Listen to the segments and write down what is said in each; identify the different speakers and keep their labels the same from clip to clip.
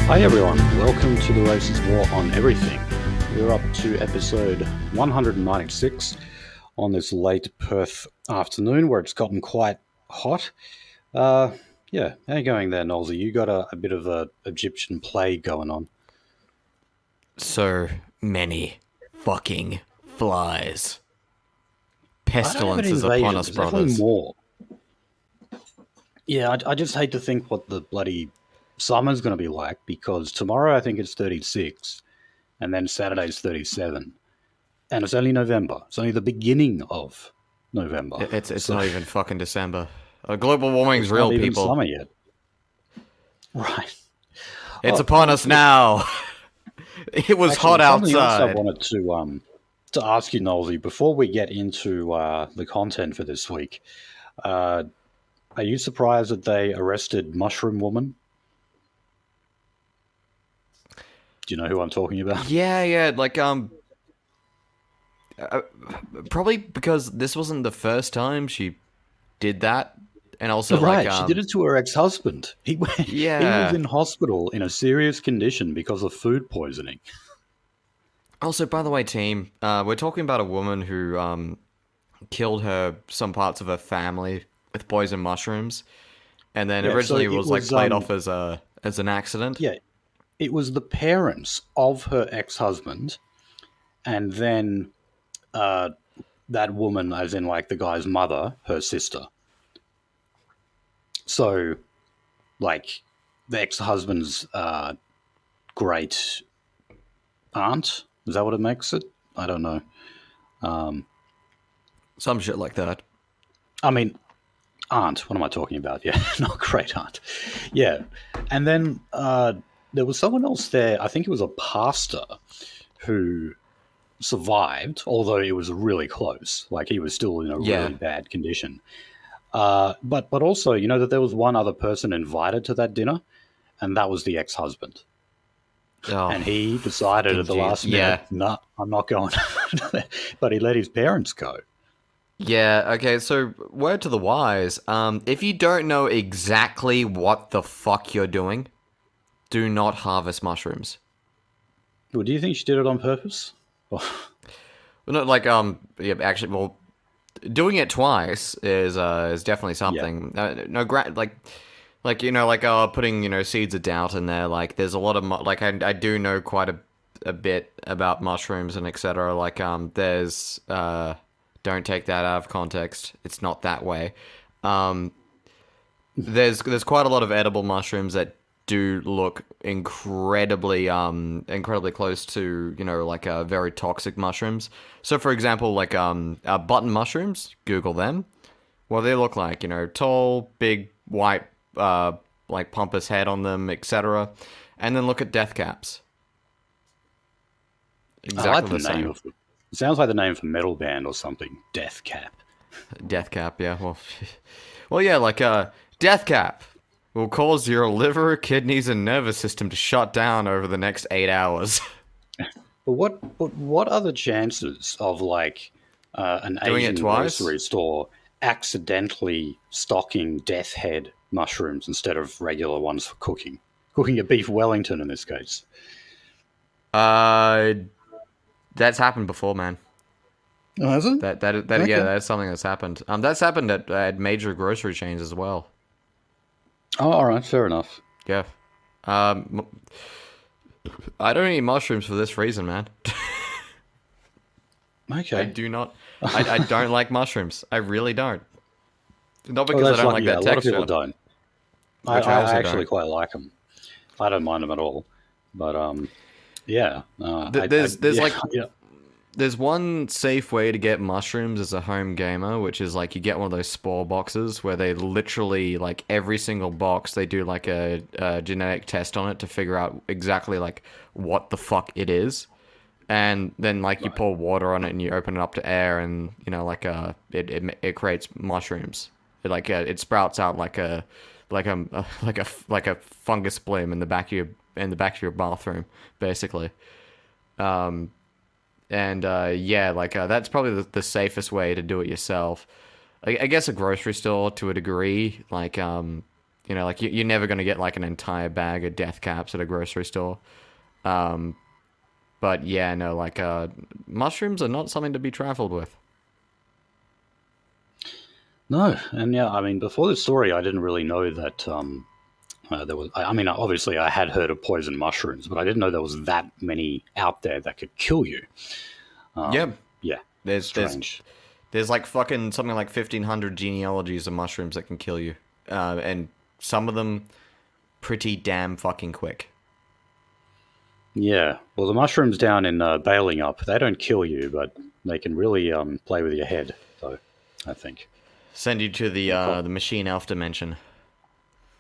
Speaker 1: Hi everyone, welcome to the Racist War on Everything. We're up to episode 196 on this late Perth afternoon where it's gotten quite hot. How you going there, Nolsey? You got a bit of a Egyptian plague going on.
Speaker 2: So many fucking flies. Pestilence is upon us, brothers.
Speaker 1: Definitely more. Yeah, I just hate to think what the bloody summer's going to be like, because tomorrow I think it's 36 and then Saturday's 37, and it's only November. It's only the beginning of November.
Speaker 2: It's not even fucking December. Global warming's real,
Speaker 1: not even
Speaker 2: people.
Speaker 1: Summer yet. Right.
Speaker 2: It's upon us now. It was hot outside.
Speaker 1: I wanted to ask you, Nolsey, before we get into the content for this week. Are you surprised that they arrested Mushroom Woman? Do you know who I'm talking about?
Speaker 2: Yeah, probably because this wasn't the first time she did that, and also
Speaker 1: right, she did it to her ex-husband. He was in hospital in a serious condition because of food poisoning.
Speaker 2: Also, by the way, team, we're talking about a woman who killed some parts of her family with poison mushrooms, and then originally it was played off as an accident.
Speaker 1: Yeah, it was the parents of her ex-husband, and then that woman, as in like the guy's mother, her sister. So, like, the ex-husband's great aunt. Is that what it makes it? I don't know.
Speaker 2: Some shit like that.
Speaker 1: I mean, aunt. What am I talking about? Yeah, not great aunt. Yeah. And then there was someone else there. I think it was a pastor who survived, although it was really close. Like, he was still in a really bad condition. But also, you know that there was one other person invited to that dinner, and that was the ex-husband. Oh, and he decided at the last minute, no, I'm not going. But he let his parents go.
Speaker 2: Yeah, okay, so word to the wise, if you don't know exactly what the fuck you're doing, do not harvest mushrooms.
Speaker 1: Well, do you think she did it on purpose?
Speaker 2: Well, not doing it twice is definitely something. Yeah. Putting seeds of doubt in there. Like, there's a lot of I do know quite a bit about mushrooms and etc. There's don't take that out of context. It's not that way. There's quite a lot of edible mushrooms that do look incredibly close to very toxic mushrooms. So for example, button mushrooms, Google them. Well, they look like tall, big, white, pompous head on them, etc. And then look at death caps. Exactly the same.
Speaker 1: It sounds like the name for metal band or something. Death Cap.
Speaker 2: Death Cap, yeah. Well, yeah, Death Cap will cause your liver, kidneys, and nervous system to shut down over the next 8 hours.
Speaker 1: But what are the chances of an Asian grocery store accidentally stocking death head mushrooms instead of regular ones for cooking? Cooking a beef Wellington in this case.
Speaker 2: That's happened before, man.
Speaker 1: Oh, has it?
Speaker 2: Okay. Yeah, that's something that's happened. That's happened at major grocery chains as well.
Speaker 1: Oh, all right, fair enough.
Speaker 2: Yeah. I don't eat mushrooms for this reason, man.
Speaker 1: Okay.
Speaker 2: I do not. I don't like mushrooms. I really don't. Not because I don't like that texture.
Speaker 1: A lot of people don't. I actually quite like them. I don't mind them at all. But yeah.
Speaker 2: There's one safe way to get mushrooms as a home gamer, which is you get one of those spore boxes where they literally every single box they do a genetic test on it to figure out exactly what the fuck it is, and then you pour water on it and you open it up to air and it creates mushrooms. It sprouts out like a fungus bloom in the back of your bathroom, basically. That's probably the safest way to do it yourself. I guess a grocery store to a degree, You know, like you're never going to get like an entire bag of death caps at a grocery store. But yeah, no, like mushrooms are not something to be trifled with.
Speaker 1: No, and yeah, I mean, before this story, I didn't really know that there was. I mean, obviously, I had heard of poison mushrooms, but I didn't know there was that many out there that could kill you.
Speaker 2: Yeah,
Speaker 1: Yeah,
Speaker 2: there's
Speaker 1: strange.
Speaker 2: there's like fucking something like 1,500 genealogies of mushrooms that can kill you, and some of them pretty damn fucking quick.
Speaker 1: Yeah, well, the mushrooms down in Bailing Up, they don't kill you, but they can really play with your head, though, I think.
Speaker 2: Send you to the machine elf dimension.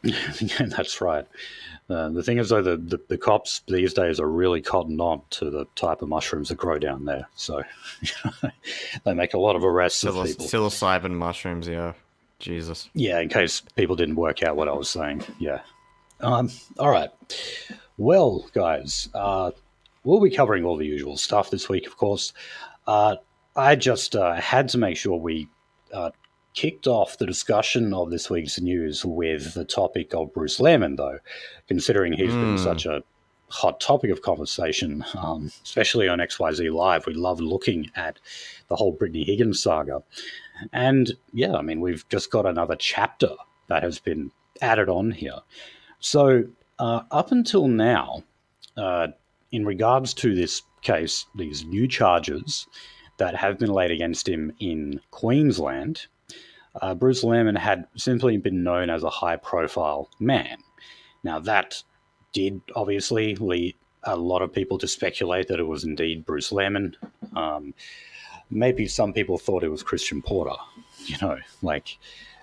Speaker 1: Yeah, that's right. The thing is, though, the cops these days are really cotton on to the type of mushrooms that grow down there. So they make a lot of arrests of people.
Speaker 2: Psilocybin mushrooms, yeah. Jesus.
Speaker 1: Yeah, in case people didn't work out what I was saying. Yeah. All right. Well, guys, we'll be covering all the usual stuff this week, of course. I just had to make sure we kicked off the discussion of this week's news with the topic of Bruce Lehrman, though, considering he's been such a hot topic of conversation, especially on XYZ Live. We love looking at the whole Brittany Higgins saga. And yeah, I mean, we've just got another chapter that has been added on here. So up until now, in regards to this case, these new charges that have been laid against him in Queensland, Bruce Lehrman had simply been known as a high-profile man. Now, that did obviously lead a lot of people to speculate that it was indeed Bruce Lehrman. Maybe some people thought it was Christian Porter. You know, like,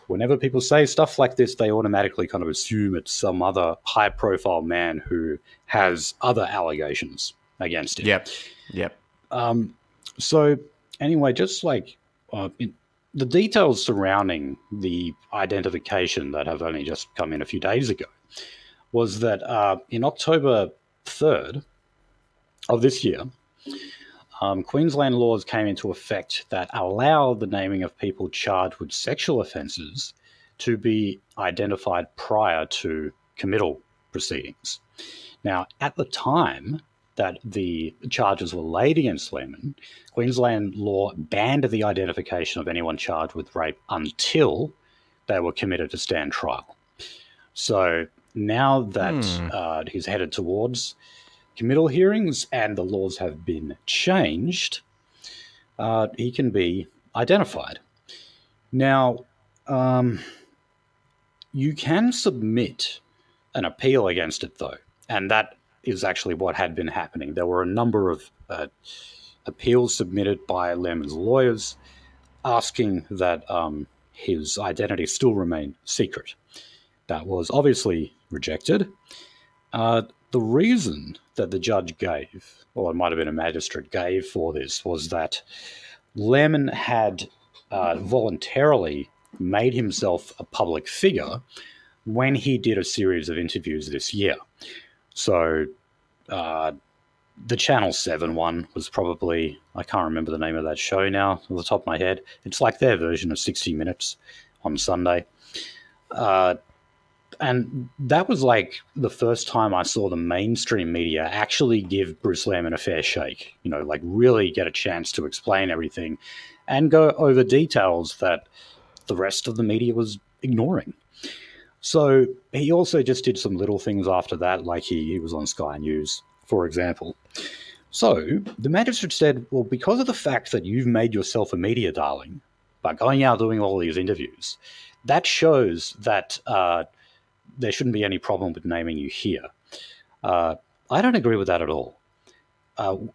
Speaker 1: whenever people say stuff like this, they automatically kind of assume it's some other high-profile man who has other allegations against him.
Speaker 2: Yep.
Speaker 1: So, anyway, just like the details surrounding the identification that have only just come in a few days ago was that in October 3rd of this year, Queensland laws came into effect that allow the naming of people charged with sexual offences to be identified prior to committal proceedings. Now, at the time that the charges were laid against Lehrman, Queensland law banned the identification of anyone charged with rape until they were committed to stand trial. So now that he's headed towards committal hearings and the laws have been changed, he can be identified. Now, you can submit an appeal against it, though, and that is actually what had been happening. There were a number of appeals submitted by Lehrman's lawyers asking that his identity still remain secret. That was obviously rejected. The reason that the judge gave, or it might have been a magistrate gave for this, was that Lehrman had voluntarily made himself a public figure when he did a series of interviews this year. So the Channel 7 one was probably, I can't remember the name of that show now off the top of my head. It's like their version of 60 Minutes on Sunday. And that was like the first time I saw the mainstream media actually give Bruce Lehrman a fair shake, you know, like really get a chance to explain everything and go over details that the rest of the media was ignoring. So he also just did some little things after that, like he was on Sky News, for example. So the magistrate said, well, because of the fact that you've made yourself a media darling by going out doing all these interviews, that shows that there shouldn't be any problem with naming you here. I don't agree with that at all.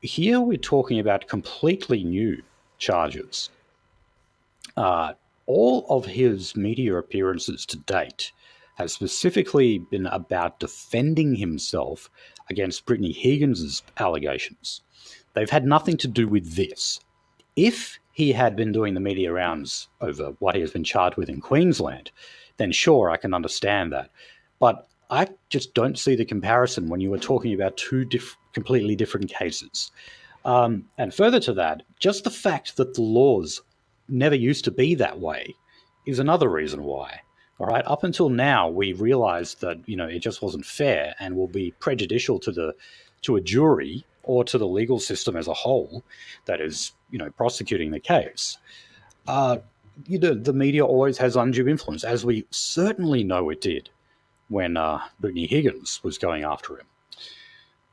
Speaker 1: Here we're talking about completely new charges. All of his media appearances to date have specifically been about defending himself against Brittany Higgins' allegations. They've had nothing to do with this. If he had been doing the media rounds over what he has been charged with in Queensland, then sure, I can understand that. But I just don't see the comparison when you were talking about two completely different cases. And further to that, just the fact that the laws never used to be that way is another reason why. All right. Up until now, we realized that it just wasn't fair and will be prejudicial to a jury or to the legal system as a whole that is prosecuting the case. The media always has undue influence, as we certainly know it did when Brittany Higgins was going after him.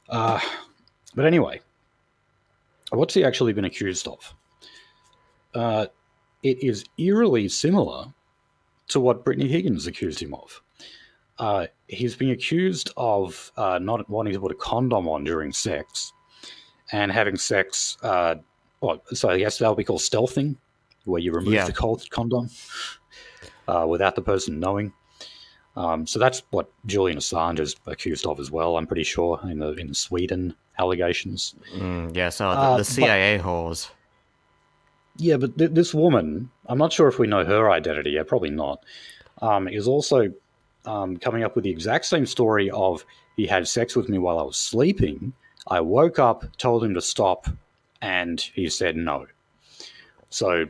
Speaker 1: But anyway, what's he actually been accused of? It is eerily similar to what Brittany Higgins accused him of. He's been accused of not wanting to put a condom on during sex and having sex. So I guess that would be called stealthing, where you remove the condom without the person knowing. So that's what Julian Assange is accused of as well. I'm pretty sure in the Sweden allegations.
Speaker 2: The CIA whores.
Speaker 1: Yeah, but this woman, I'm not sure if we know her identity. Yeah, probably not. Is also coming up with the exact same story of he had sex with me while I was sleeping. I woke up, told him to stop, and he said no. So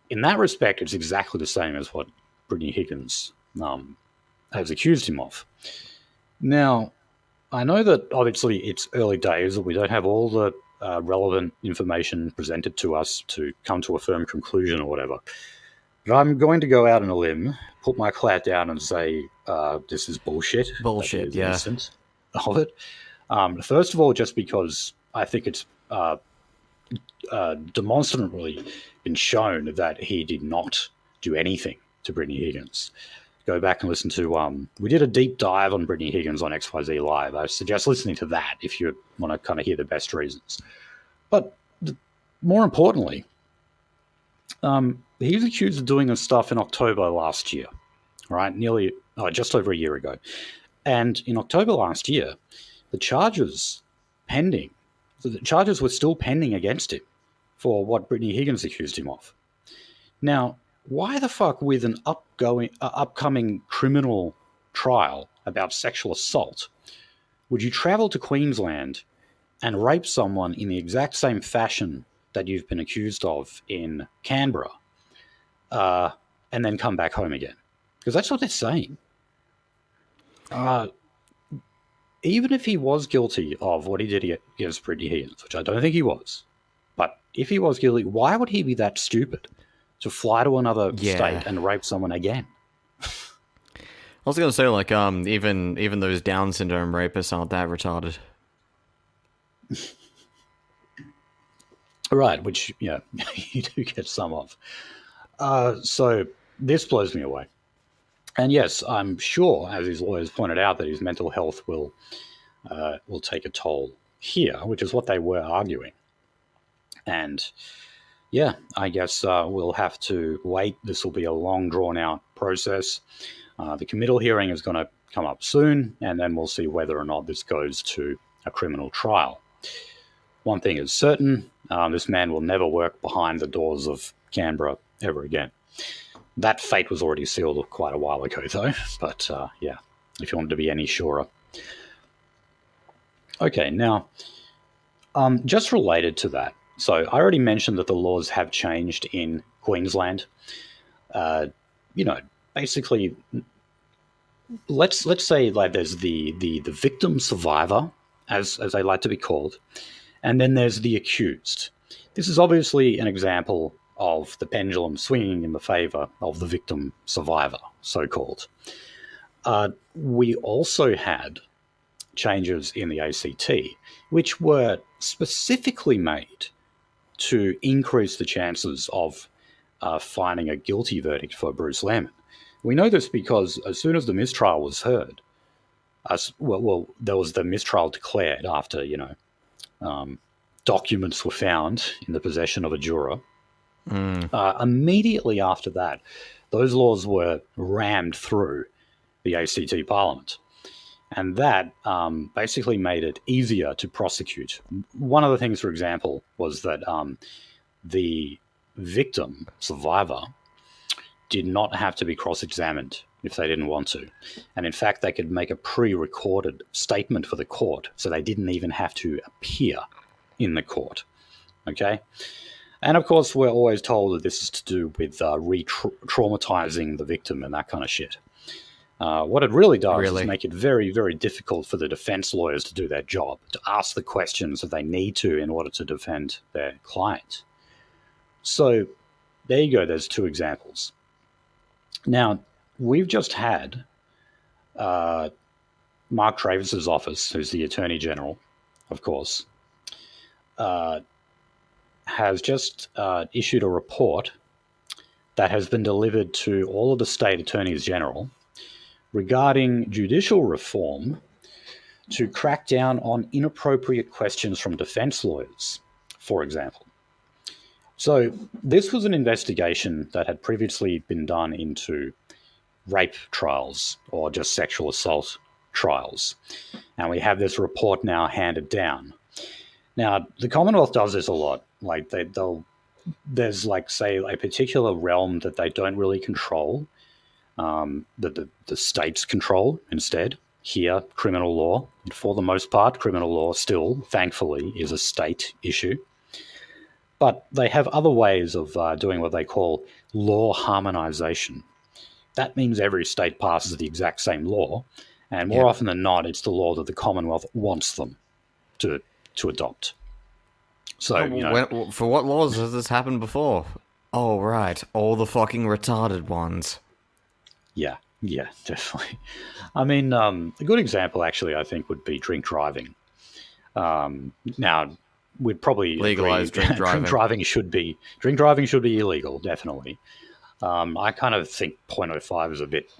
Speaker 1: in that respect, it's exactly the same as what Brittany Higgins has accused him of. Now, I know that obviously it's early days, and we don't have all the relevant information presented to us to come to a firm conclusion or whatever. But I'm going to go out on a limb, put my clout down and say this is bullshit.
Speaker 2: Bullshit, yeah.
Speaker 1: Innocent of it. First of all, just because I think it's demonstrably been shown that he did not do anything to Brittany Higgins. Go back and listen to we did a deep dive on Brittany Higgins on XYZ Live. I suggest listening to that if you want to kind of hear the best reasons. But more importantly, he was accused of doing this stuff in October last year, right? Just over a year ago. And in October last year, the charges were still pending against him for what Brittany Higgins accused him of. Now, why the fuck, with an upcoming criminal trial about sexual assault, would you travel to Queensland and rape someone in the exact same fashion that you've been accused of in Canberra, and then come back home again? Because that's what they're saying. Even if he was guilty of what he did against Brittany Higgins, which I don't think he was, but if he was guilty, why would he be that stupid to fly to another state and rape someone again?
Speaker 2: I was going to say, like, even those Down syndrome rapists aren't that retarded.
Speaker 1: Right, which, you do get some of. So this blows me away. And yes, I'm sure, as his lawyers pointed out, that his mental health will take a toll here, which is what they were arguing. And I guess we'll have to wait. This will be a long, drawn-out process. The committal hearing is going to come up soon, and then we'll see whether or not this goes to a criminal trial. One thing is certain, this man will never work behind the doors of Canberra ever again. That fate was already sealed quite a while ago, though. But, if you wanted to be any surer. Okay, now, just related to that. So I already mentioned that the laws have changed in Queensland. Basically, let's say like there's the victim survivor, as they like to be called, and then there's the accused. This is obviously an example of the pendulum swinging in the favor of the victim survivor, so-called. We also had changes in the ACT, which were specifically made to increase the chances of finding a guilty verdict for Bruce Lehrman. We know this because as soon as the mistrial was heard, there was the mistrial declared after, documents were found in the possession of a juror. Immediately after that, those laws were rammed through the ACT Parliament. And that basically made it easier to prosecute. One of the things, for example, was that the victim, survivor, did not have to be cross-examined if they didn't want to. And in fact, they could make a pre-recorded statement for the court, so they didn't even have to appear in the court. Okay? And of course, we're always told that this is to do with re-traumatizing the victim and that kind of shit. What it really does is
Speaker 2: Really?
Speaker 1: make it very, very difficult for the defense lawyers to do their job, to ask the questions that they need to in order to defend their client. So there you go, there's two examples. Now, we've just had Mark Travis's office, who's the Attorney General, of course, has just issued a report that has been delivered to all of the state attorneys general regarding judicial reform to crack down on inappropriate questions from defense lawyers, for example. So this was an investigation that had previously been done into rape trials or just sexual assault trials. And we have this report now handed down. Now, the Commonwealth does this a lot. Like there's like, say, a particular realm that they don't really control, that the states control instead. Here, criminal law. And for the most part, criminal law still, thankfully, is a state issue. But they have other ways of doing what they call law harmonization. That means every state passes the exact same law, and more often than not, it's the law that the Commonwealth wants them to adopt. So,
Speaker 2: for what laws has this happened before? Oh, right, all the fucking retarded ones.
Speaker 1: Yeah, definitely. I mean, a good example, actually, I think, would be drink driving. Now, we'd probably
Speaker 2: legalize
Speaker 1: agree,
Speaker 2: drink driving.
Speaker 1: Drink driving should be illegal, definitely. I kind of think 0.05 is a bit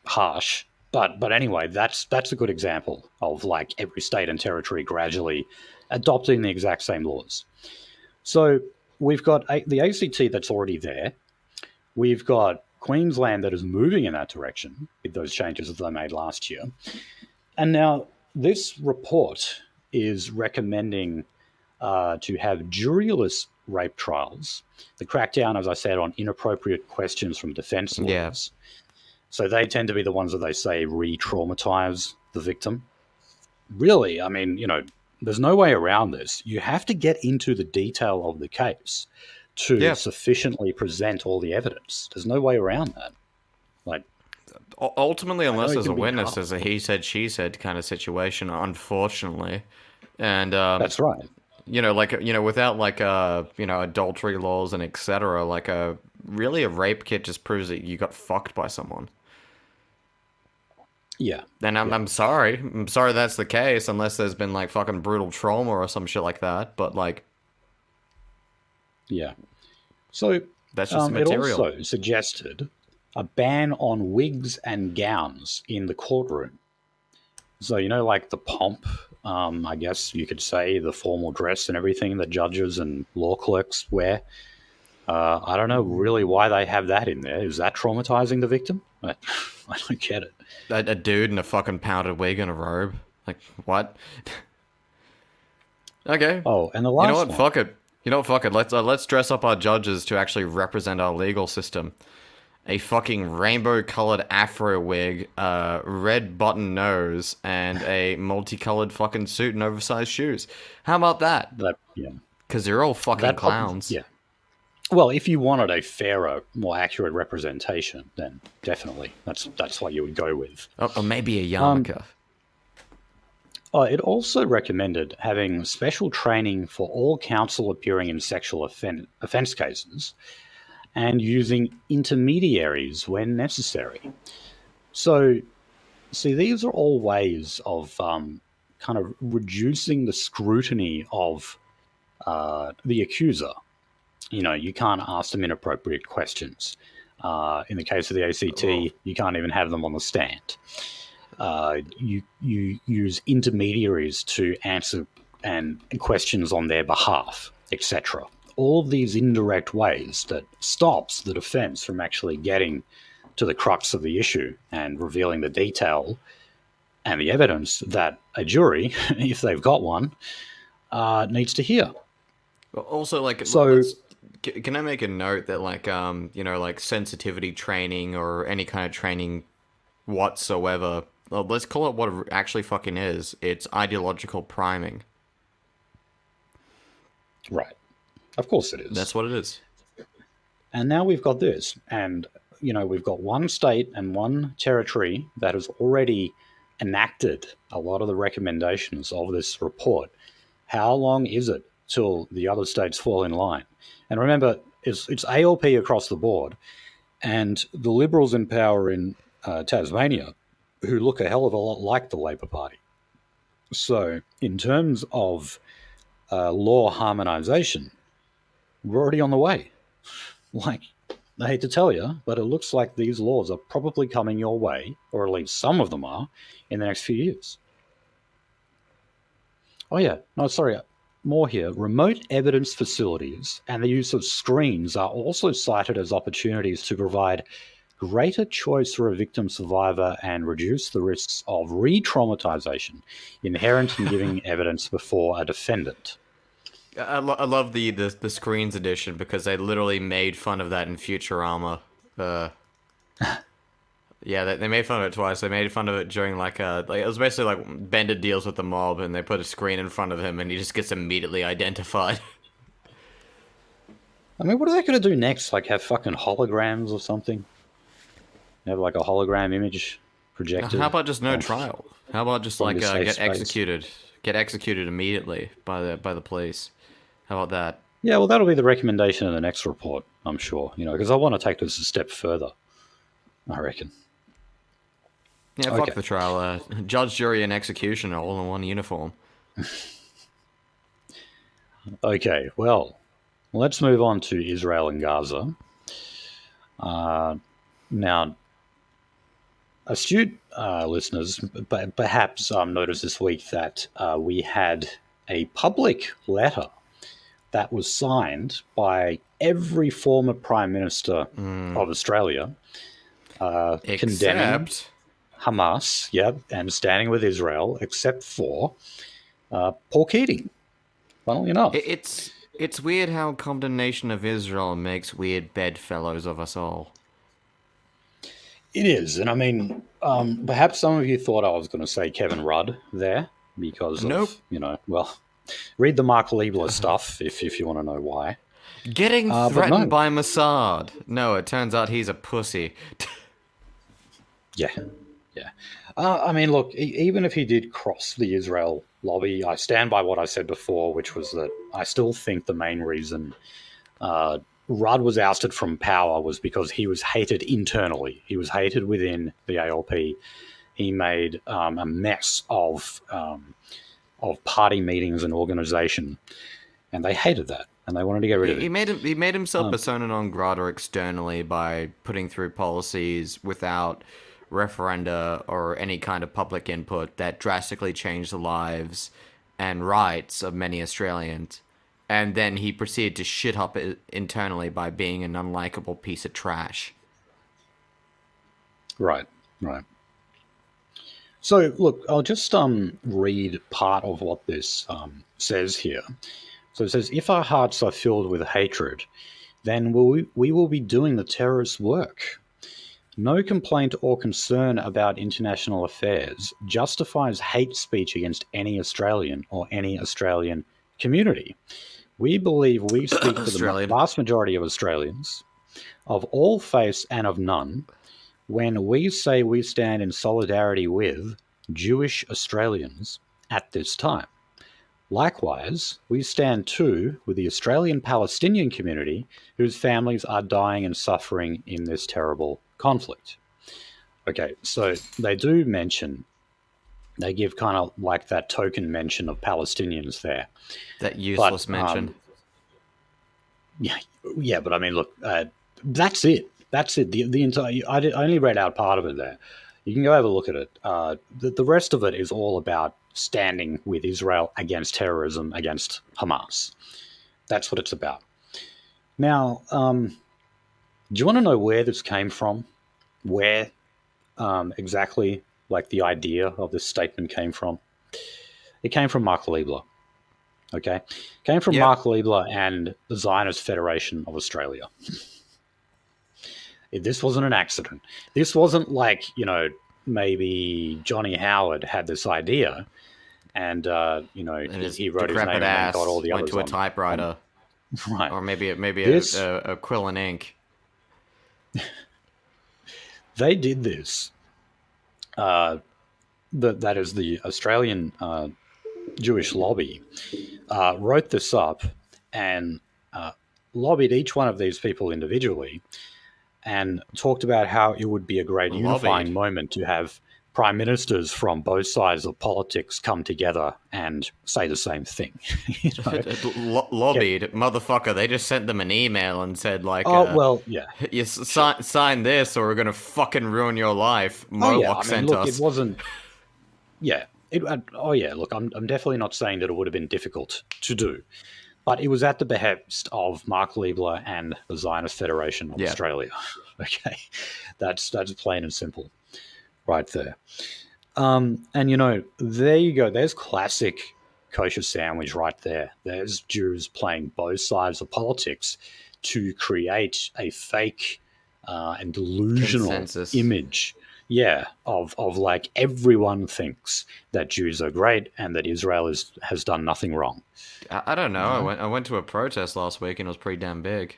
Speaker 1: harsh, but anyway, that's a good example of like every state and territory gradually adopting the exact same laws. So we've got the ACT that's already there. We've got Queensland that is moving in that direction with those changes that they made last year. And now this report is recommending to have juryless rape trials, the crackdown, as I said, on inappropriate questions from defense lawyers. Yeah. So they tend to be the ones that they say re-traumatize the victim. Really, I mean, there's no way around this. You have to get into the detail of the case to sufficiently present all the evidence. There's no way around that. Like,
Speaker 2: ultimately, unless there's a witness, there's a he said, she said kind of situation, unfortunately. And
Speaker 1: that's right.
Speaker 2: Without like adultery laws and etc. Like really a rape kit just proves that you got fucked by someone.
Speaker 1: Yeah.
Speaker 2: And I'm sorry that's the case, unless there's been like fucking brutal trauma or some shit like that. But like,
Speaker 1: yeah. So
Speaker 2: that's just material.
Speaker 1: It also suggested a ban on wigs and gowns in the courtroom. So, like the pomp, I guess you could say, the formal dress and everything that judges and law clerks wear. I don't know really why they have that in there. Is that traumatizing the victim? I don't get it.
Speaker 2: A dude in a fucking powdered wig and a robe? Like, what? Okay.
Speaker 1: Oh, and the last
Speaker 2: one. Fuck it. Fuck it. Let's dress up our judges to actually represent our legal system. A fucking rainbow-colored afro wig, red button nose, and a multicolored fucking suit and oversized shoes. How about that?
Speaker 1: Yeah.
Speaker 2: Because they're all fucking clowns.
Speaker 1: Yeah. Well, if you wanted a fairer, more accurate representation, then definitely that's what you would go with.
Speaker 2: Or maybe a yarmulke.
Speaker 1: It also recommended having special training for all counsel appearing in sexual offence cases, and using intermediaries when necessary. So, see, these are all ways of kind of reducing the scrutiny of the accuser. You can't ask them inappropriate questions. In the case of the ACT, you can't even have them on the stand. You use intermediaries to answer questions on their behalf, etc. All of these indirect ways that stops the defense from actually getting to the crux of the issue and revealing the detail and the evidence that a jury, if they've got one, needs to hear.
Speaker 2: Also, like,
Speaker 1: so,
Speaker 2: can I make a note that, like, like sensitivity training or any kind of training whatsoever, let's call it what it actually fucking is. It's ideological priming.
Speaker 1: Right. Of course it is.
Speaker 2: That's what it is.
Speaker 1: And now we've got this. And we've got one state and one territory that has already enacted a lot of the recommendations of this report. How long is it till the other states fall in line? And remember, it's ALP across the board, and the Liberals in power in Tasmania, who look a hell of a lot like the Labor Party. So, in terms of law harmonisation, we're already on the way. Like, I hate to tell you, but it looks like these laws are probably coming your way, or at least some of them are, in the next few years. Oh yeah, no, sorry, more here. Remote evidence facilities and the use of screens are also cited as opportunities to provide greater choice for a victim survivor and reduce the risks of re-traumatization inherent in giving evidence before a defendant.
Speaker 2: I love the screens edition because they literally made fun of that in Futurama. Yeah, they made fun of it twice. They made fun of it during like it was basically like Bender deals with the mob and they put a screen in front of him and he just gets immediately identified.
Speaker 1: I mean, what are they going to do next? Like have fucking holograms or something? Have like a hologram image projected?
Speaker 2: How about just no trial? How about just like get executed? Get executed immediately by the police. How about that?
Speaker 1: Yeah, well, that'll be the recommendation in the next report, I'm sure. Because I want to take this a step further, I reckon.
Speaker 2: Yeah, fuck the trial. Judge, jury, and execution are all in one uniform.
Speaker 1: Okay, well, let's move on to Israel and Gaza. Now, astute listeners perhaps noticed this week that we had a public letter that was signed by every former Prime Minister of Australia condemning Hamas, and standing with Israel, except for Paul Keating, funnily enough.
Speaker 2: It's weird how condemnation of Israel makes weird bedfellows of us all.
Speaker 1: It is, and I mean, perhaps some of you thought I was going to say Kevin Rudd there, because of, read the Mark Liebler stuff if you want to know why.
Speaker 2: Getting threatened by Mossad. No, it turns out he's a pussy.
Speaker 1: Yeah. I mean, look, even if he did cross the Israel lobby, I stand by what I said before, which was that I still think the main reason Rudd was ousted from power was because he was hated internally. He was hated within the ALP. He made a mess of party meetings and organisation, and they hated that, and they wanted to get rid of it.
Speaker 2: He made himself persona non grata externally by putting through policies without referenda or any kind of public input that drastically changed the lives and rights of many Australians. And then he proceeded to shit up it internally by being an unlikable piece of trash.
Speaker 1: Right. So, look, I'll just read part of what this says here. So it says, if our hearts are filled with hatred, then we will be doing the terrorist work. No complaint or concern about international affairs justifies hate speech against any Australian or any Australian community. We believe we speak for the vast majority of Australians, of all faiths and of none, when we say we stand in solidarity with Jewish Australians at this time. Likewise, we stand too with the Australian Palestinian community whose families are dying and suffering in this terrible conflict. Okay, so they do mention, they give kind of like that token mention of Palestinians there.
Speaker 2: That useless mention.
Speaker 1: Yeah, but I mean, look, that's it. That's it. The entire, I only read out part of it there. You can go have a look at it. The rest of it is all about standing with Israel against terrorism, against Hamas. That's what it's about. Now, do you want to know where this came from? Where exactly, like, the idea of this statement came from? It came from Mark Liebler. Okay? It came from Mark Liebler and the Zionist Federation of Australia. This wasn't an accident. This wasn't like, maybe Johnny Howard had this idea and, he wrote his name and got all the others
Speaker 2: went to a typewriter.
Speaker 1: Right.
Speaker 2: Or maybe a quill and ink.
Speaker 1: they did this. That is the Australian Jewish lobby wrote this up and lobbied each one of these people individually and talked about how it would be a great unifying moment to have prime ministers from both sides of politics come together and say the same thing. You know?
Speaker 2: Lobbied, motherfucker. They just sent them an email and said, like,
Speaker 1: yeah.
Speaker 2: You sign this or we're going to fucking ruin your life.
Speaker 1: Moloch
Speaker 2: sent
Speaker 1: look,
Speaker 2: us.
Speaker 1: It wasn't... Yeah. Look, I'm definitely not saying that it would have been difficult to do. But it was at the behest of Mark Liebler and the Zionist Federation of Australia. Okay, that's plain and simple, right there. And there you go. There's classic kosher sandwich right there. There's Jews playing both sides of politics to create a fake and delusional
Speaker 2: consensus
Speaker 1: image. Yeah, of like everyone thinks that Jews are great and that Israel has done nothing wrong.
Speaker 2: I don't know. I went to a protest last week and it was pretty damn big.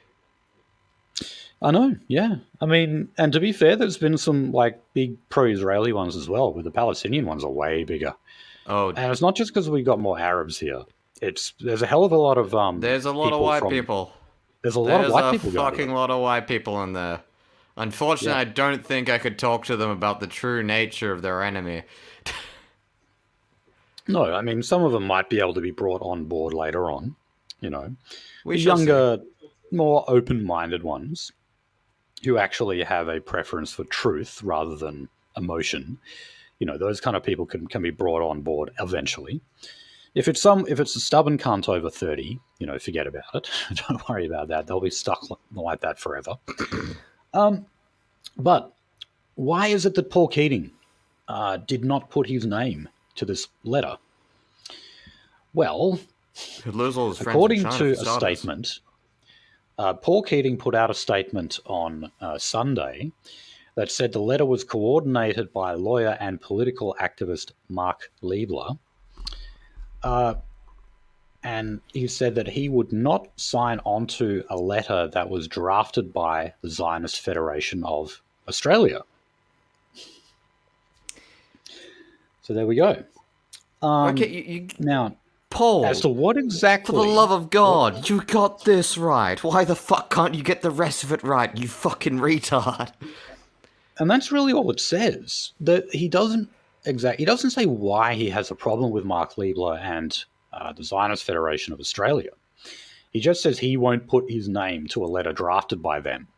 Speaker 1: I know, yeah. I mean, and to be fair, there's been some like big pro-Israeli ones as well, but the Palestinian ones are way bigger.
Speaker 2: Oh,
Speaker 1: and it's not just because we've got more Arabs here. There's a hell of a lot of
Speaker 2: there's a lot of white people.
Speaker 1: There's a lot of white people.
Speaker 2: There's a fucking lot of white people in there. Unfortunately, I don't think I could talk to them about the true nature of their enemy.
Speaker 1: No, I mean, some of them might be able to be brought on board later on. The
Speaker 2: younger,
Speaker 1: more open-minded ones who actually have a preference for truth rather than emotion. Those kind of people can be brought on board eventually. If it's a stubborn cunt over 30, forget about it. Don't worry about that. They'll be stuck like that forever. But why is it that Paul Keating did not put his name to this letter? Well, according to a statement, Paul Keating put out a statement on Sunday that said the letter was coordinated by lawyer and political activist Mark Liebler. And he said that he would not sign onto a letter that was drafted by the Zionist Federation of Australia. So there we go.
Speaker 2: Okay,
Speaker 1: now,
Speaker 2: Paul,
Speaker 1: as to what exactly...
Speaker 2: For the love of God, you got this right. Why the fuck can't you get the rest of it right, you fucking retard?
Speaker 1: And that's really all it says. That he doesn't say why he has a problem with Mark Liebler and the Zionist Federation of Australia. He just says he won't put his name to a letter drafted by them.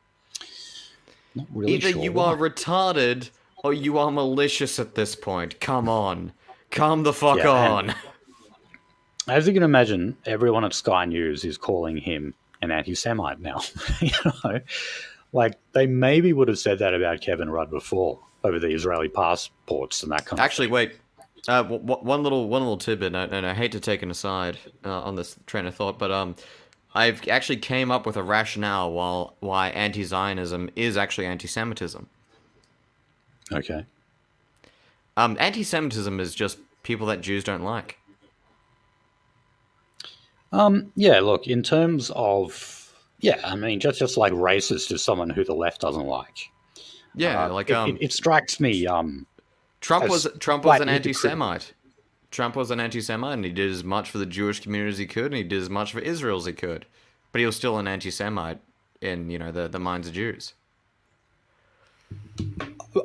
Speaker 1: Not really
Speaker 2: Either
Speaker 1: sure
Speaker 2: you
Speaker 1: why.
Speaker 2: are retarded or you are malicious at this point. Come on. Come the fuck on.
Speaker 1: As you can imagine, everyone at Sky News is calling him an anti-Semite now. Like they maybe would have said that about Kevin Rudd before over the Israeli passports and that kind of thing.
Speaker 2: Actually, wait. One little tidbit, and I hate to take an aside on this train of thought, but I've actually came up with a rationale why anti-Zionism is actually anti-Semitism.
Speaker 1: Okay.
Speaker 2: Anti-Semitism is just people that Jews don't like.
Speaker 1: Yeah, look, in terms of... Yeah, I mean, just like racist is someone who the left doesn't like.
Speaker 2: Yeah,
Speaker 1: it strikes me...
Speaker 2: Trump was an anti-Semite. Trump was an anti-Semite, and he did as much for the Jewish community as he could, and he did as much for Israel as he could. But he was still an anti-Semite in, the minds of Jews.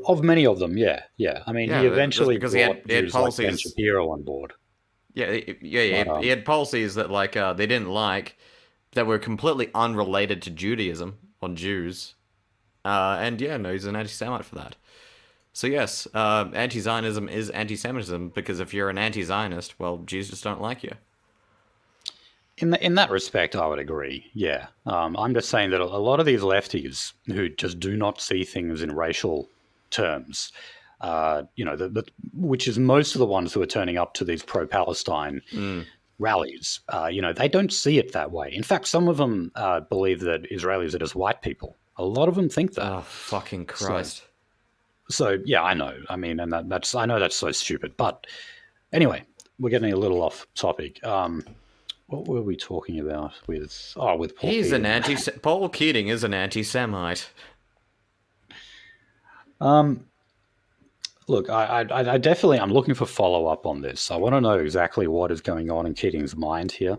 Speaker 1: Of many of them, yeah. I mean, he eventually brought
Speaker 2: he had
Speaker 1: Jews
Speaker 2: policies,
Speaker 1: like Ben Shapiro on board.
Speaker 2: Yeah. He had policies that they didn't like, that were completely unrelated to Judaism on Jews, he's an anti-Semite for that. So yes, anti-Zionism is anti-Semitism because if you're an anti-Zionist, well, Jews just don't like you.
Speaker 1: In that respect, I would agree. Yeah, I'm just saying that a lot of these lefties who just do not see things in racial terms, which is most of the ones who are turning up to these pro-Palestine rallies, they don't see it that way. In fact, some of them believe that Israelis are just white people. A lot of them think that.
Speaker 2: Oh, fucking Christ.
Speaker 1: So yeah, I know. I mean, and I know that's so stupid. But anyway, we're getting a little off topic. What were we talking about with Paul Keating?
Speaker 2: Paul Keating is an anti-Semite.
Speaker 1: Look, I definitely I'm looking for follow up on this. I want to know exactly what is going on in Keating's mind here,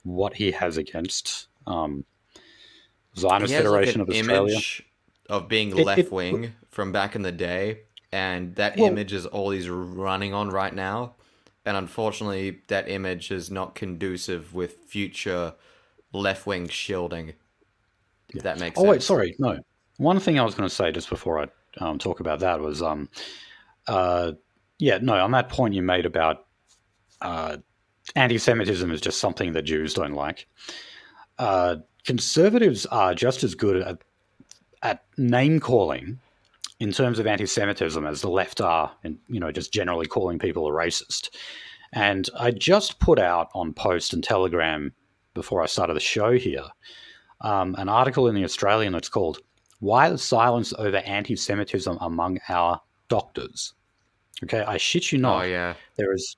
Speaker 1: what he has against
Speaker 2: He
Speaker 1: Zionist
Speaker 2: has like
Speaker 1: Federation
Speaker 2: an
Speaker 1: of Australia.
Speaker 2: image of being
Speaker 1: It
Speaker 2: left wing from back in the day, and that
Speaker 1: well,
Speaker 2: image is all he's running on right now. And unfortunately, that image is not conducive with future left wing shielding, if
Speaker 1: yeah.
Speaker 2: that makes
Speaker 1: Oh wait,
Speaker 2: sense.
Speaker 1: sorry, no. One thing I was going to say just before I talk about that was uh, yeah, no. On that point you made about uh, anti-Semitism is just something that Jews don't like. Conservatives are just as good at name calling in terms of anti-Semitism as the left are, and just generally calling people a racist. And I just put out on Post and Telegram before I started the show here an article in the Australian that's called "Why the Silence Over Anti-Semitism Among Our Doctors." Okay, I shit you
Speaker 2: Oh
Speaker 1: not.
Speaker 2: yeah.
Speaker 1: There is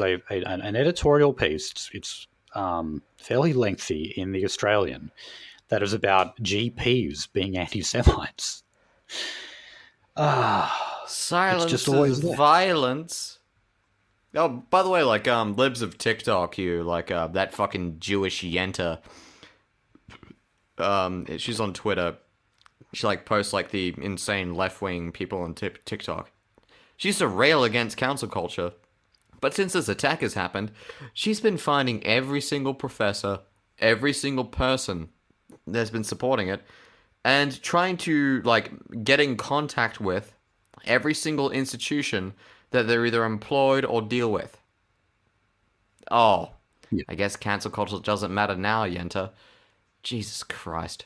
Speaker 1: an editorial piece. It's fairly lengthy in the Australian that is about GPs being anti-Semites. It's just
Speaker 2: Silence is
Speaker 1: always there.
Speaker 2: violence. Oh, by the way, like libs of TikTok, you like that fucking Jewish yenta. She's on Twitter. She like posts like the insane left wing people on TikTok. She used to rail against council culture, but since this attack has happened, she's been finding every single professor, every single person that's been supporting it, and trying to like get in contact with every single institution that they're either employed or deal with. Oh,
Speaker 1: Yeah,
Speaker 2: I guess cancel culture doesn't matter now, Yenta. Jesus Christ.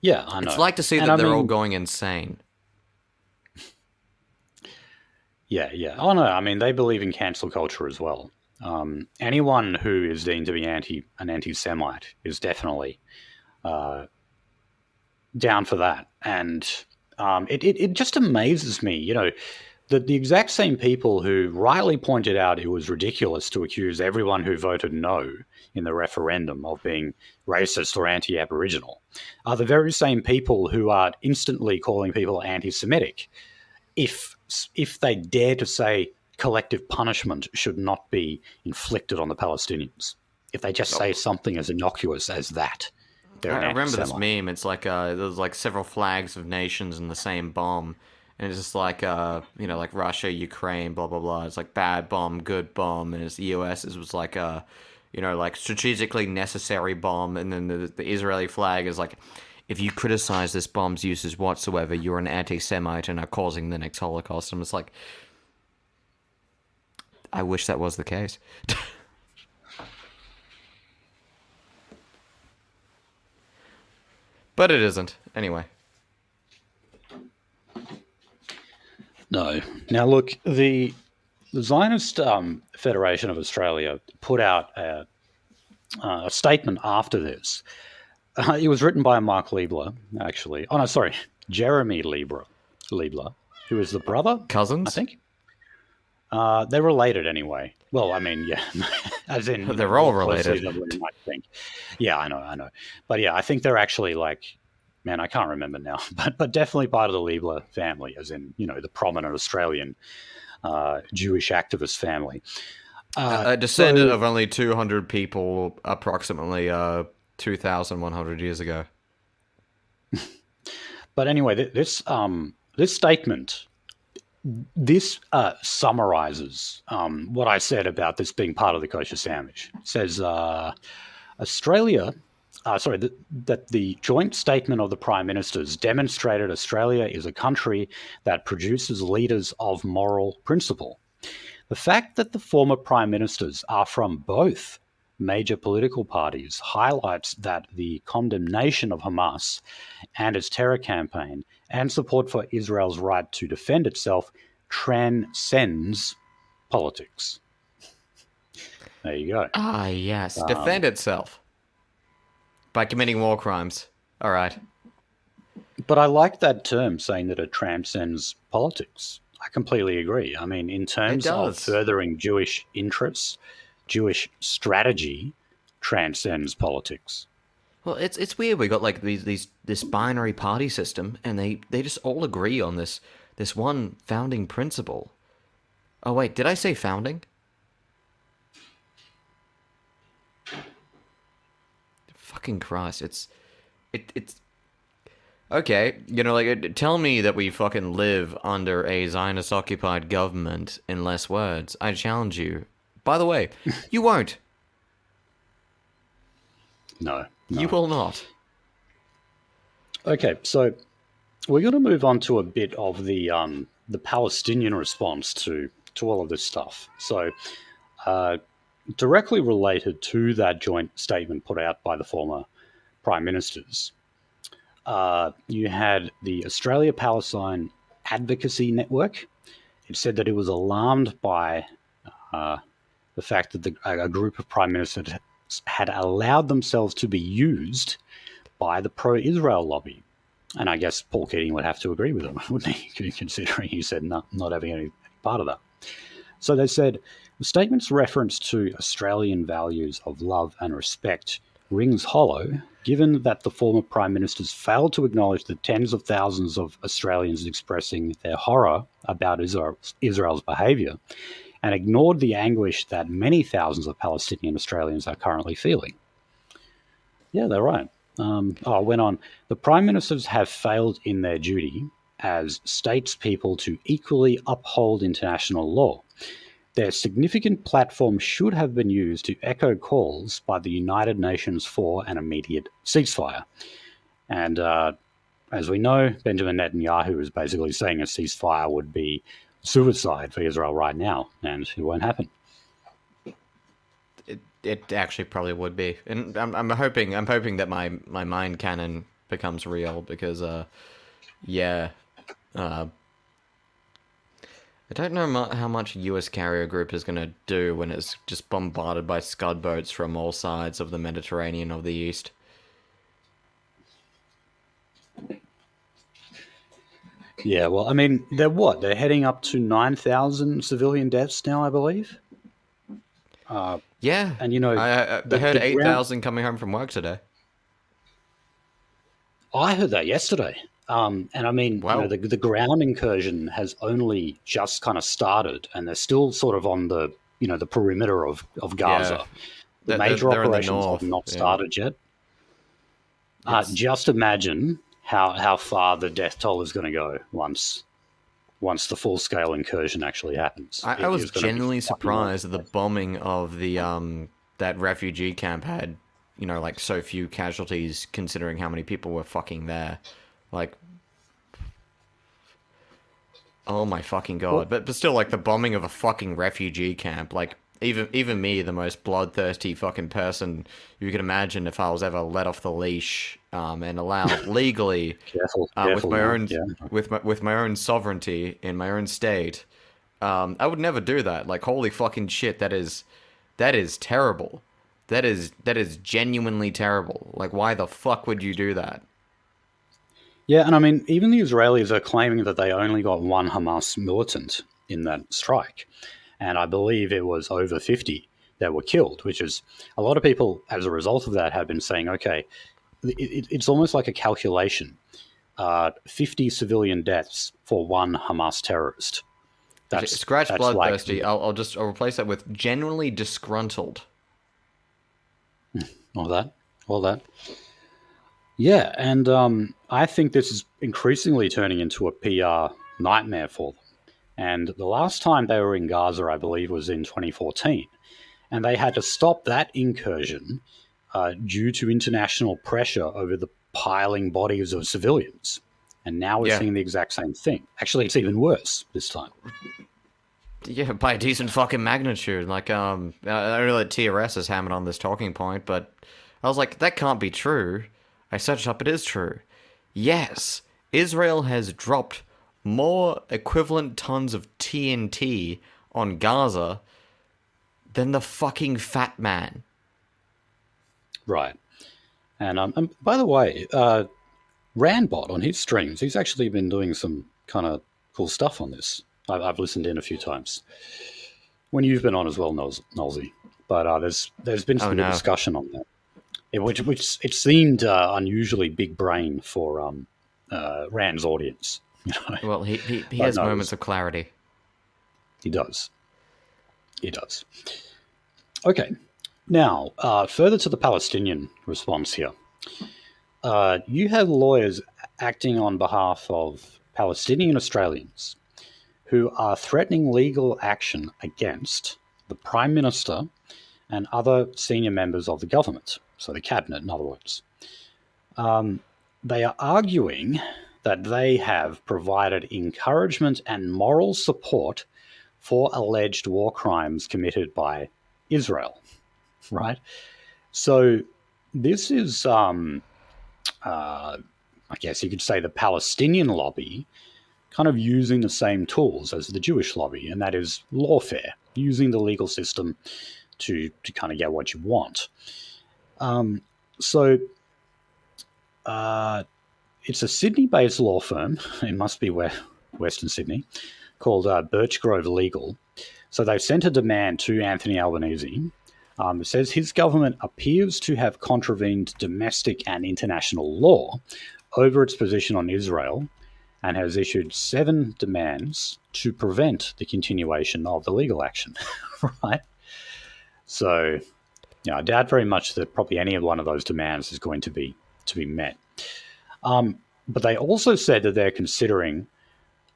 Speaker 1: yeah, I
Speaker 2: It's
Speaker 1: know.
Speaker 2: like to see
Speaker 1: And
Speaker 2: that
Speaker 1: I
Speaker 2: they're all
Speaker 1: mean,
Speaker 2: going insane.
Speaker 1: yeah, yeah. Oh no, I mean they believe in cancel culture as well. Anyone who is deemed to be an anti-Semite is definitely uh, down for that, and it just amazes me, that the exact same people who rightly pointed out it was ridiculous to accuse everyone who voted no in the referendum of being racist or anti-Aboriginal are the very same people who are instantly calling people anti-Semitic if if they dare to say collective punishment should not be inflicted on the Palestinians. If they just say
Speaker 2: Oh,
Speaker 1: something as innocuous as that, they're an
Speaker 2: I remember this
Speaker 1: anti-Semite.
Speaker 2: meme. It's like there's like several flags of nations in the same bomb, and it's just like like Russia, Ukraine, blah blah blah. It's like bad bomb, good bomb, and it's the U.S. It was like like strategically necessary bomb, and then the Israeli flag is like, if you criticize this bomb's uses whatsoever, you're an anti-Semite and are causing the next Holocaust. And it's like, I wish that was the case. But it isn't. Anyway.
Speaker 1: No. Now, look, the Zionist Federation of Australia put out a statement after this. It was written by Mark Liebler, actually. Oh, no, sorry. Jeremy Liebler, who is the brother, I
Speaker 2: Cousins?
Speaker 1: think. They're related anyway. Well, I mean, yeah, as in,
Speaker 2: They're all
Speaker 1: more closely
Speaker 2: related.
Speaker 1: than we might think. Yeah, I know. But yeah, I think they're actually like, man, I can't remember now, but definitely part of the Liebler family, as in, the prominent Australian Jewish activist family.
Speaker 2: A descendant
Speaker 1: So,
Speaker 2: of only 200 people, approximately 2,100 years ago.
Speaker 1: but anyway, this statement, this summarizes what I said about this being part of the kosher sandwich. It says Australia, that the joint statement of the prime ministers demonstrated Australia is a country that produces leaders of moral principle. The fact that the former prime ministers are from both major political parties highlights that the condemnation of Hamas and its terror campaign and support for Israel's right to defend itself transcends politics. There you go.
Speaker 2: Ah, yes.
Speaker 1: Um,
Speaker 2: Defend itself by committing war crimes. All right.
Speaker 1: but I like that term, saying that it transcends politics. I completely agree. I mean, in
Speaker 2: It
Speaker 1: terms of
Speaker 2: does.
Speaker 1: furthering Jewish interests, Jewish strategy transcends politics.
Speaker 2: Well, it's weird. We got like this binary party system, and they just all agree on this one founding principle. Oh wait, did I say founding? Fucking Christ! It's okay. You know, like tell me that we fucking live under a Zionist occupied government in less words. I challenge you. By the way, you won't.
Speaker 1: No.
Speaker 2: You will not.
Speaker 1: Okay, so we're going to move on to a bit of the Palestinian response to all of this stuff. So, directly related to that joint statement put out by the former prime ministers, you had the Australia Palestine Advocacy Network. It said that it was alarmed by the fact that a group of prime ministers had allowed themselves to be used by the pro-Israel lobby. And I guess Paul Keating would have to agree with them, wouldn't he? Considering he said no, not having any part of that. So they said, the statement's reference to Australian values of love and respect rings hollow, given that the former prime ministers failed to acknowledge the tens of thousands of Australians expressing their horror about Israel's behaviour, and ignored the anguish that many thousands of Palestinian Australians are currently feeling. Yeah, they're right. I went on. The prime ministers have failed in their duty as statespeople to equally uphold international law. Their significant platform should have been used to echo calls by the United Nations for an immediate ceasefire. And as we know, Benjamin Netanyahu is basically saying a ceasefire would be suicide for Israel right now, and it won't happen.
Speaker 2: It actually probably would be, and I'm hoping that my mind cannon becomes real because yeah, I don't know how much US carrier group is going to do when it's just bombarded by scud boats from all sides of the Mediterranean of the East.
Speaker 1: Yeah, well, I mean, they're heading up to 9,000 civilian deaths now, I believe.
Speaker 2: Yeah,
Speaker 1: and you know,
Speaker 2: I heard 8,000 coming home from work today.
Speaker 1: I heard that yesterday. And I mean,
Speaker 2: wow.
Speaker 1: You know, the ground incursion has only just kind of started, and they're still sort of on the the perimeter of Gaza.
Speaker 2: Yeah.
Speaker 1: The major operations
Speaker 2: have
Speaker 1: not started yet. Just imagine how far the death toll is going to go once the full scale incursion actually happens.
Speaker 2: I was genuinely surprised that the bombing of the that refugee camp had like so few casualties considering how many people were fucking there. Like, oh my fucking god! But still, like the bombing of a fucking refugee camp, like. Even me, the most bloodthirsty fucking person you could imagine, if I was ever let off the leash and allowed legally with my own sovereignty in my own state, I would never do that. Like, holy fucking shit, that is terrible. That is genuinely terrible. Like, why the fuck would you do that?
Speaker 1: Yeah, and I mean, even the Israelis are claiming that they only got one Hamas militant in that strike. And I believe it was over 50 that were killed, which is a lot of people, as a result of that, have been saying, okay, it's almost like a calculation. 50 civilian deaths for one Hamas terrorist.
Speaker 2: Scratch bloodthirsty. Like, I'll replace that with genuinely disgruntled.
Speaker 1: All that. Yeah, and I think this is increasingly turning into a PR nightmare for them. And the last time they were in Gaza, I believe, was in 2014. And they had to stop that incursion due to international pressure over the piling bodies of civilians. And now we're seeing the exact same thing. Actually, it's even worse this time.
Speaker 2: Yeah, by a decent fucking magnitude. Like, I don't know that TRS has hammered on this talking point, but I was like, that can't be true. I searched up, it is true. Yes, Israel has dropped more equivalent tons of TNT on Gaza than the fucking Fat Man.
Speaker 1: Right. And by the way, Randbot on his streams, he's actually been doing some kind of cool stuff on this. I've listened in a few times. When you've been on as well, Nolsey. But there's been some good discussion on that. which it seemed unusually big brain for Rand's audience. You know?
Speaker 2: Well, he
Speaker 1: But
Speaker 2: has
Speaker 1: no,
Speaker 2: moments of clarity.
Speaker 1: he does. He does. Okay. Now, further to the Palestinian response here. You have lawyers acting on behalf of Palestinian Australians who are threatening legal action against the Prime Minister and other senior members of the government, so the cabinet, in other words. They are arguing that they have provided encouragement and moral support for alleged war crimes committed by Israel, right? So this is, I guess you could say, the Palestinian lobby kind of using the same tools as the Jewish lobby, and that is lawfare, using the legal system to kind of get what you want. So it's a Sydney-based law firm. It must be Western Sydney, called Birchgrove Legal. So they've sent a demand to Anthony Albanese. It says his government appears to have contravened domestic and international law over its position on Israel and has issued 7 demands to prevent the continuation of the legal action. Right? So, I doubt very much that probably any of one of those demands is going to be met. But they also said that they're considering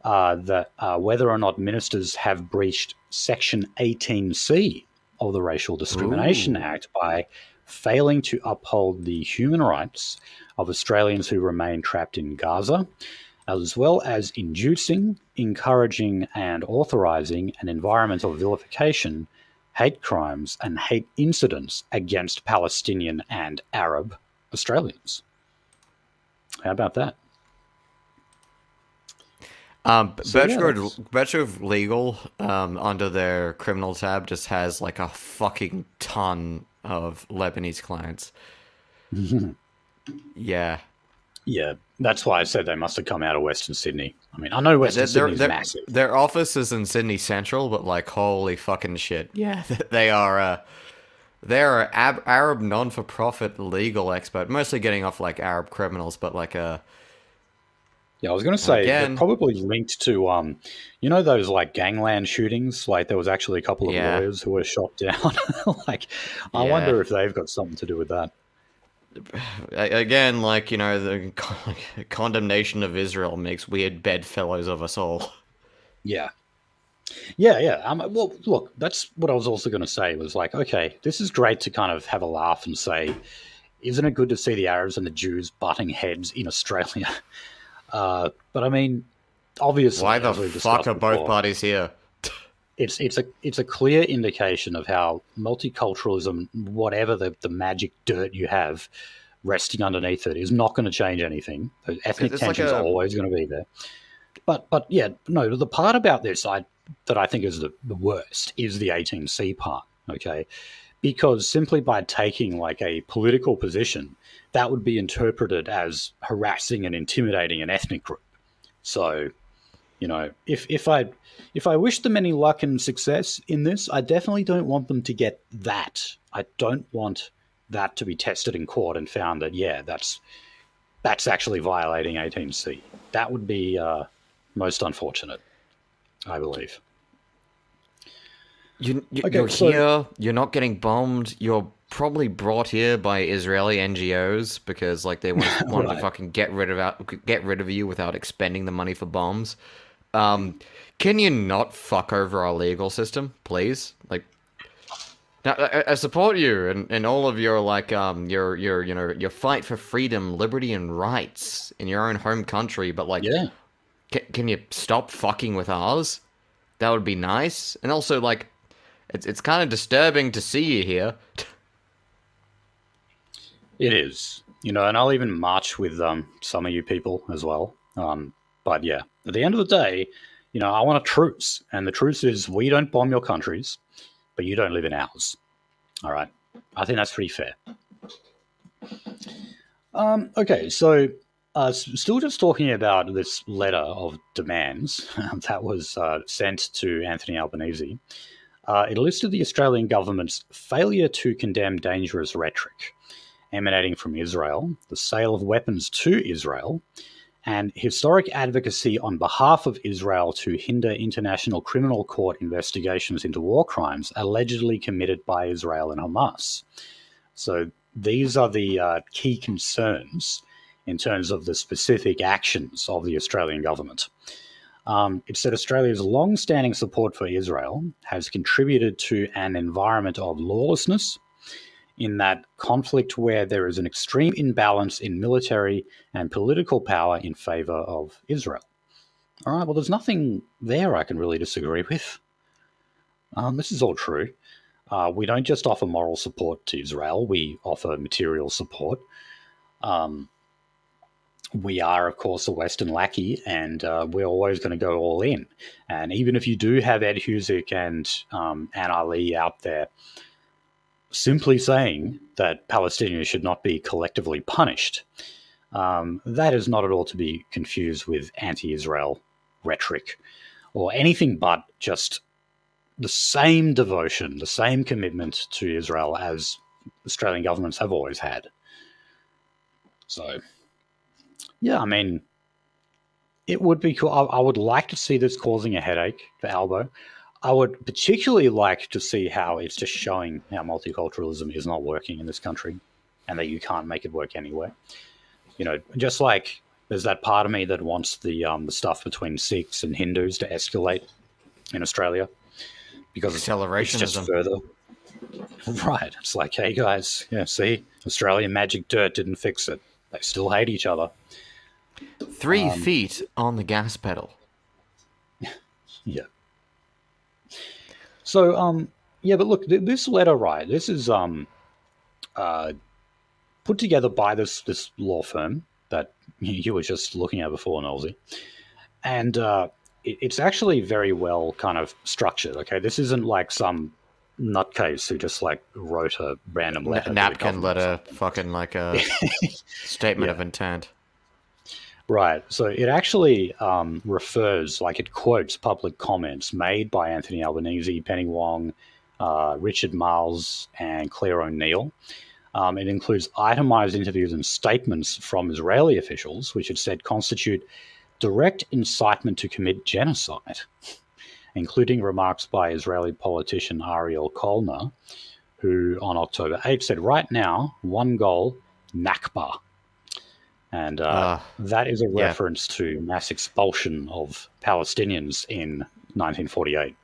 Speaker 1: that whether or not ministers have breached Section 18C of the Racial Discrimination Act by failing to uphold the human rights of Australians who remain trapped in Gaza, as well as inducing, encouraging, and authorising an environment of vilification, hate crimes, and hate incidents against Palestinian and Arab Australians. How about that?
Speaker 2: Birchgrove Legal, under their criminal tab, just has like a fucking ton of Lebanese clients. Yeah.
Speaker 1: Yeah, that's why I said they must have come out of Western Sydney. I mean, I know Western Sydney's massive.
Speaker 2: Their office is in Sydney Central, but like, holy fucking shit. Yeah, they are... they're Arab non-for-profit legal expert, mostly getting off like Arab criminals, but like
Speaker 1: Yeah, I was going to say, they're probably linked to, those like gangland shootings? Like there was actually a couple of lawyers who were shot down. I wonder if they've got something to do with that.
Speaker 2: Again, the condemnation of Israel makes weird bedfellows of us all.
Speaker 1: Yeah. Yeah. Well, look, that's what I was also going to say was like, okay, this is great to kind of have a laugh and say, isn't it good to see the Arabs and the Jews butting heads in Australia? But I mean, obviously,
Speaker 2: why the fuck are both parties here?
Speaker 1: It's a clear indication of how multiculturalism, whatever the magic dirt you have resting underneath it, is not going to change anything. Ethnic tensions are always going to be there. But yeah, no, the part about this that I think is the worst is the 18C part, okay? Because simply by taking like a political position, that would be interpreted as harassing and intimidating an ethnic group. So, if I wish them any luck and success in this, I definitely don't want them to get that. I don't want that to be tested in court and found that, that's actually violating 18C. That would be most unfortunate, I believe.
Speaker 2: You're here. You're not getting bombed. You're probably brought here by Israeli NGOs because like they want to fucking get rid of you without expending the money for bombs. Can you not fuck over our legal system, please? Like, now I support you and all of your like your fight for freedom, liberty, and rights in your own home country. But like, can you stop fucking with ours? That would be nice. And also like, it's kind of disturbing to see you here.
Speaker 1: It is, and I'll even march with some of you people as well. But yeah, at the end of the day, I want a truce. And the truce is we don't bomb your countries, but you don't live in ours. All right. I think that's pretty fair. Okay, so still just talking about this letter of demands that was sent to Anthony Albanese. It listed the Australian government's failure to condemn dangerous rhetoric emanating from Israel, the sale of weapons to Israel, and historic advocacy on behalf of Israel to hinder International Criminal Court investigations into war crimes allegedly committed by Israel and Hamas. So these are the key concerns in terms of the specific actions of the Australian government. It said Australia's long-standing support for Israel has contributed to an environment of lawlessness, in that conflict where there is an extreme imbalance in military and political power in favour of Israel. All right, well, there's nothing there I can really disagree with. This is all true. We don't just offer moral support to Israel, we offer material support. We are, of course, a Western lackey, and we're always going to go all in. And even if you do have Ed Husic and Anne Ali out there simply saying that Palestinians should not be collectively punished, that is not at all to be confused with anti-Israel rhetoric or anything but just the same devotion, the same commitment to Israel as Australian governments have always had. So, yeah, I mean, it would be cool. I would like to see this causing a headache for Albo. I would particularly like to see how it's just showing how multiculturalism is not working in this country and that you can't make it work anywhere. You know, just like there's that part of me that wants the stuff between Sikhs and Hindus to escalate in Australia because it's just further. Right. It's like, hey, guys, yeah, see, Australian magic dirt didn't fix it. They still hate each other.
Speaker 2: 3 feet on the gas pedal.
Speaker 1: Yeah. So, yeah, but look, this letter, right, this is put together by this law firm that you were just looking at before, Nosy. And it's actually very well kind of structured, okay? This isn't like some nutcase who just, like, wrote a random letter.
Speaker 2: Napkin letter, fucking like a statement of intent.
Speaker 1: Right. So it actually refers, like it quotes public comments made by Anthony Albanese, Penny Wong, Richard Marles, and Claire O'Neill. It includes itemized interviews and statements from Israeli officials, which it said constitute direct incitement to commit genocide, including remarks by Israeli politician Ariel Kolner, who on October 8 said, right now, one goal, Nakba. And that is a reference to mass expulsion of Palestinians in 1948.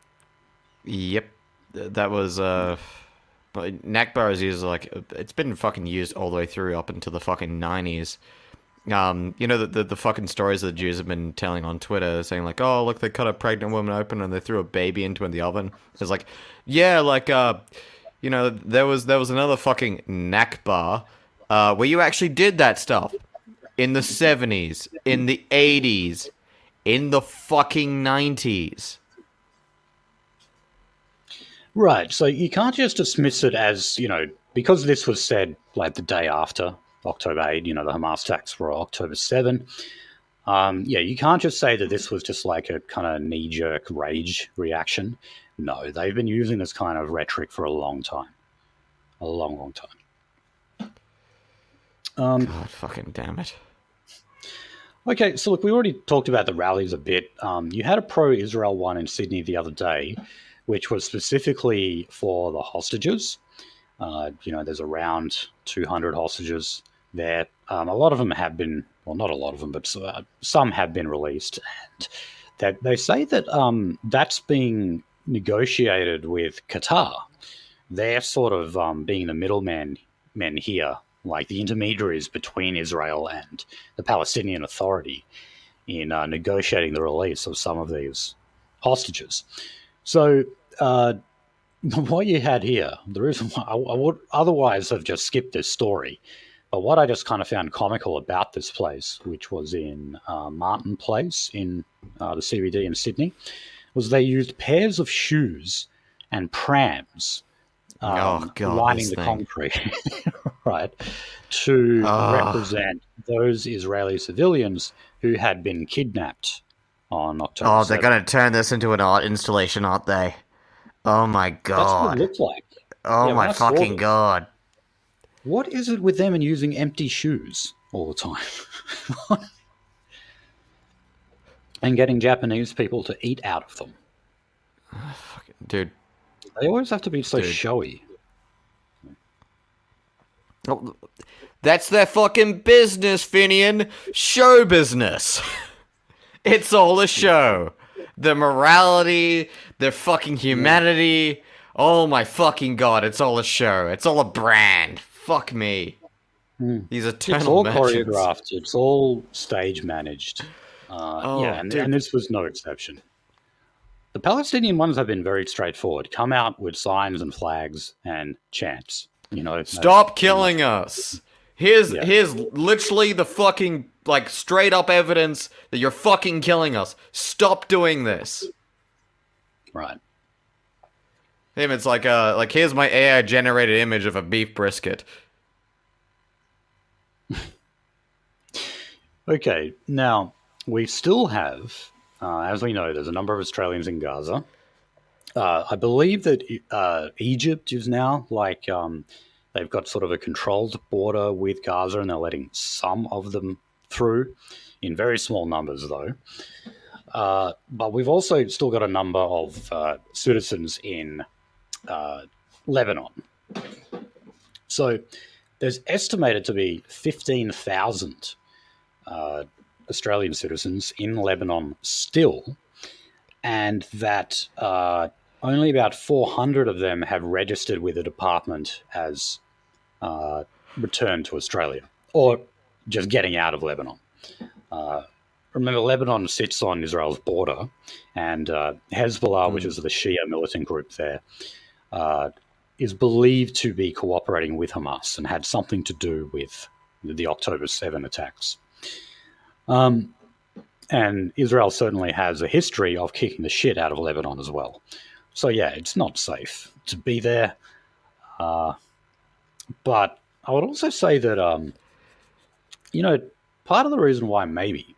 Speaker 2: Yep. That was... Nakba is used like... It's been fucking used all the way through up until the fucking 90s. You know, the fucking stories that the Jews have been telling on Twitter, saying like, oh, look, they cut a pregnant woman open and they threw a baby into the oven. It's like, yeah, like, you know, there was another fucking Nakba where you actually did that stuff. In the 70s, in the 80s, in the fucking 90s.
Speaker 1: Right, so you can't just dismiss it as, you know, because this was said like the day after October 8, you know, the Hamas attacks were October 7. Yeah, you can't just say that this was just like a kind of knee-jerk rage reaction. No, they've been using this kind of rhetoric for a long time. A long, long time.
Speaker 2: God fucking damn it.
Speaker 1: Okay, so look, we already talked about the rallies a bit. You had a pro-Israel one in Sydney the other day, which was specifically for the hostages. You know, there's around 200 hostages there. A lot of them have been, well, not a lot of them, but some have been released. And that they say that that's being negotiated with Qatar. They're sort of being the middlemen here, like the intermediaries between Israel and the Palestinian Authority in negotiating the release of some of these hostages. So what you had here, the reason why I would otherwise have just skipped this story, but what I just kind of found comical about this place, which was in Martin Place in the CBD in Sydney, was they used pairs of shoes and prams lining the concrete, right, to represent those Israeli civilians who had been kidnapped on October 7th.
Speaker 2: They're going to turn this into an art installation, aren't they? Oh my god.
Speaker 1: That's what it looked like.
Speaker 2: Oh my fucking god.
Speaker 1: What is it with them and using empty shoes all the time? And getting Japanese people to eat out of them.
Speaker 2: Dude.
Speaker 1: They always have to be so
Speaker 2: Dude.
Speaker 1: showy.
Speaker 2: Oh, that's their fucking business, Finian. Show business. It's all a show. The morality, their fucking humanity. Oh my fucking god, it's all a show. It's all a brand. Fuck me. These eternal
Speaker 1: It's all
Speaker 2: merchants.
Speaker 1: choreographed. It's all stage managed. And this was no exception. The Palestinian ones have been very straightforward. Come out with signs and flags and chants.
Speaker 2: Stop killing us. Here's literally the fucking, like, straight up evidence that you're fucking killing us. Stop doing this.
Speaker 1: Right.
Speaker 2: Him, it's like here's my AI generated image of a beef brisket.
Speaker 1: Okay, now we still have, as we know, there's a number of Australians in Gaza. I believe that Egypt is now they've got sort of a controlled border with Gaza, and they're letting some of them through, in very small numbers though. But we've also still got a number of citizens in Lebanon. So there's estimated to be 15,000 Australian citizens in Lebanon still, and that only about 400 of them have registered with the department as returned to Australia, or just getting out of Lebanon. Remember, Lebanon sits on Israel's border, and Hezbollah, which is the Shia militant group there, is believed to be cooperating with Hamas and had something to do with the October 7 attacks. And Israel certainly has a history of kicking the shit out of Lebanon as well. So yeah, it's not safe to be there. But I would also say that, part of the reason why maybe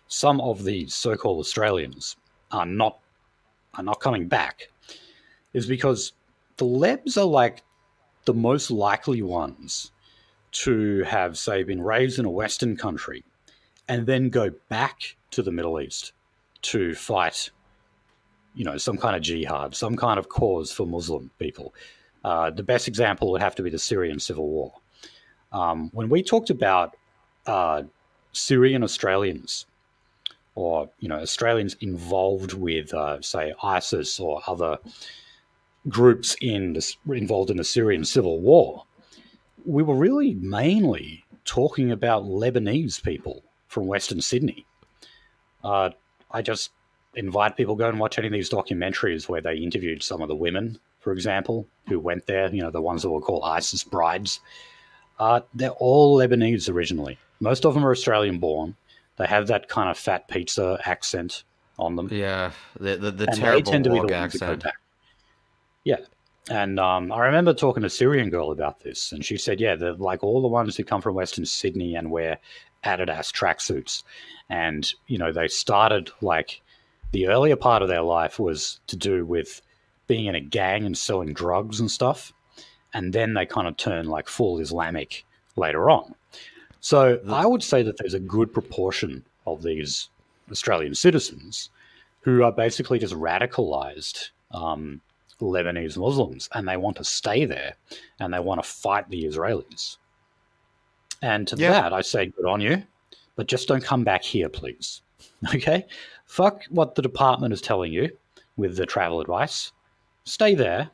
Speaker 1: some of the so-called Australians are not coming back is because the Lebs are like the most likely ones to have, say, been raised in a Western country and then go back to the Middle East to fight, some kind of jihad, some kind of cause for Muslim people. The best example would have to be the Syrian civil war. When we talked about Syrian Australians, or Australians involved with, say, ISIS or other groups involved in the Syrian civil war, we were really mainly talking about Lebanese people from Western Sydney. I just invite people to go and watch any of these documentaries where they interviewed some of the women, for example, who went there, the ones that were called ISIS brides. They're all Lebanese originally. Most of them are Australian born. They have that kind of fat pizza accent on them.
Speaker 2: Yeah, the terrible walk accent.
Speaker 1: Yeah. And I remember talking to a Syrian girl about this, and she said, they're like all the ones who come from Western Sydney and wear Adidas tracksuits. And, they started, the earlier part of their life was to do with being in a gang and selling drugs and stuff. And then they kind of turn full Islamic later on. So I would say that there's a good proportion of these Australian citizens who are basically just radicalized Lebanese Muslims, and they want to stay there and they want to fight the Israelis. And to that, I say, good on you, but just don't come back here, please. Okay? Fuck what the department is telling you with the travel advice. Stay there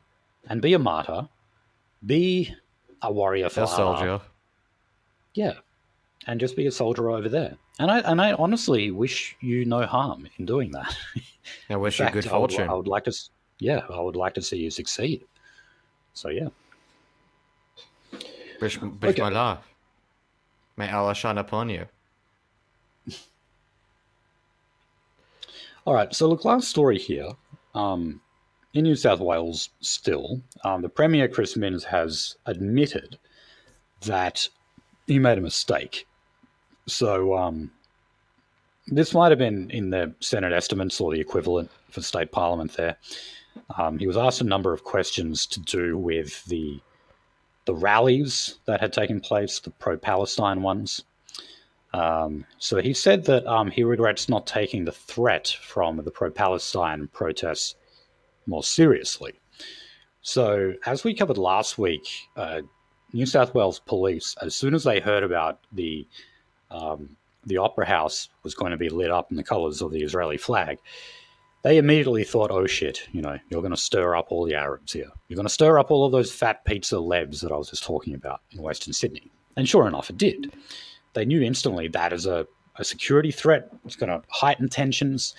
Speaker 1: and be a martyr. Be a warrior for Allah.
Speaker 2: A soldier.
Speaker 1: Yeah. And just be a soldier over there. And I honestly wish you no harm in doing that.
Speaker 2: I wish you good fortune.
Speaker 1: I would like to see you succeed. So yeah.
Speaker 2: Bismillah. May Allah shine upon you.
Speaker 1: All right. So look, last story here. In New South Wales, still, the Premier Chris Minns has admitted that he made a mistake. So this might have been in the Senate estimates or the equivalent for state parliament there. He was asked a number of questions to do with the the rallies that had taken place, the pro-Palestine ones. So he said that he regrets not taking the threat from the pro-Palestine protests more seriously. So, as we covered last week, New South Wales police, as soon as they heard about the Opera House was going to be lit up in the colours of the Israeli flag, they immediately thought, oh shit, you're going to stir up all the Arabs here. You're going to stir up all of those fat pizza lebs that I was just talking about in Western Sydney. And sure enough, it did. They knew instantly that as a security threat, it's going to heighten tensions.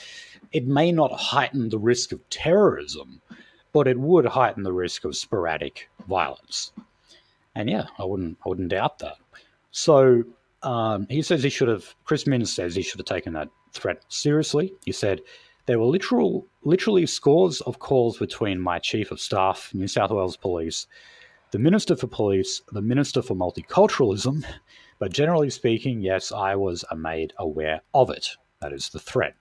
Speaker 1: It may not heighten the risk of terrorism, but it would heighten the risk of sporadic violence. And yeah, I wouldn't doubt that. So he says Chris Minns says he should have taken that threat seriously. He said, there were literally scores of calls between my Chief of Staff, New South Wales Police, the Minister for Police, the Minister for Multiculturalism, but generally speaking, yes, I was made aware of it. That is the threat.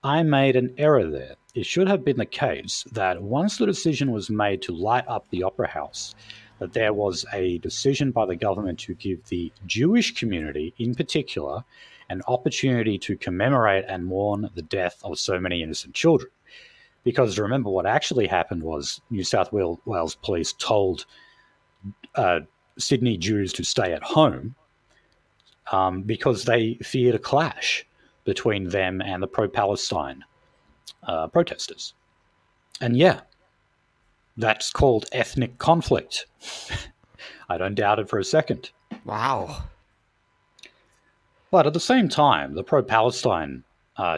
Speaker 1: I made an error there. It should have been the case that once the decision was made to light up the Opera House, that there was a decision by the government to give the Jewish community in particular an opportunity to commemorate and mourn the death of so many innocent children. Because remember, what actually happened was New South Wales police told Sydney Jews to stay at home because they feared a clash between them and the pro-Palestine protesters. And yeah, that's called ethnic conflict. I don't doubt it for a second.
Speaker 2: Wow.
Speaker 1: But at the same time, the pro-Palestine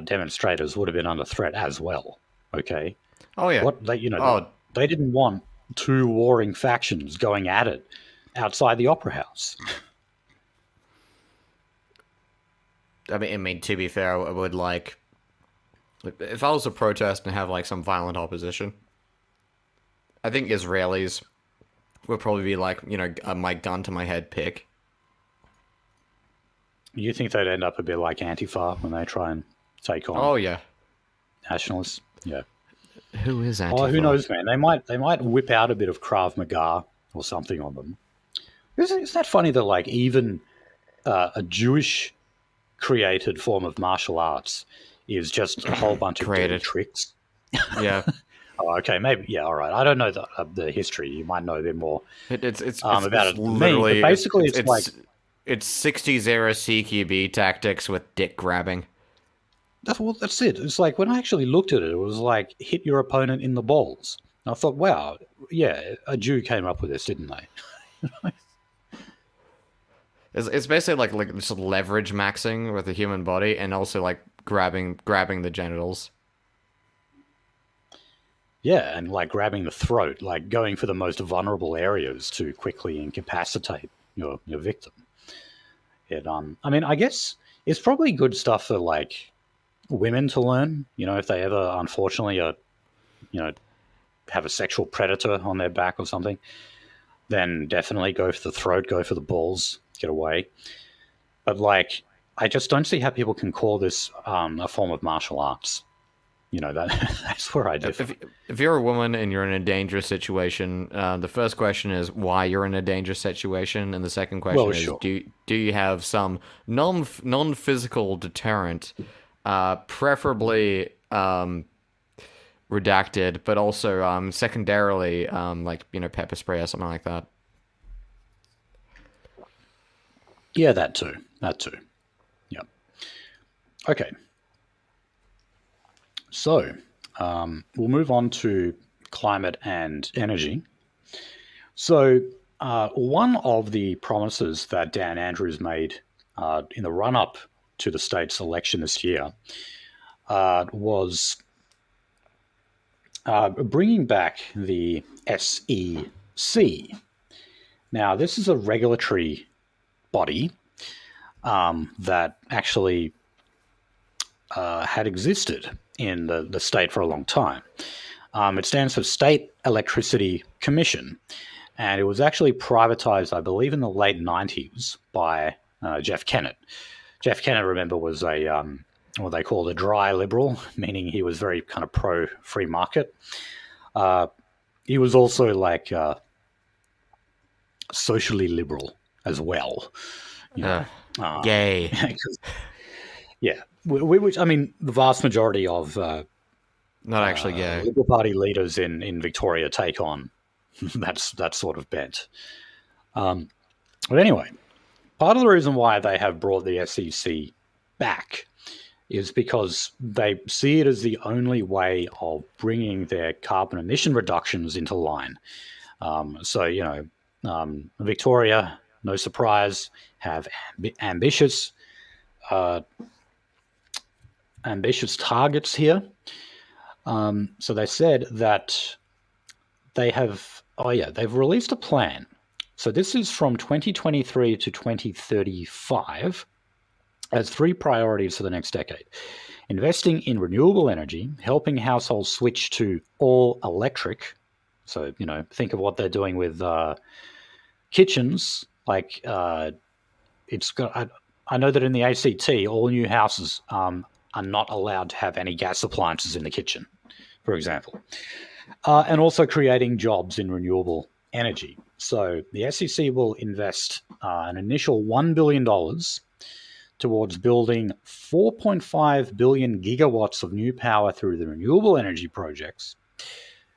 Speaker 1: demonstrators would have been under threat as well. Okay.
Speaker 2: Oh yeah.
Speaker 1: They didn't want two warring factions going at it outside the Opera House.
Speaker 2: I mean, to be fair, I would like if I was to protest and have like some violent opposition, I think Israelis would probably be like, my gun to my head pick.
Speaker 1: You think they'd end up a bit like Antifa when they try and take on?
Speaker 2: Oh yeah,
Speaker 1: nationalists. Yeah.
Speaker 2: Who is Antifa?
Speaker 1: Oh, who knows, man? They might whip out a bit of Krav Maga or something on them. Isn't that funny that like even a Jewish created form of martial arts is just a whole bunch of dirty tricks?
Speaker 2: Yeah.
Speaker 1: Oh, okay, maybe. Yeah, all right. I don't know the history. You might know a bit more
Speaker 2: it's
Speaker 1: about it.
Speaker 2: Literally,
Speaker 1: but basically, it's like
Speaker 2: it's 60s era CQB tactics with dick grabbing.
Speaker 1: That's it. It's like when I actually looked at it, it was like hit your opponent in the balls. And I thought, wow, yeah, a Jew came up with this, didn't they?
Speaker 2: It's basically like just leverage maxing with the human body, and also like grabbing the genitals.
Speaker 1: Yeah, and like grabbing the throat, like going for the most vulnerable areas to quickly incapacitate your victim. I mean, I guess it's probably good stuff for like women to learn. If they ever, unfortunately, have a sexual predator on their back or something, then definitely go for the throat, go for the balls, get away. But like, I just don't see how people can call this a form of martial arts. That's where I differ.
Speaker 2: If you're a woman and you're in a dangerous situation, the first question is why you're in a dangerous situation, and the second question is
Speaker 1: sure.
Speaker 2: do you have some non-physical deterrent, preferably redacted, but also secondarily like pepper spray or something like that.
Speaker 1: Yeah, that too. Yeah. Okay. So, we'll move on to climate and energy. So, one of the promises that Dan Andrews made in the run-up to the state's election this year was bringing back the SEC. Now, this is a regulatory body that actually had existed in the state for a long time. It stands for State Electricity Commission, and it was actually privatized, I believe, in the late 90s by Jeff Kennett. Jeff Kennett, remember, was what they called a dry liberal, meaning he was very kind of pro-free market. He was also like socially liberal as well. You know,
Speaker 2: Gay.
Speaker 1: 'cause- yeah, which I mean, the vast majority of
Speaker 2: Not actually gay.
Speaker 1: Liberal Party leaders in Victoria take on that sort of bent. But anyway, part of the reason why they have brought the SEC back is because they see it as the only way of bringing their carbon emission reductions into line. So, Victoria, no surprise, have ambitious targets here. So they said that they've released a plan. So this is from 2023 to 2035 as 3 priorities for the next decade. Investing in renewable energy, helping households switch to all electric. So, think of what they're doing with kitchens. Like, I know that in the ACT, all new houses are not allowed to have any gas appliances in the kitchen, for example. And also creating jobs in renewable energy. So the SEC will invest an initial $1 billion towards building 4.5 billion gigawatts of new power through the renewable energy projects,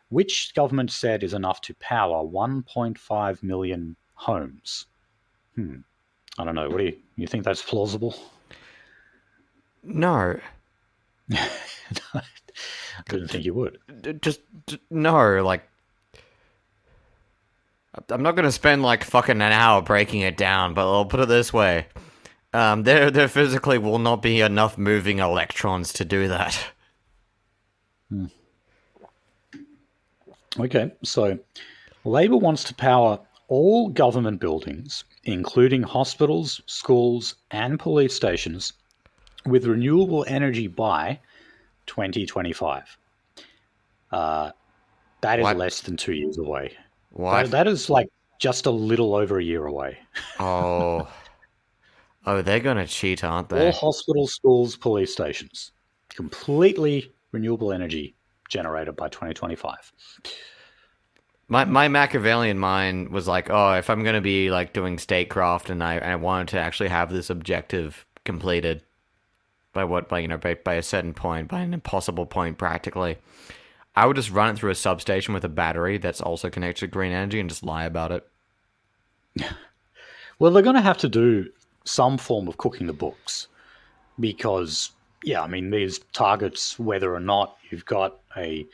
Speaker 1: which government said is enough to power 1.5 million homes. I don't know. What do you think that's plausible?
Speaker 2: No.
Speaker 1: I didn't think you would.
Speaker 2: No, like, I'm not going to spend like fucking an hour breaking it down, but I'll put it this way. There physically will not be enough moving electrons to do that.
Speaker 1: Okay, so Labor wants to power all government buildings, including hospitals, schools, and police stations, with renewable energy by 2025. That is
Speaker 2: What?
Speaker 1: less than 2 years away.
Speaker 2: What?
Speaker 1: That is like just a little over a year away.
Speaker 2: Oh, they're gonna cheat, aren't
Speaker 1: All
Speaker 2: they?
Speaker 1: hospitals, schools, police stations, completely renewable energy generated by 2025.
Speaker 2: My Machiavellian mind was like, oh, if I'm gonna be like doing statecraft and I wanted to actually have this objective completed by a certain point, by an impossible point practically, I would just run it through a substation with a battery that's also connected to green energy and just lie about it.
Speaker 1: Well, they're going to have to do some form of cooking the books because, these targets, whether or not you've got a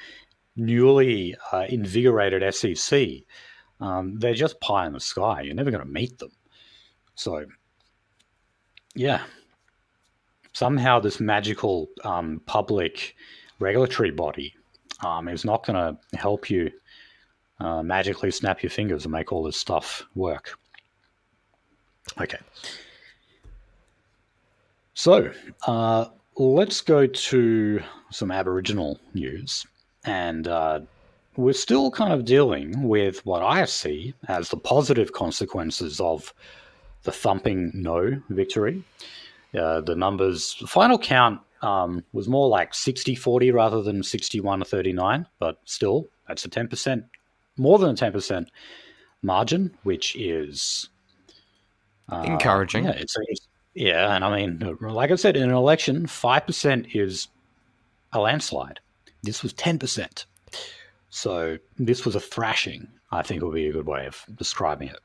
Speaker 1: newly invigorated SEC, they're just pie in the sky. You're never going to meet them. So, yeah, somehow this magical public regulatory body is not going to help you magically snap your fingers and make all this stuff work. Okay. So let's go to some Aboriginal news. And we're still kind of dealing with what I see as the positive consequences of the thumping no victory. The numbers, the final count was more like 60-40 rather than 61-39, but still, that's a 10%, more than a 10% margin, which is
Speaker 2: encouraging.
Speaker 1: Yeah, and I mean, like I said, in an election, 5% is a landslide. This was 10%. So this was a thrashing, I think would be a good way of describing it.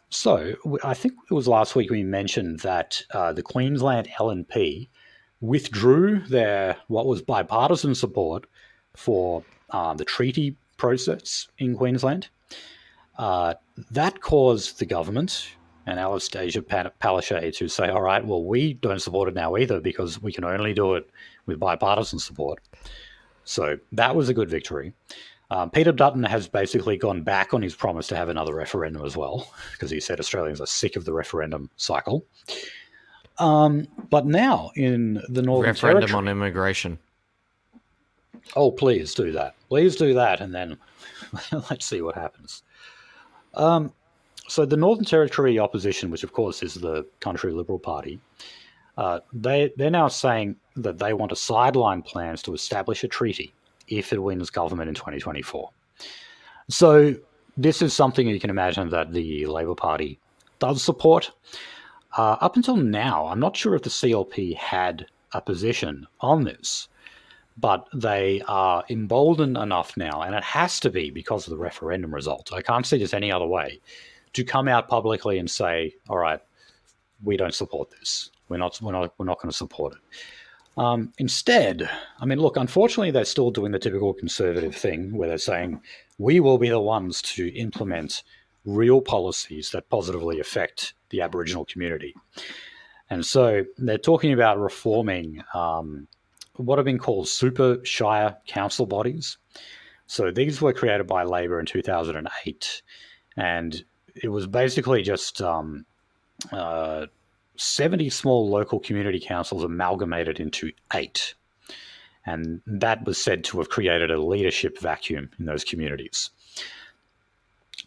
Speaker 1: So I think it was last week we mentioned that the Queensland LNP withdrew their what was bipartisan support for the treaty process in Queensland. That caused the government and Anastasia Palaszczuk to say, all right, well, we don't support it now either because we can only do it with bipartisan support. So that was a good victory. Peter Dutton has basically gone back on his promise to have another referendum as well, because he said Australians are sick of the referendum cycle. But now in the Northern
Speaker 2: Referendum
Speaker 1: Territory...
Speaker 2: on immigration.
Speaker 1: Oh, please do that. Please do that, and then let's see what happens. So the Northern Territory opposition, which of course is the Country Liberal Party, they're now saying that they want to sideline plans to establish a treaty if it wins government in 2024. So this is something you can imagine that the Labor Party does support. Up until now, I'm not sure if the CLP had a position on this, but they are emboldened enough now, and it has to be because of the referendum result. I can't see this any other way, to come out publicly and say, "All right, we don't support this. We're not going to support it." Instead, I mean, look, unfortunately, they're still doing the typical conservative thing where they're saying, we will be the ones to implement real policies that positively affect the Aboriginal community. And so they're talking about reforming what have been called super shire council bodies. So these were created by Labor in 2008. And it was basically just 70 small local community councils amalgamated into 8. And that was said to have created a leadership vacuum in those communities.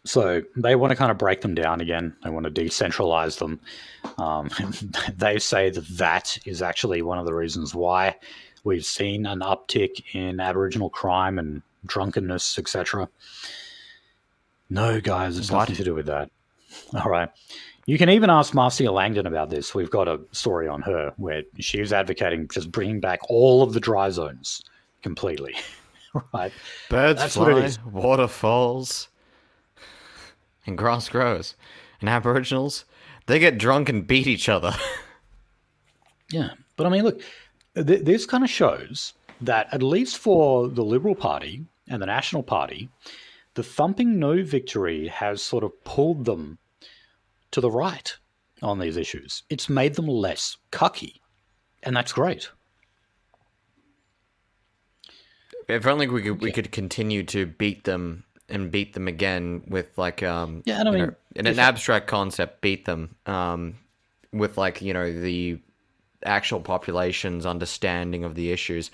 Speaker 1: So they want to kind of break them down again. They want to decentralize them. They say that that is actually one of the reasons why we've seen an uptick in Aboriginal crime and drunkenness, etc. No, guys, it's nothing to do with that. All right. You can even ask Marcia Langdon about this. We've got a story on her where she was advocating just bringing back all of the dry zones completely. Right?
Speaker 2: Birds fly, waterfalls, and grass grows. And Aboriginals, they get drunk and beat each other.
Speaker 1: Yeah. But I mean, look, this kind of shows that at least for the Liberal Party and the National Party, the thumping no victory has sort of pulled them to the right on these issues. It's made them less cucky, and that's great.
Speaker 2: If only we could continue to beat them and beat them again with like in an abstract concept, beat them with like the actual population's understanding of the issues.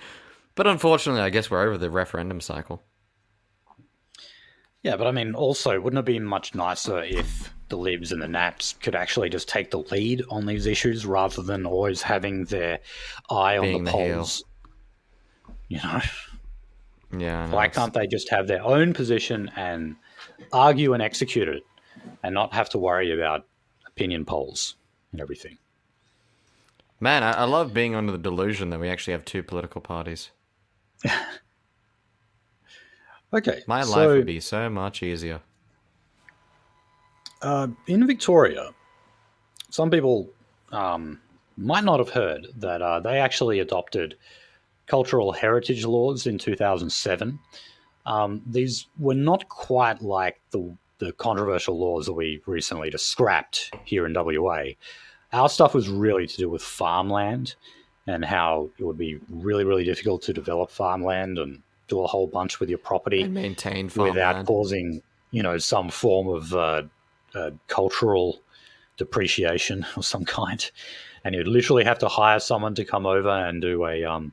Speaker 2: But unfortunately, I guess we're over the referendum cycle.
Speaker 1: Yeah, but I mean, also, wouldn't it be much nicer if the Libs and the Nats could actually just take the lead on these issues rather than always having their eye on the polls?
Speaker 2: Yeah.
Speaker 1: Why can't they just have their own position and argue and execute it and not have to worry about opinion polls and everything?
Speaker 2: Man, I love being under the delusion that we actually have 2 political parties.
Speaker 1: Okay.
Speaker 2: My life would be so much easier.
Speaker 1: In Victoria, some people might not have heard that they actually adopted cultural heritage laws in 2007. These were not quite like the controversial laws that we recently just scrapped here in WA. Our stuff was really to do with farmland and how it would be really, really difficult to develop farmland and do a whole bunch with your property
Speaker 2: and maintain farmland
Speaker 1: without causing, some form of cultural depreciation of some kind. And you'd literally have to hire someone to come over and do a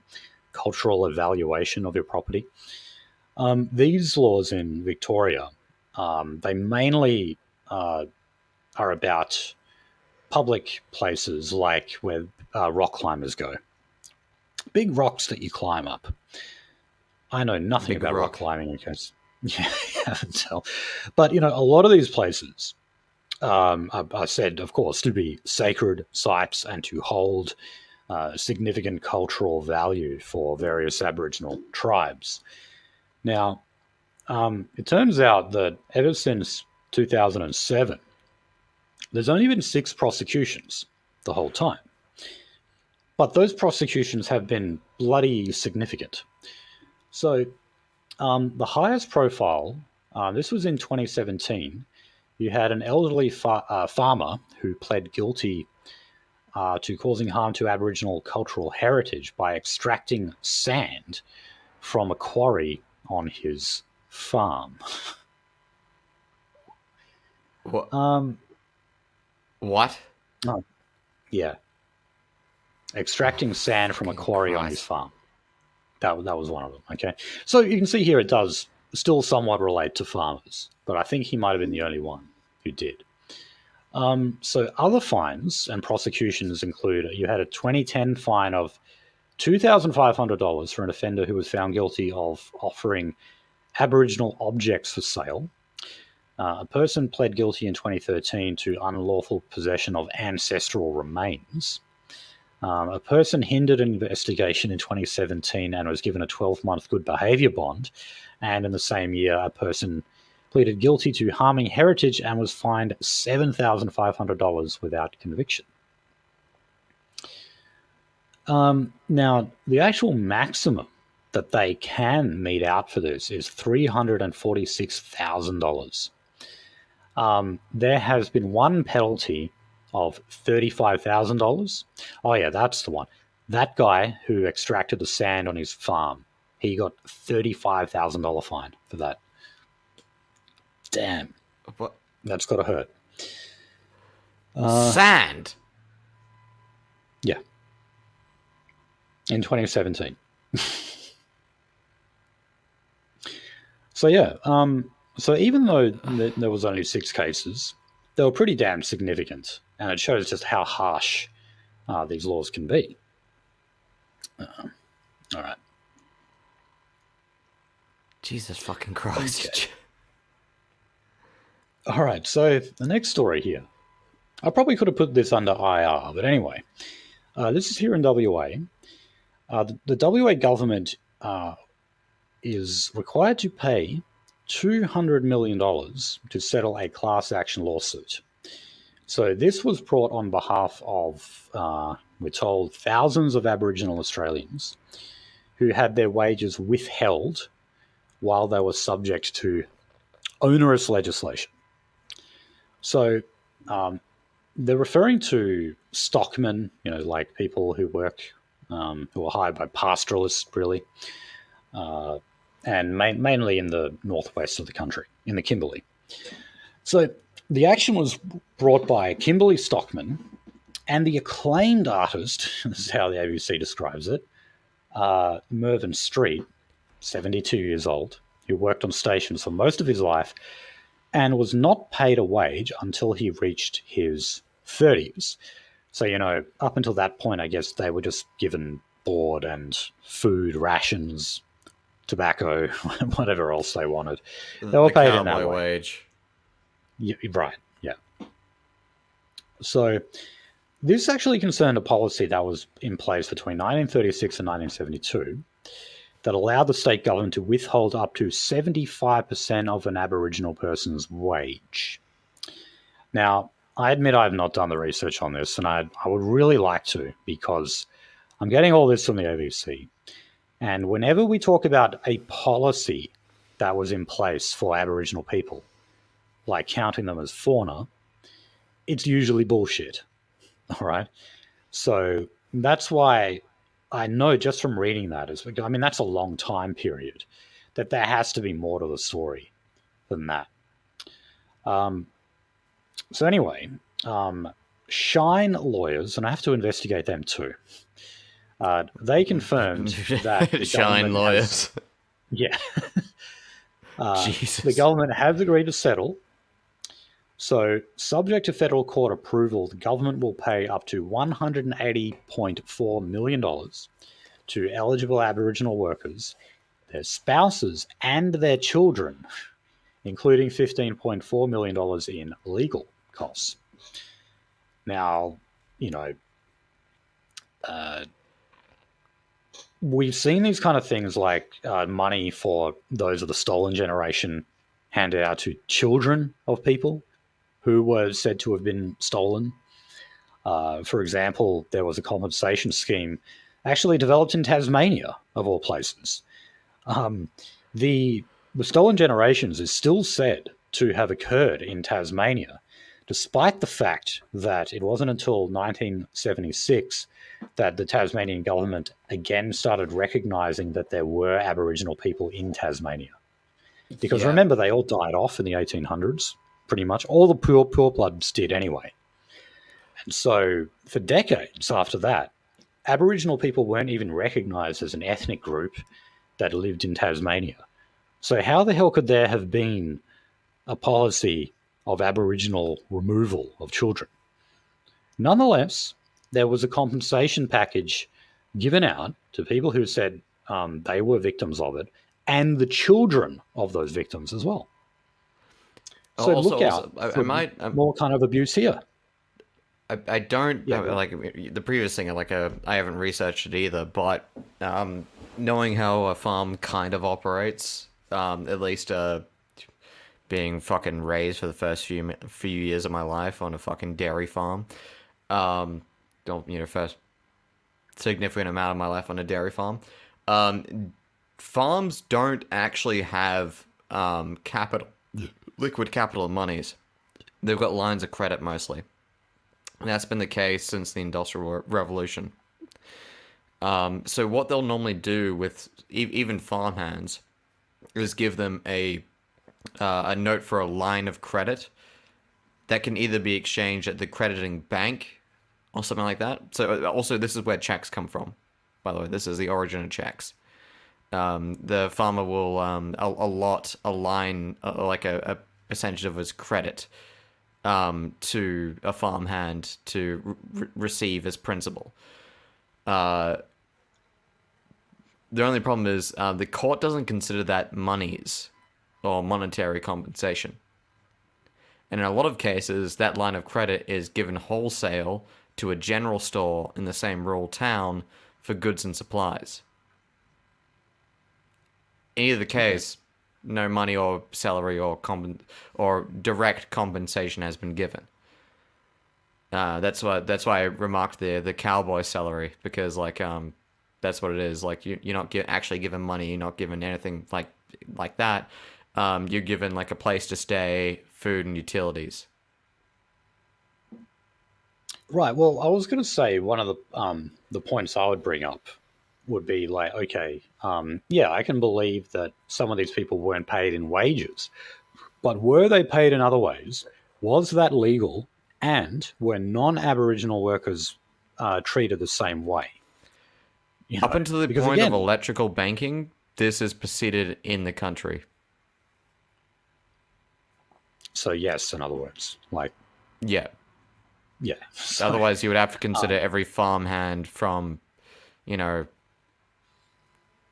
Speaker 1: cultural evaluation of your property. These laws in Victoria, they mainly are about public places like where rock climbers go. Big rocks that you climb up. I know nothing about rock climbing because you haven't tell. But, a lot of these places are said, of course, to be sacred sites and to hold significant cultural value for various Aboriginal tribes. Now, it turns out that ever since 2007, there's only been 6 prosecutions the whole time. But those prosecutions have been bloody significant. So the highest profile, this was in 2017, you had an elderly farmer who pled guilty to causing harm to Aboriginal cultural heritage by extracting sand from a quarry on his farm.
Speaker 2: What? What?
Speaker 1: Oh, yeah. Extracting sand from a quarry on his farm. That was one of them, okay? So you can see here it does still somewhat relate to farmers, but I think he might have been the only one who did. So other fines and prosecutions include, you had a 2010 fine of $2,500 for an offender who was found guilty of offering Aboriginal objects for sale. A person pled guilty in 2013 to unlawful possession of ancestral remains. A person hindered an investigation in 2017 and was given a 12-month good behaviour bond. And in the same year, a person pleaded guilty to harming heritage and was fined $7,500 without conviction. Now, the actual maximum that they can mete out for this is $346,000. There has been one penalty of $35,000. Oh yeah, that's the one. That guy who extracted the sand on his farm, he got $35,000 fine for that. Damn.
Speaker 2: What?
Speaker 1: That's got to hurt.
Speaker 2: Sand?
Speaker 1: Yeah. In 2017. So yeah, so even though there was only 6 cases, they were pretty damn significant, and it shows just how harsh these laws can be. All right.
Speaker 2: Jesus fucking Christ.
Speaker 1: Okay. All right, so the next story here. I probably could have put this under IR, but anyway. This is here in WA. The WA government is required to pay $200 million to settle a class action lawsuit. So this was brought on behalf of, we're told, thousands of Aboriginal Australians who had their wages withheld while they were subject to onerous legislation. So they're referring to stockmen, like people who work, who are hired by pastoralists, really, and mainly in the northwest of the country, in the Kimberley. So the action was brought by Kimberley stockman and the acclaimed artist, this is how the ABC describes it, Mervyn Street, 72 years old, who worked on stations for most of his life and was not paid a wage until he reached his 30s. So, up until that point, I guess they were just given board and food, rations, tobacco, whatever else they wanted. They were paid in that way.
Speaker 2: Wage.
Speaker 1: Yeah, right, yeah. So this actually concerned a policy that was in place between 1936 and 1972 that allowed the state government to withhold up to 75% of an Aboriginal person's wage. Now, I admit I have not done the research on this, and I would really like to, because I'm getting all this from the ABC. And whenever we talk about a policy that was in place for Aboriginal people, like counting them as fauna, it's usually bullshit. All right? So that's why I know just from reading that, that's a long time period, that there has to be more to the story than that. So anyway, Shine Lawyers, and I have to investigate them too. They confirmed that
Speaker 2: Shine Lawyers.
Speaker 1: Yeah.
Speaker 2: Jesus.
Speaker 1: The government has agreed to settle. So, subject to federal court approval, the government will pay up to $180.4 million to eligible Aboriginal workers, their spouses, and their children, including $15.4 million in legal costs. Now, we've seen these kind of things like money for those of the stolen generation handed out to children of people who were said to have been stolen. For example, there was a compensation scheme actually developed in Tasmania, of all places. The stolen generations is still said to have occurred in Tasmania, despite the fact that it wasn't until 1976 that the Tasmanian government again started recognising that there were Aboriginal people in Tasmania. Because remember, they all died off in the 1800s, pretty much. All the pure bloods did anyway. And so for decades after that, Aboriginal people weren't even recognised as an ethnic group that lived in Tasmania. So how the hell could there have been a policy of Aboriginal removal of children? Nonetheless, there was a compensation package given out to people who said they were victims of it, and the children of those victims as well. So
Speaker 2: Also,
Speaker 1: look out
Speaker 2: I
Speaker 1: for
Speaker 2: might.
Speaker 1: more kind of abuse here.
Speaker 2: I don't
Speaker 1: Yeah,
Speaker 2: like the previous thing. I haven't researched it either, but knowing how a farm kind of operates, at least being fucking raised for the first few years of my life on a fucking dairy farm, first significant amount of my life on a dairy farm. Farms don't actually have capital, liquid capital and monies. They've got lines of credit mostly. And that's been the case since the Industrial Revolution. So what they'll normally do with even farmhands is give them a note for a line of credit that can either be exchanged at the crediting bank or something like that. So also, this is where checks come from. By the way, this is the origin of checks. The farmer will allot a line, like a percentage of his credit, to a farmhand to receive as principal. The only problem is the court doesn't consider that monies or monetary compensation. And in a lot of cases, that line of credit is given wholesale to a general store in the same rural town for goods and supplies. In either case, no money or salary or direct compensation has been given. That's why I remarked the cowboy salary, because that's what it is. Like you're not actually given money. You're not given anything like that. You're given like a place to stay, food, and utilities.
Speaker 1: Right. Well, I was going to say one of the points I would bring up would be like, okay, yeah, I can believe that some of these people weren't paid in wages, but were they paid in other ways? Was that legal? And were non-Aboriginal workers treated the same way?
Speaker 2: Up until the
Speaker 1: because
Speaker 2: point of
Speaker 1: again,
Speaker 2: electrical banking, this is proceeded in the country.
Speaker 1: so yes, in other words, like,
Speaker 2: Yeah.
Speaker 1: yeah. So,
Speaker 2: Otherwise, you would have to consider every farmhand from,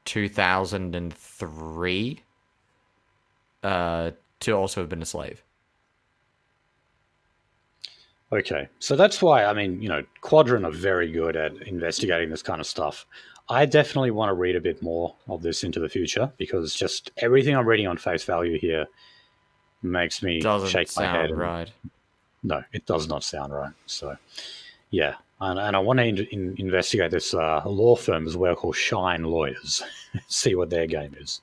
Speaker 2: 2003 to also have been a slave.
Speaker 1: okay, so that's why, I mean, Quadrant are very good at investigating this kind of stuff. I definitely want to read a bit more of this into the future, because just everything I'm reading on face value here makes me
Speaker 2: Doesn't
Speaker 1: shake my head.
Speaker 2: sound right.
Speaker 1: No, it does not sound right. So, yeah. And I want to investigate this law firm as well called Shine Lawyers, see what their game is.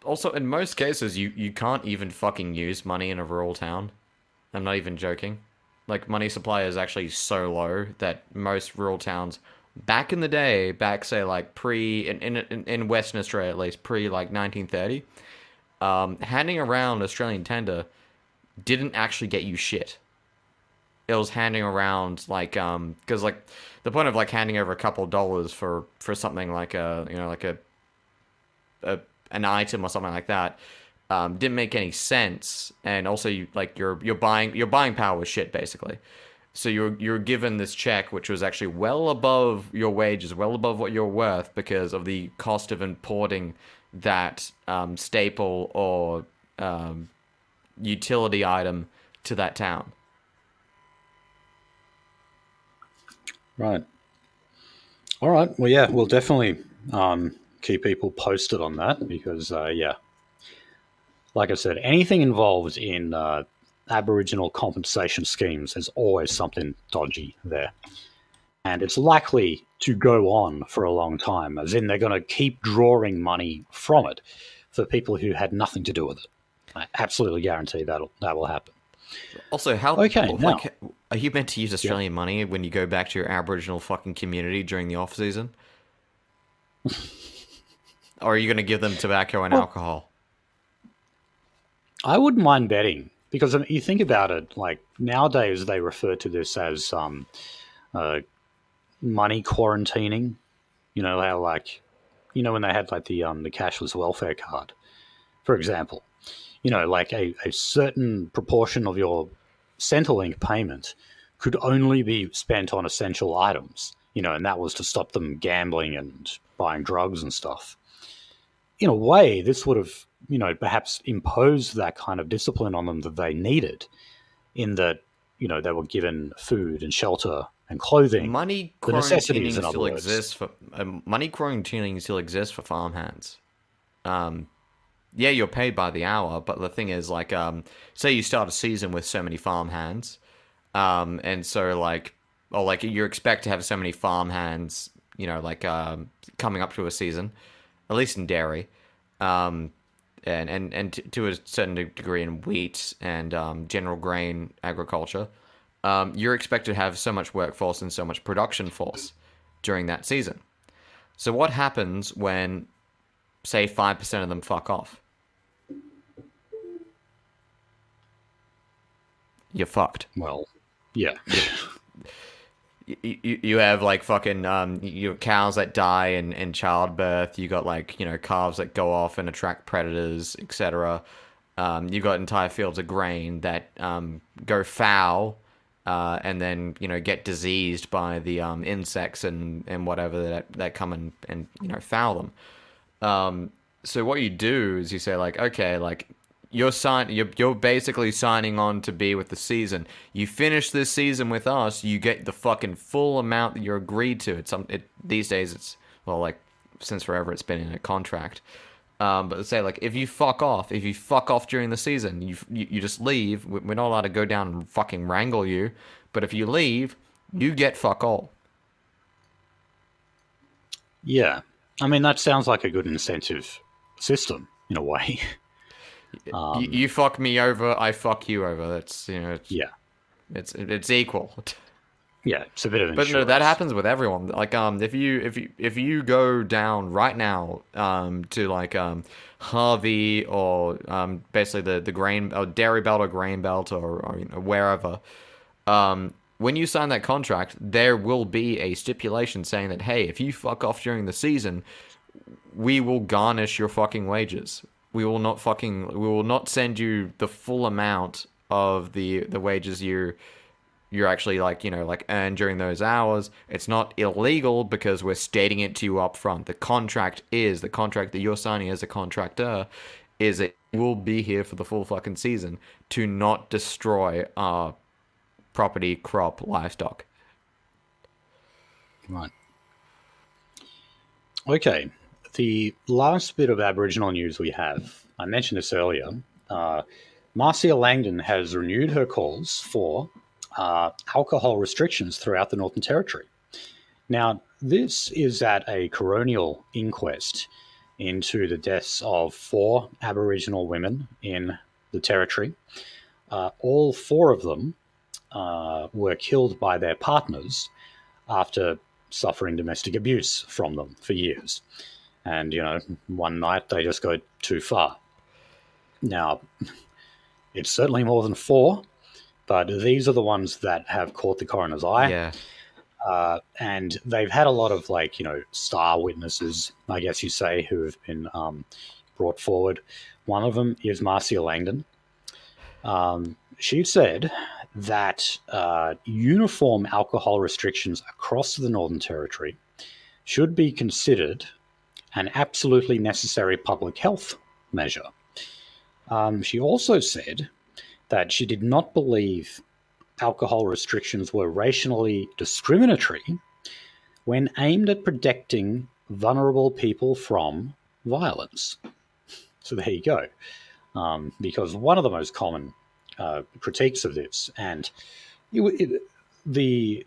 Speaker 2: Also, in most cases, you can't even fucking use money in a rural town. I'm not even joking. Like, money supply is actually so low that most rural towns, back in the day, say like in Western Australia at least, like 1930, handing around Australian tender didn't actually get you shit. It was handing around because the point of handing over a couple of dollars for something like an item or something like that didn't make any sense, and also your buying power was shit basically. So you're given this check which was actually well above your wages, well above what you're worth, because of the cost of importing that staple or utility item to that town.
Speaker 1: Right. All right. Well, yeah, we'll definitely keep people posted on that, because, yeah, like I said, anything involved in Aboriginal compensation schemes, there's always something dodgy there. And it's likely to go on for a long time, as in they're going to keep drawing money from it for people who had nothing to do with it. I absolutely guarantee that will happen.
Speaker 2: Also, how
Speaker 1: now,
Speaker 2: are you meant to use Australian money when you go back to your Aboriginal fucking community during the off season? Or are you going to give them tobacco and alcohol?
Speaker 1: I wouldn't mind betting, because you think about it, like nowadays they refer to this as money quarantining. You know how when they had the cashless welfare card, for example. Like a certain proportion of your Centrelink payment could only be spent on essential items, and that was to stop them gambling and buying drugs and stuff. In a way, this would have perhaps impose that kind of discipline on them that they needed, in that, they were given food and shelter and clothing,
Speaker 2: Money
Speaker 1: the necessities,
Speaker 2: quarantining
Speaker 1: in other
Speaker 2: still
Speaker 1: words.
Speaker 2: exists for farmhands. Yeah, you're paid by the hour, but the thing is, like, say you start a season with so many farmhands, and so like you expect to have so many farmhands, coming up to a season, at least in dairy, um, and to a certain degree in wheat and general grain agriculture. You're expected to have so much workforce and so much production force during that season. So what happens when, say, 5% of them fuck off? You're fucked.
Speaker 1: Well, yeah.
Speaker 2: You have like fucking you have cows that die in childbirth. You got calves that go off and attract predators, etc. You got entire fields of grain that go foul, and then get diseased by the insects and whatever that come and foul them. So what you do is you say, like, okay, like, you're basically signing on to be with the season. You finish this season with us, you get the fucking full amount that you're agreed to. These days it's, well, like, since forever it's been in a contract. But let's say, like, if you fuck off during the season, you just leave. We're not allowed to go down and fucking wrangle you. But if you leave, you get fuck all.
Speaker 1: Yeah. I mean, that sounds like a good incentive system in a way.
Speaker 2: You fuck me over, I fuck you over. That's
Speaker 1: Yeah.
Speaker 2: it's equal.
Speaker 1: Yeah, it's a bit of insurance.
Speaker 2: But no, that happens with everyone. Like, if you go down right now, to like Harvey or basically the grain or dairy belt or grain belt or wherever, when you sign that contract, there will be a stipulation saying that, hey, if you fuck off during the season, we will garnish your fucking wages. We will not send you the full amount of the wages you're actually earn during those hours. It's not illegal because we're stating it to you up front. The contract that you're signing as a contractor is that you will be here for the full fucking season to not destroy our property, crop, livestock.
Speaker 1: Right. Okay. The last bit of Aboriginal news we have, I mentioned this earlier. Marcia Langdon has renewed her calls for alcohol restrictions throughout the Northern Territory. Now, this is at a coronial inquest into the deaths of 4 Aboriginal women in the Territory. All 4 of them were killed by their partners after suffering domestic abuse from them for years. And, one night they just go too far. Now, it's certainly more than 4, but these are the ones that have caught the coroner's eye.
Speaker 2: Yeah.
Speaker 1: And they've had a lot of, star witnesses, I guess you say, who have been brought forward. One of them is Marcia Langdon. She said that uniform alcohol restrictions across the Northern Territory should be considered an absolutely necessary public health measure. She also said that she did not believe alcohol restrictions were racially discriminatory when aimed at protecting vulnerable people from violence. So there you go. Because one of the most common critiques of this, and the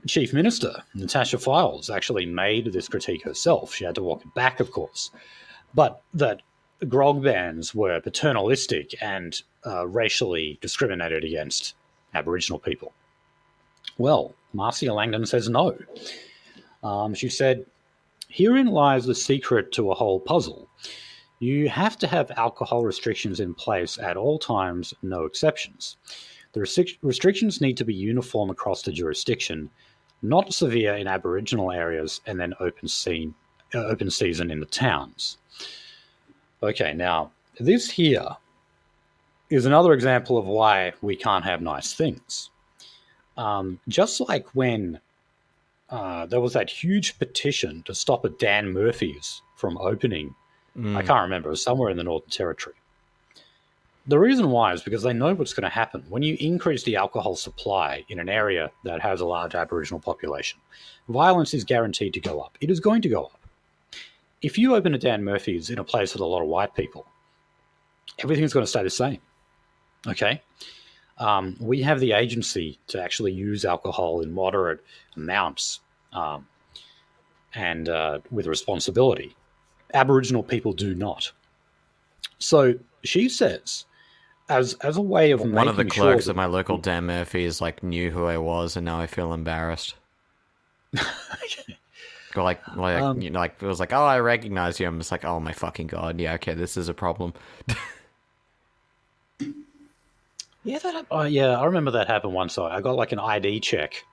Speaker 1: Chief Minister, Natasha Fyles, actually made this critique herself. She had to walk it back, of course. But that grog bans were paternalistic and racially discriminated against Aboriginal people. Well, Marcia Langdon says no. She said, "Herein lies the secret to a whole puzzle. You have to have alcohol restrictions in place at all times, no exceptions. The restrictions need to be uniform across the jurisdiction, not severe in Aboriginal areas and then open season in the towns." Okay, now, this here is another example of why we can't have nice things. Just like when there was that huge petition to stop a Dan Murphy's from opening I can't remember. It was somewhere in the Northern Territory. The reason why is because they know what's going to happen. When you increase the alcohol supply in an area that has a large Aboriginal population, violence is guaranteed to go up. It is going to go up. If you open a Dan Murphy's in a place with a lot of white people, everything's going to stay the same. Okay? We have the agency to actually use alcohol in moderate amounts and with responsibility. Aboriginal people do not. So she says, as a way of
Speaker 2: One of the
Speaker 1: making
Speaker 2: clerks
Speaker 1: sure
Speaker 2: at my local Dan Murphy's like knew who I was, and now I feel embarrassed. Or like you know, like it was like, oh, I recognize you. I'm just like, oh my fucking god, yeah, okay, this is a problem.
Speaker 1: Yeah, I remember that happened once. I got like an ID check,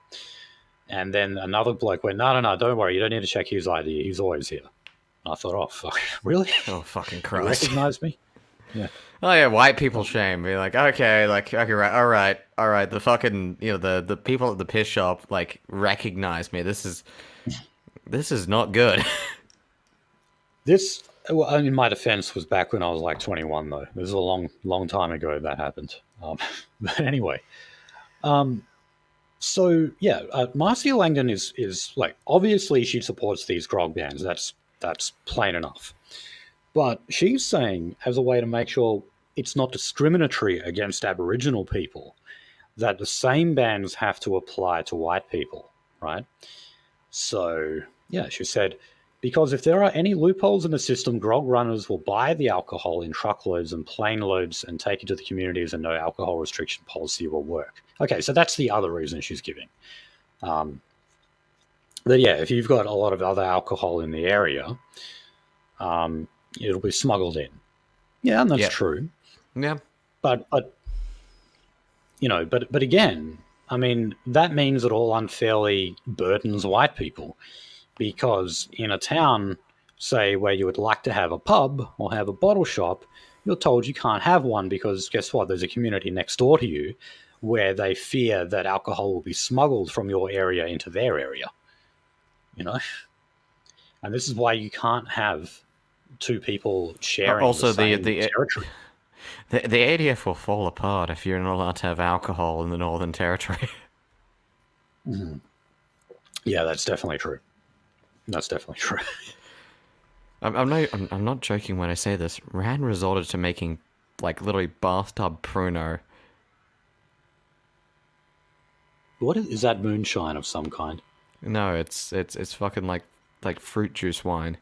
Speaker 1: and then another bloke went, no, don't worry, you don't need to check his ID. He's always here. And I thought, oh, fuck, really?
Speaker 2: Oh fucking
Speaker 1: You
Speaker 2: Christ!
Speaker 1: recognize me? Yeah.
Speaker 2: Oh yeah, white people shame. Be like, okay, right, all right. The fucking, you know, the people at the piss shop like recognize me. This is not good.
Speaker 1: This, well, in my defense, was back when I was like 21, though. This is a long time ago that happened. But anyway, so yeah, Marcia Langdon is like, obviously she supports these grog bans. That's plain enough. But she's saying, as a way to make sure it's not discriminatory against Aboriginal people, that the same bans have to apply to white people, right? So, yeah, she said, because if there are any loopholes in the system, grog runners will buy the alcohol in truckloads and plane loads and take it to the communities, and no alcohol restriction policy will work. Okay, so that's the other reason she's giving. But yeah, if you've got a lot of other alcohol in the area, it'll be smuggled in. Yeah, and that's true.
Speaker 2: Yeah.
Speaker 1: But you know, but again, I mean, that means it all unfairly burdens white people, because in a town, say, where you would like to have a pub or have a bottle shop, you're told you can't have one because guess what? There's a community next door to you where they fear that alcohol will be smuggled from your area into their area. You know? And this is why you can't have two people sharing
Speaker 2: Also,
Speaker 1: the same territory.
Speaker 2: The ADF will fall apart if you're not allowed to have alcohol in the Northern Territory.
Speaker 1: Mm-hmm. Yeah, that's definitely true. That's definitely true.
Speaker 2: I'm not joking when I say this. Rand resorted to making like literally bathtub pruno.
Speaker 1: What is that? Moonshine of some kind?
Speaker 2: No, it's fucking like fruit juice wine.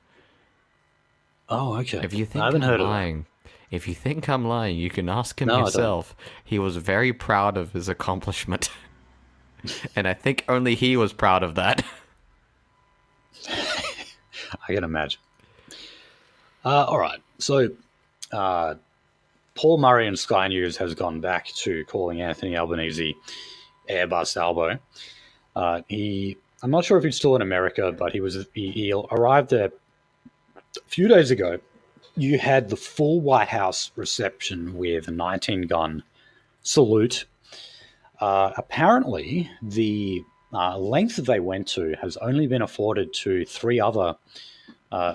Speaker 1: Oh, okay.
Speaker 2: If you think
Speaker 1: I haven't heard
Speaker 2: lying,
Speaker 1: of that.
Speaker 2: if you think I'm lying, you can ask him
Speaker 1: No,
Speaker 2: yourself. He was very proud of his accomplishment. And I think only he was proud of that.
Speaker 1: I can imagine. All right. So, Paul Murray and Sky News has gone back to calling Anthony Albanese Airbus Albo. I'm not sure if he's still in America, but he arrived there a few days ago. You had the full White House reception with a 19-gun salute. Apparently, the length that they went to has only been afforded to 3 other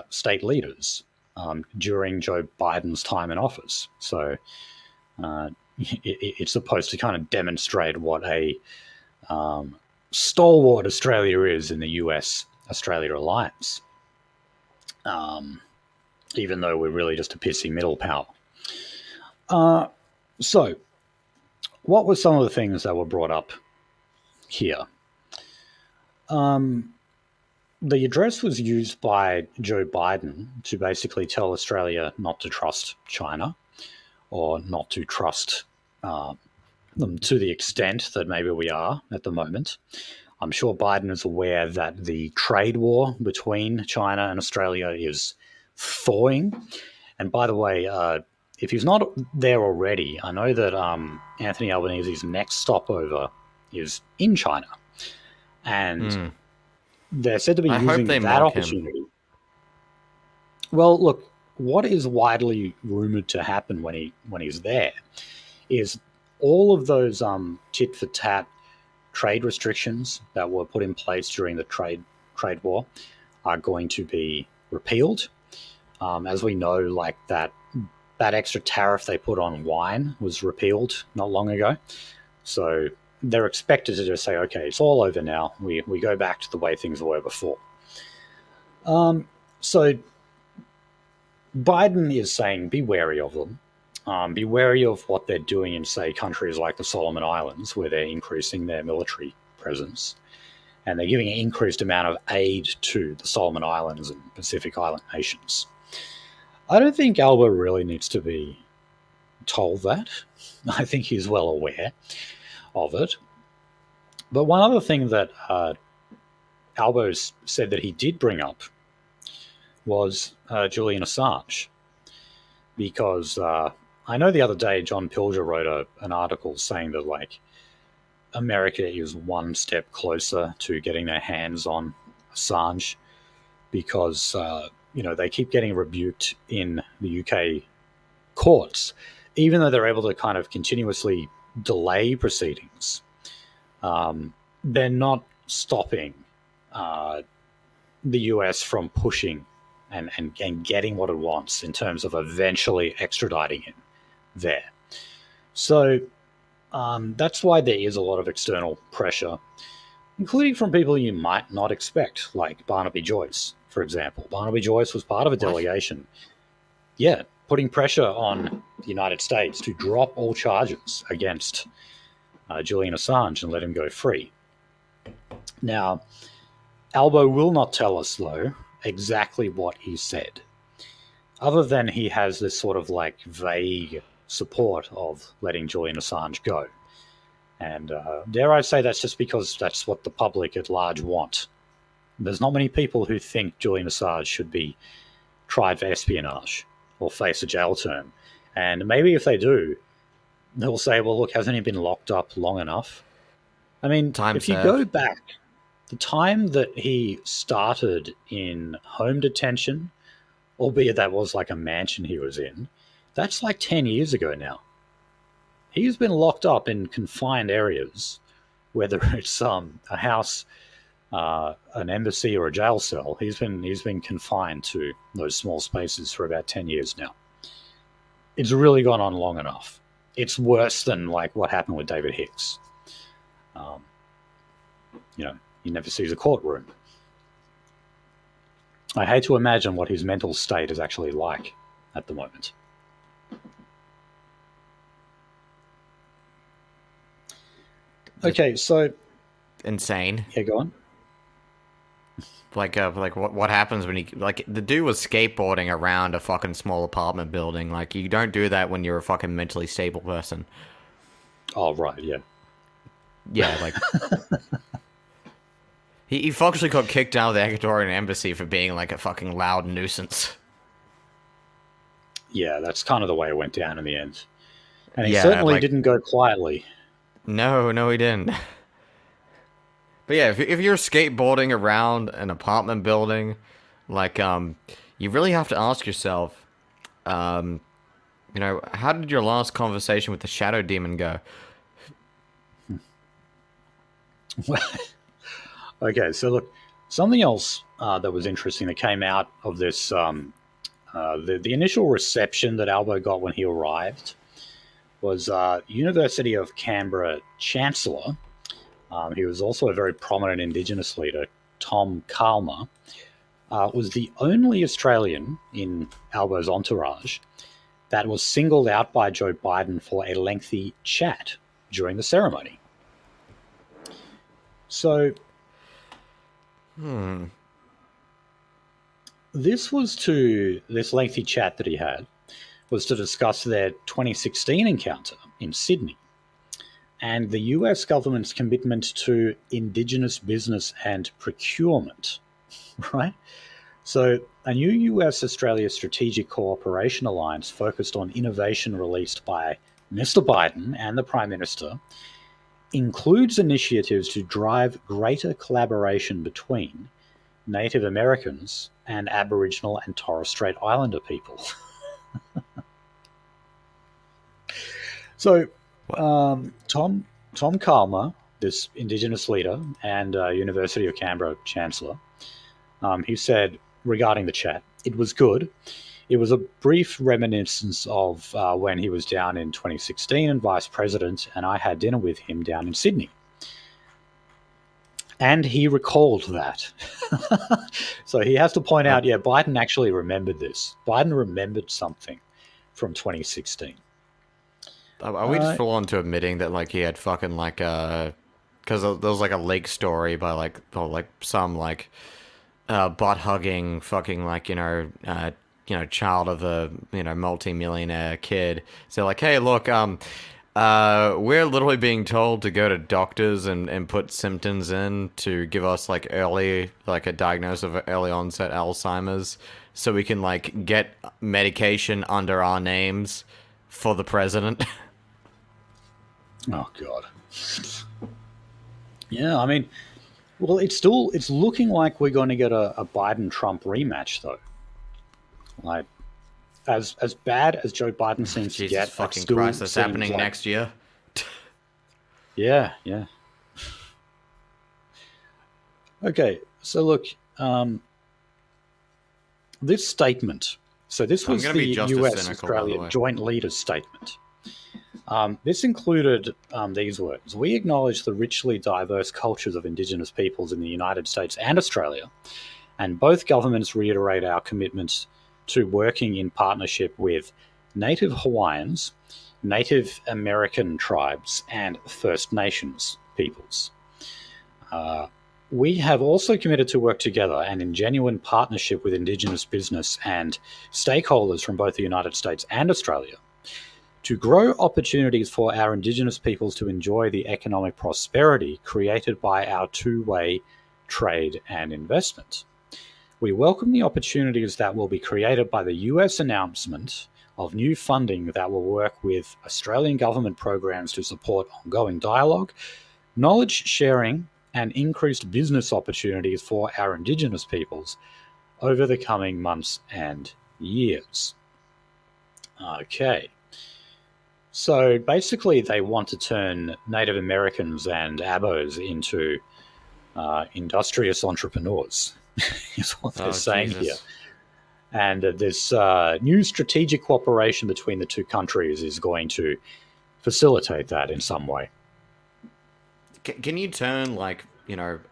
Speaker 1: state leaders during Joe Biden's time in office. So it's supposed to kind of demonstrate what a stalwart Australia is in the US-Australia alliance, even though we're really just a pissy middle power. So what were some of the things that were brought up here? The address was used by Joe Biden to basically tell Australia not to trust China, or not to trust them to the extent that maybe we are at the moment. I'm sure Biden is aware that the trade war between China and Australia is thawing. And by the way, if he's not there already, I know that Anthony Albanese's next stopover is in China. And they're said to be using that opportunity. Well, look, what is widely rumored to happen when he's there is all of those tit for tat trade restrictions that were put in place during the trade war are going to be repealed. As we know, like that extra tariff they put on wine was repealed not long ago. So they're expected to just say, okay, it's all over now. We go back to the way things were before. So Biden is saying, be wary of them. Be wary of what they're doing in, say, countries like the Solomon Islands, where they're increasing their military presence. And they're giving an increased amount of aid to the Solomon Islands and Pacific Island nations. I don't think Albo really needs to be told that. I think he's well aware of it. But one other thing that Albo said that he did bring up was Julian Assange. Because I know the other day John Pilger wrote an article saying that, like, America is one step closer to getting their hands on Assange because, they keep getting rebuked in the UK courts, even though they're able to kind of continuously delay proceedings. They're not stopping the US from pushing and getting what it wants in terms of eventually extraditing him there. So that's why there is a lot of external pressure, including from people you might not expect, like Barnaby Joyce, for example. Barnaby Joyce was part of a delegation, putting pressure on the United States to drop all charges against Julian Assange and let him go free. Now, Albo will not tell us, though, exactly what he said, other than he has this sort of like vague support of letting Julian Assange go. And dare I say that's just because that's what the public at large want. There's not many people who think Julian Assange should be tried for espionage or face a jail term. And maybe if they do, they'll say, well, look, hasn't he been locked up long enough? I mean, if you go back, the time that he started in home detention, albeit that was like a mansion he was in, that's like 10 years ago now. He's been locked up in confined areas, whether it's a house, an embassy, or a jail cell. He's been confined to those small spaces for about 10 years now. It's really gone on long enough. It's worse than like what happened with David Hicks. He never sees a courtroom. I hate to imagine what his mental state is actually like at the moment. Okay, so
Speaker 2: insane.
Speaker 1: Yeah, go on.
Speaker 2: Like what happens when the dude was skateboarding around a fucking small apartment building. Like, you don't do that when you're a fucking mentally stable person.
Speaker 1: Oh, right, yeah.
Speaker 2: Yeah, like he functionally got kicked out of the Ecuadorian embassy for being like a fucking loud nuisance.
Speaker 1: Yeah, that's kind of the way it went down in the end. And he certainly didn't go quietly.
Speaker 2: No, he didn't. But yeah, if you're skateboarding around an apartment building, like, you really have to ask yourself, how did your last conversation with the shadow demon go?
Speaker 1: Okay, so look, something else that was interesting that came out of this, the initial reception that Albo got when he arrived was University of Canberra Chancellor. He was also a very prominent Indigenous leader, Tom Calma, was the only Australian in Albo's entourage that was singled out by Joe Biden for a lengthy chat during the ceremony. So, this lengthy chat that he had was to discuss their 2016 encounter in Sydney and the US government's commitment to Indigenous business and procurement, right? So a new US-Australia Strategic Cooperation Alliance focused on innovation released by Mr. Biden and the Prime Minister includes initiatives to drive greater collaboration between Native Americans and Aboriginal and Torres Strait Islander people. So Tom Calma, this Indigenous leader and University of Canberra Chancellor, he said regarding the chat, It was good. It was a brief reminiscence of when he was down in 2016 and vice president, and I had dinner with him down in Sydney. And he recalled that. So he has to point out, yeah, Biden actually remembered this. Biden remembered something from 2016.
Speaker 2: Are we just full on to admitting that like he had fucking like because there was like a leak story by like some like butt hugging fucking like child of a multi-millionaire kid. So like, hey, look, we're literally being told to go to doctors and put symptoms in to give us like early, like a diagnosis of early onset Alzheimer's, so we can like get medication under our names for the president.
Speaker 1: Oh God. Yeah, I mean, well, it's looking like we're going to get a Biden-Trump rematch, though. Like, as bad as Joe Biden seems to
Speaker 2: Jesus
Speaker 1: get,
Speaker 2: fucking Christ, that's happening next year.
Speaker 1: Yeah. Okay, so look, this statement. So this was the US-Australia Joint Leaders Statement. This included these words: "We acknowledge the richly diverse cultures of Indigenous peoples in the United States and Australia, and both governments reiterate our commitment to working in partnership with Native Hawaiians, Native American tribes, and First Nations peoples. We have also committed to work together and in genuine partnership with Indigenous business and stakeholders from both the United States and Australia to grow opportunities for our Indigenous peoples to enjoy the economic prosperity created by our two-way trade and investment. We welcome the opportunities that will be created by the US announcement of new funding that will work with Australian government programs to support ongoing dialogue, knowledge sharing, and increased business opportunities for our Indigenous peoples over the coming months and years." Okay. So basically, they want to turn Native Americans and Abos into industrious entrepreneurs, is what they're saying here. And this new strategic cooperation between the two countries is going to facilitate that in some way.
Speaker 2: Can you turn, like,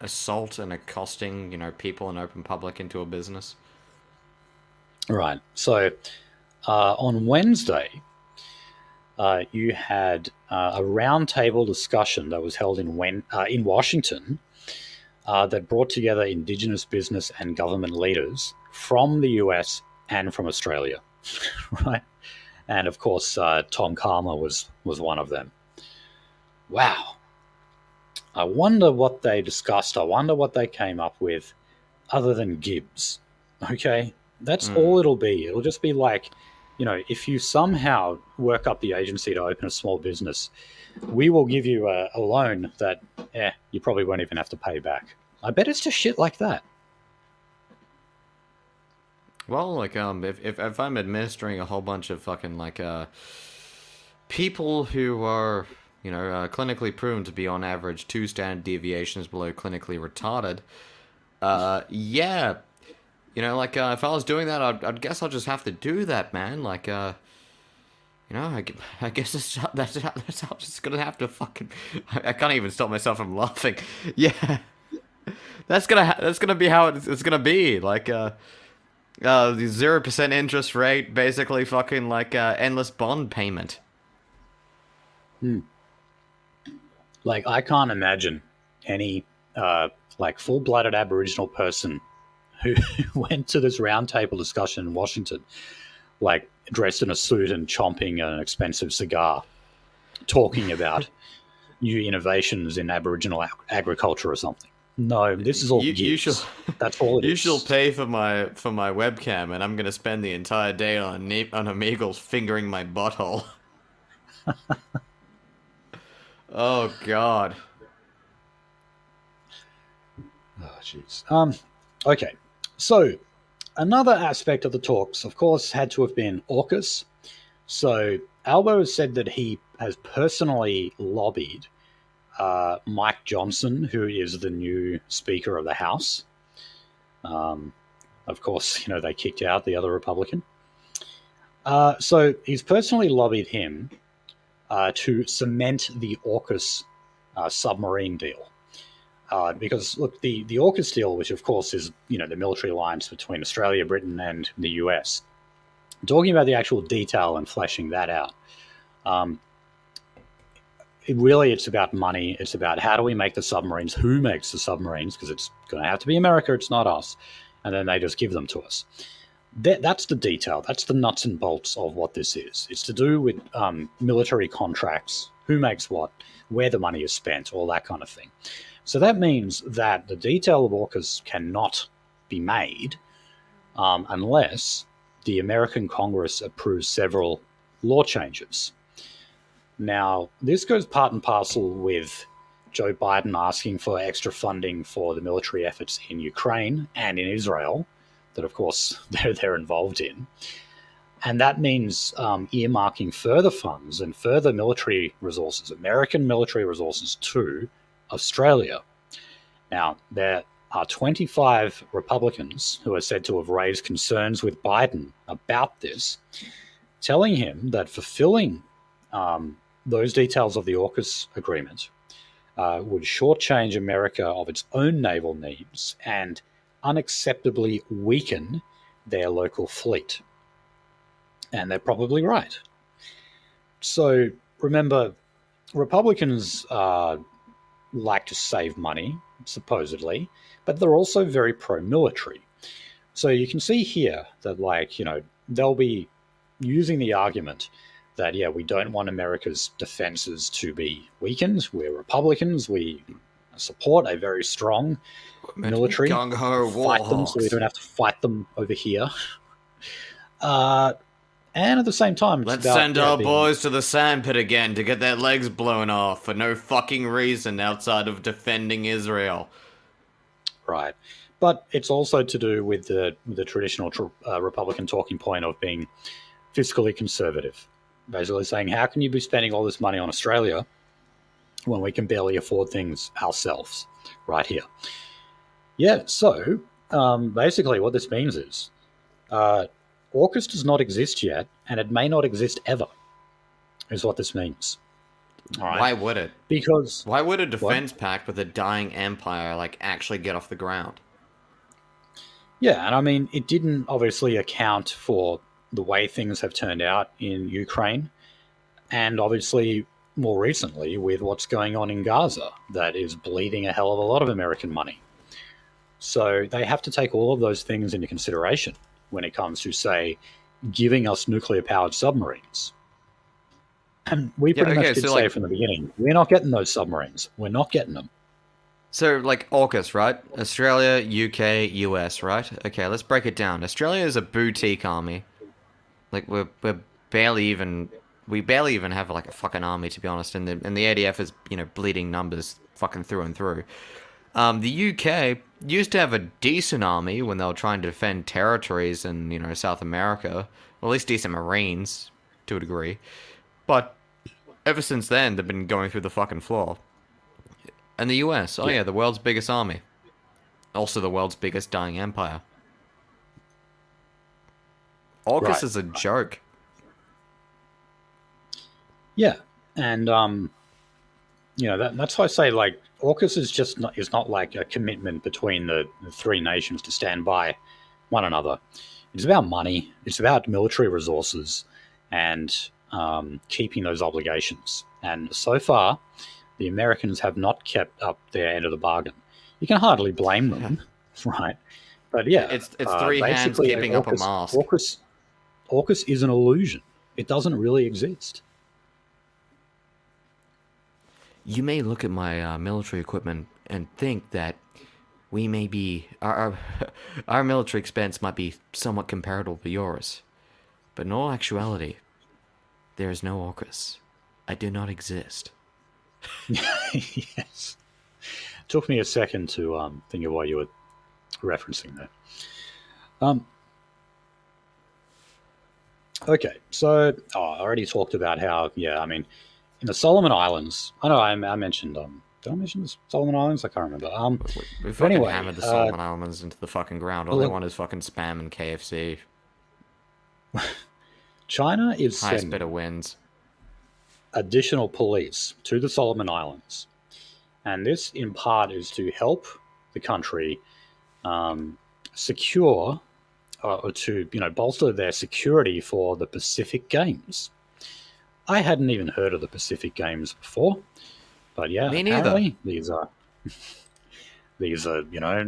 Speaker 2: assault and accosting, people in open public into a business?
Speaker 1: Right. So on Wednesday, you had a roundtable discussion that was held in Washington that brought together Indigenous business and government leaders from the US and from Australia, right? And of course, Tom Calma was one of them. Wow. I wonder what they discussed. I wonder what they came up with other than Gibbs. Okay? That's all it'll be. It'll just be like, if you somehow work up the agency to open a small business, we will give you a loan that you probably won't even have to pay back. I bet it's just shit like that.
Speaker 2: Well, like, if I'm administering a whole bunch of fucking, like, people who are, clinically proven to be on average 2 standard deviations below clinically retarded, yeah, if I was doing that, I'd guess I'll just have to do that, man. Like, I guess that's how I'm just gonna have to fucking. I can't even stop myself from laughing. Yeah, that's gonna be how it's gonna be. Like, the 0% interest rate, basically fucking like endless bond payment.
Speaker 1: Like, I can't imagine any like full-blooded Aboriginal person who went to this roundtable discussion in Washington, like dressed in a suit and chomping an expensive cigar, talking about new innovations in Aboriginal agriculture or something. No, this is all Gibbs. That's all it is.
Speaker 2: You shall pay for my webcam, and I'm gonna spend the entire day on Omegle fingering my butthole. Oh God.
Speaker 1: Oh jeez. Okay. So another aspect of the talks, of course, had to have been AUKUS. So Albo has said that he has personally lobbied Mike Johnson, who is the new Speaker of the House, of course, they kicked out the other Republican. So he's personally lobbied him to cement the AUKUS submarine deal. Because, look, the AUKUS deal, which of course is, the military alliance between Australia, Britain, and the US, talking about the actual detail and fleshing that out, it's about money. It's about how do we make the submarines, who makes the submarines, because it's going to have to be America, it's not us. And then they just give them to us. That's the detail. That's the nuts and bolts of what this is. It's to do with military contracts, who makes what, where the money is spent, all that kind of thing. So that means that the detail of AUKUS cannot be made unless the American Congress approves several law changes. Now, this goes part and parcel with Joe Biden asking for extra funding for the military efforts in Ukraine and in Israel, that of course they're involved in. And that means earmarking further funds and further military resources, American military resources, to Australia. Now, there are 25 Republicans who are said to have raised concerns with Biden about this, telling him that fulfilling those details of the AUKUS agreement would shortchange America of its own naval needs and unacceptably weaken their local fleet. And they're probably right. So remember, Republicans like to save money, supposedly, but they're also very pro-military. So you can see here that, they'll be using the argument that, we don't want America's defenses to be weakened. We're Republicans. We support a very strong military.
Speaker 2: Gung-ho
Speaker 1: Fight them so we don't have to fight them over here. And at the same time,
Speaker 2: let's send our boys to the sandpit again to get their legs blown off for no fucking reason outside of defending Israel.
Speaker 1: Right. But it's also to do with the traditional Republican talking point of being fiscally conservative. Basically saying, how can you be spending all this money on Australia when we can barely afford things ourselves right here? Yeah, so basically what this means is AUKUS does not exist yet, and it may not exist ever, is what this means.
Speaker 2: All right? Why would it?
Speaker 1: Because...
Speaker 2: Why would a defense pact with a dying empire, actually get off the ground?
Speaker 1: Yeah, and I mean, it didn't obviously account for the way things have turned out in Ukraine, and obviously more recently with what's going on in Gaza, that is bleeding a hell of a lot of American money. So they have to take all of those things into consideration when it comes to, say, giving us nuclear-powered submarines. And we pretty much did say from the beginning, we're not getting those submarines. We're not getting them.
Speaker 2: So, AUKUS, right? Australia, UK, US, right? Okay, let's break it down. Australia is a boutique army. We're barely even have a fucking army, to be honest, and the ADF is bleeding numbers fucking through and through. The UK used to have a decent army when they were trying to defend territories in South America, or at least decent marines to a degree, but ever since then they've been going through the fucking floor. And the US, the world's biggest army, also the world's biggest dying empire. AUKUS is a joke.
Speaker 1: Yeah, and that's why I say AUKUS is not like a commitment between the three nations to stand by one another. It's about money. It's about military resources and keeping those obligations. And so far, the Americans have not kept up their end of the bargain. You can hardly blame them, right? But yeah,
Speaker 2: it's three hands keeping up a mask.
Speaker 1: AUKUS is an illusion. It doesn't really exist.
Speaker 2: You may look at my military equipment and think that we may be our military expense might be somewhat comparable to yours, but in all actuality, there is no AUKUS. I do not exist.
Speaker 1: Yes. It took me a second to think of what you were referencing there. Okay, so I already talked about how, in the Solomon Islands, I know I mentioned Did I mention the Solomon Islands? I can't remember.
Speaker 2: We
Speaker 1: But
Speaker 2: fucking
Speaker 1: anyway,
Speaker 2: hammered the Solomon Islands into the fucking ground. All
Speaker 1: well,
Speaker 2: they
Speaker 1: look,
Speaker 2: want is fucking spam and KFC.
Speaker 1: China is
Speaker 2: Highest bidder
Speaker 1: sending
Speaker 2: wins.
Speaker 1: additional police to the Solomon Islands, and this in part is to help the country secure or to bolster their security for the Pacific Games. I hadn't even heard of the Pacific Games before, but yeah,
Speaker 2: Me neither.
Speaker 1: apparently these are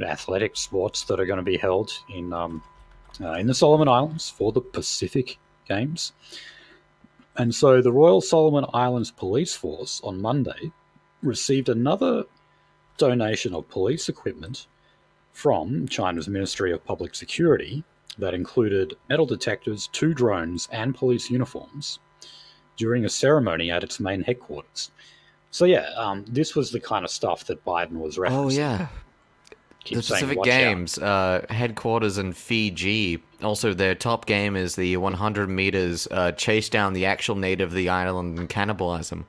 Speaker 1: athletic sports that are going to be held in the Solomon Islands for the Pacific Games. And so the Royal Solomon Islands Police Force on Monday received another donation of police equipment from China's Ministry of Public Security that included metal detectors, 2 drones, and police uniforms during a ceremony at its main headquarters. So yeah, this was the kind of stuff that Biden was referencing.
Speaker 2: Oh yeah.
Speaker 1: Keep
Speaker 2: The
Speaker 1: saying,
Speaker 2: Pacific
Speaker 1: "Watch
Speaker 2: Games, headquarters in Fiji. Also, their top game is the 100 meters chase down the actual native of the island and cannibalize them.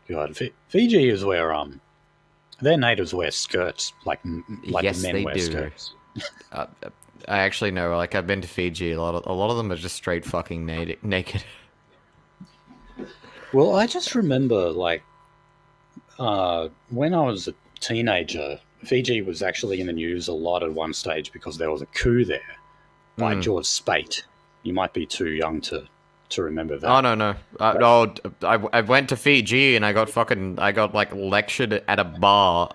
Speaker 1: God, Fiji is where their natives wear skirts, like
Speaker 2: Yes,
Speaker 1: the men
Speaker 2: they
Speaker 1: wear
Speaker 2: do.
Speaker 1: skirts.
Speaker 2: I actually know. Like, I've been to Fiji. A lot of them are just straight fucking naked.
Speaker 1: Well, I just remember when I was a teenager, Fiji was actually in the news a lot at one stage because there was a coup there by George Speight. You might be too young to remember that.
Speaker 2: Oh no. I went to Fiji and I got like lectured at a bar.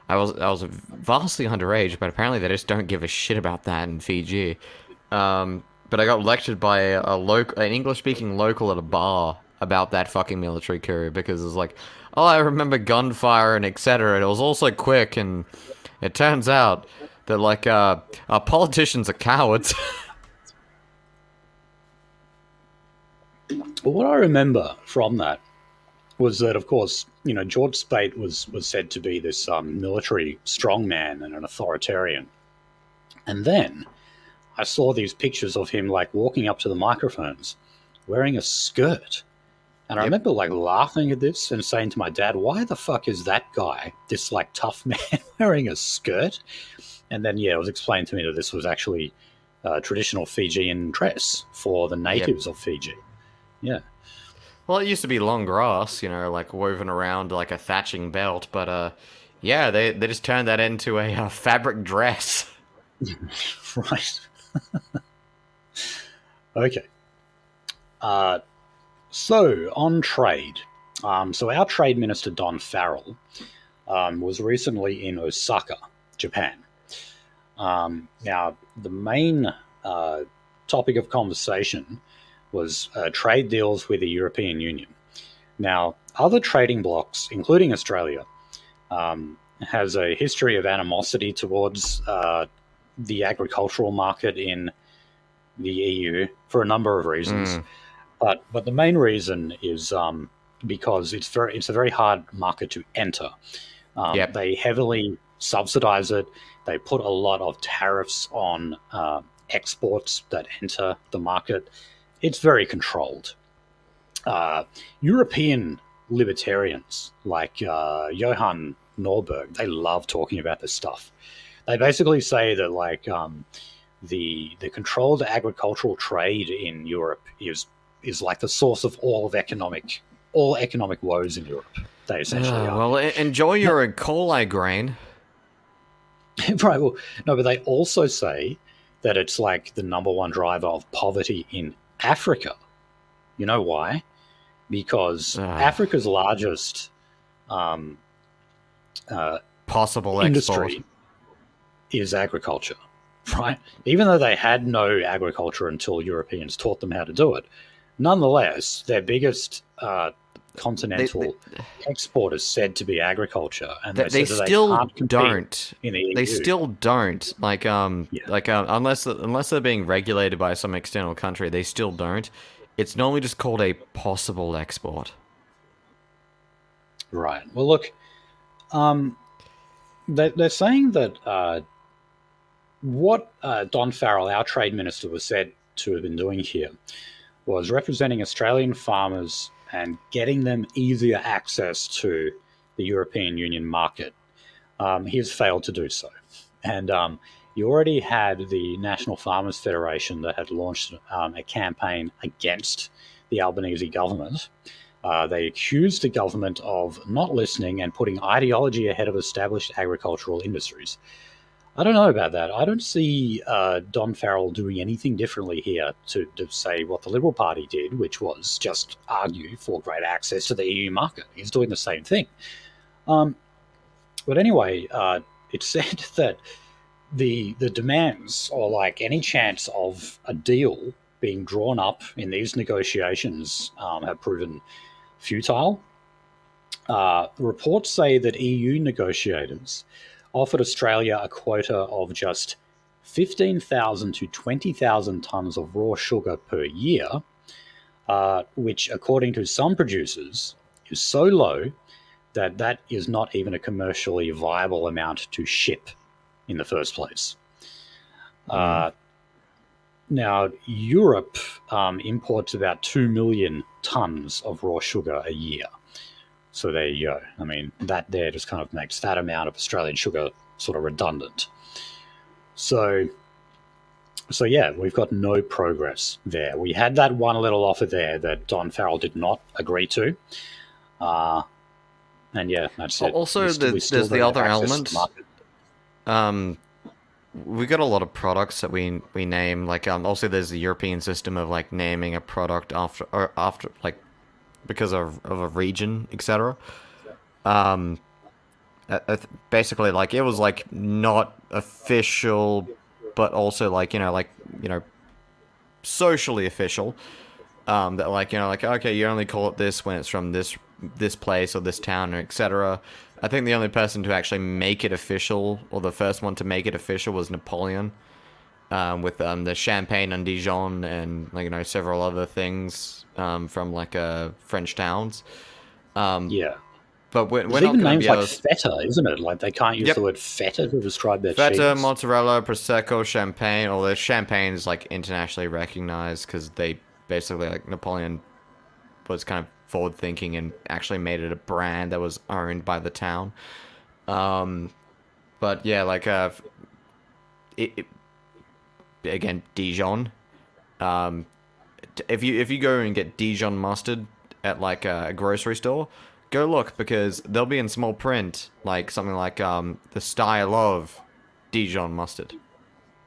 Speaker 2: I was vastly underage, but apparently they just don't give a shit about that in Fiji. But I got lectured by an English-speaking local at a bar about that fucking military coup because it was like, oh, I remember gunfire and etc. And it was also quick, and it turns out that our politicians are cowards.
Speaker 1: Well, what I remember from that was that, of course, George Speight was said to be this military strongman and an authoritarian. And then I saw these pictures of him walking up to the microphones wearing a skirt. And I remember laughing at this and saying to my dad, why the fuck is that guy, this tough man, wearing a skirt? And then, it was explained to me that this was actually traditional Fijian dress for the natives of Fiji. Yeah.
Speaker 2: Well, it used to be long grass, woven around like a thatching belt, but they just turned that into a fabric dress.
Speaker 1: Right. Okay. So, on trade. So our trade minister, Don Farrell, was recently in Osaka, Japan. Now, the main topic of conversation was trade deals with the European Union. Now, other trading blocs, including Australia, has a history of animosity towards the agricultural market in the EU for a number of reasons. But the main reason is because it's a very hard market to enter. They heavily subsidize it. They put a lot of tariffs on exports that enter the market. It's very controlled. European libertarians like Johann Norberg, they love talking about this stuff. They basically say that the controlled agricultural trade in Europe is like the source of all economic woes in Europe. They essentially are.
Speaker 2: Well, enjoy your E. coli grain.
Speaker 1: Right. Well, no, but they also say that it's the number one driver of poverty in Africa. You know why? Because Africa's largest
Speaker 2: possible
Speaker 1: industry
Speaker 2: export
Speaker 1: is agriculture, right? Even though they had no agriculture until Europeans taught them how to do it, nonetheless, their biggest continental export is said to be agriculture, and
Speaker 2: they still don't. They still don't unless they're being regulated by some external country. They still don't. It's normally just called a possible export.
Speaker 1: Right. Well, look, they're saying that what Don Farrell, our trade minister, was said to have been doing here was representing Australian farmers and getting them easier access to the European Union market. He has failed to do so. And you already had the National Farmers Federation that had launched a campaign against the Albanese government. They accused the government of not listening and putting ideology ahead of established agricultural industries. I don't know about that. I don't see Don Farrell doing anything differently here to say what the Liberal Party did, which was just argue for greater access to the EU market. He's doing the same thing. But anyway, it said that the demands, or like any chance of a deal being drawn up in these negotiations, have proven futile. Reports say that EU negotiators offered Australia a quota of just 15,000 to 20,000 tonnes of raw sugar per year, which, according to some producers, is so low that is not even a commercially viable amount to ship in the first place. Now, Europe imports about 2 million tonnes of raw sugar a year. So there you go. I mean, that there just kind of makes that amount of Australian sugar sort of redundant. So yeah, we've got no progress there. We had that one little offer there that Don Farrell did not agree to. And yeah, that's it.
Speaker 2: Also, there's the other element. We got a lot of products that we name. Like, also there's the European system of like naming a product after like because of a region, etc. Basically, like it was like not official, but also like socially official. That like like okay, you only call it this when it's from this place or this town or etc. I think the only person to actually make it official, or the first one to make it official, was Napoleon, with the Champagne and Dijon and like several other things from like French towns.
Speaker 1: Yeah,
Speaker 2: but we're not
Speaker 1: even
Speaker 2: going
Speaker 1: names
Speaker 2: to be
Speaker 1: like feta, isn't it? Like they can't use the word feta to describe their
Speaker 2: feta,
Speaker 1: cheese.
Speaker 2: mozzarella, prosecco, champagne. Although champagne is like internationally recognized because they basically like Napoleon was kind of forward thinking and actually made it a brand that was owned by the town. But yeah, like again, Dijon. If you go and get Dijon mustard at like a grocery store, go look, because they'll be in small print, like something like the style of Dijon mustard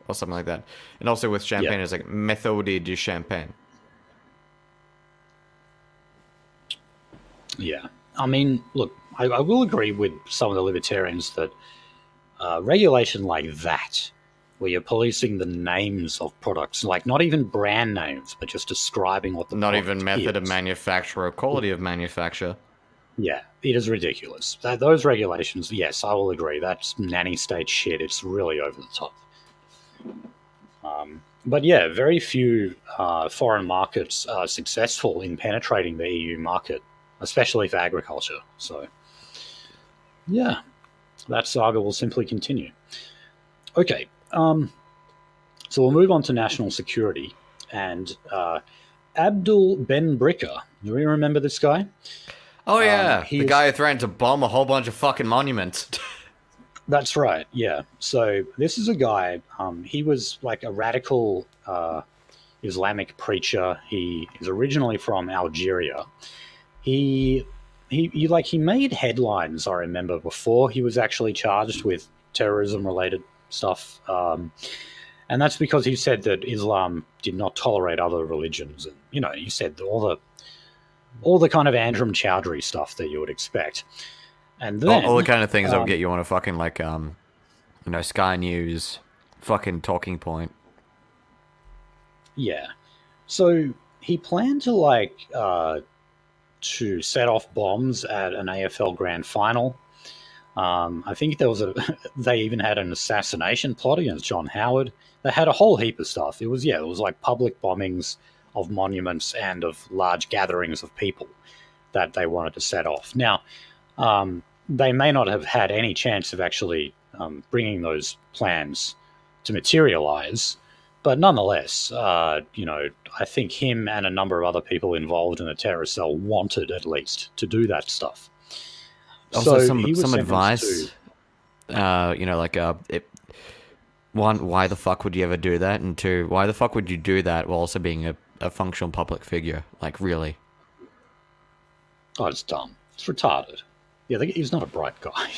Speaker 2: or something like that. And also with champagne, it's like méthode du champagne.
Speaker 1: Yeah. I mean, look, I will agree with some of the libertarians that regulation like that, where you're policing the names of products, like not even brand names, but just describing what the
Speaker 2: not
Speaker 1: product
Speaker 2: even method
Speaker 1: is.
Speaker 2: of manufacture or quality of manufacture.
Speaker 1: Yeah, it is ridiculous. Those regulations, yes, I will agree. That's nanny state shit. It's really over the top. But yeah, very few foreign markets are successful in penetrating the EU market, especially for agriculture. So, yeah, that saga will simply continue. Okay, so we'll move on to national security. And Abdul Benrika, do you remember this guy?
Speaker 2: Oh yeah, the guy who threatened to bomb a whole bunch of fucking monuments.
Speaker 1: That's right, yeah. So this is a guy, he was like a radical Islamic preacher. He is originally from Algeria. He made headlines, I remember, before he was actually charged with terrorism-related stuff. And that's because he said that Islam did not tolerate other religions. And, he said all the kind of Andrew Chowdhury stuff that you would expect. And then
Speaker 2: all the kind of things that would get you on a fucking like Sky News fucking talking point.
Speaker 1: Yeah. So he planned to to set off bombs at an AFL grand final. I think they even had an assassination plot against John Howard. They had a whole heap of stuff. It was like public bombings of monuments and of large gatherings of people that they wanted to set off. Now, they may not have had any chance of actually bringing those plans to materialize, But nonetheless, I think him and a number of other people involved in the terrorist cell wanted at least to do that stuff.
Speaker 2: Also,
Speaker 1: So he was
Speaker 2: some
Speaker 1: sentenced to.
Speaker 2: advice. One, why the fuck would you ever do that? And two, why the fuck would you do that while also being a functional public figure? Like, really?
Speaker 1: Oh, it's dumb. It's retarded. Yeah, he's not a bright guy.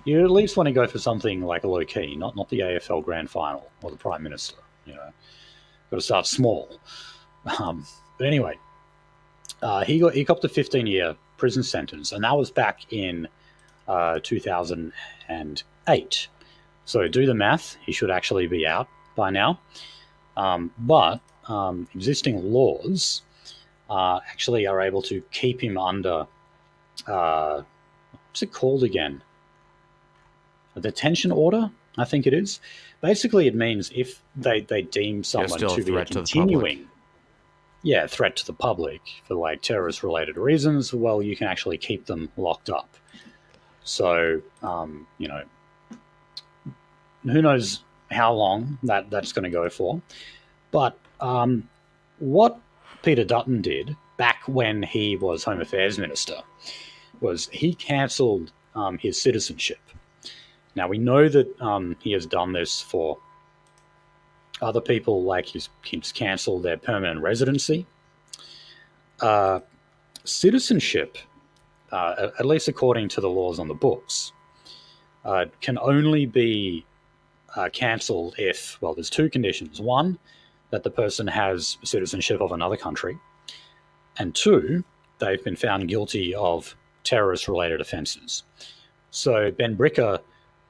Speaker 1: You at least want to go for something like a low key, not the AFL Grand Final or the Prime Minister. Got to start small. But anyway, he copped a 15-year prison sentence, and that was back in 2008. So do the math. He should actually be out by now. But existing laws actually are able to keep him under. What's it called again? A detention order, I think it is. Basically, it means if they deem someone to be a continuing threat to the public for like terrorist-related reasons, well, you can actually keep them locked up. So, who knows how long that's going to go for. But what Peter Dutton did back when he was Home Affairs Minister was he cancelled his citizenship. Now, we know that he has done this for other people, like he's cancelled their permanent residency. Citizenship, at least according to the laws on the books, can only be cancelled if, well, there's two conditions. One, that the person has citizenship of another country. And two, they've been found guilty of terrorist-related offences. So Benrika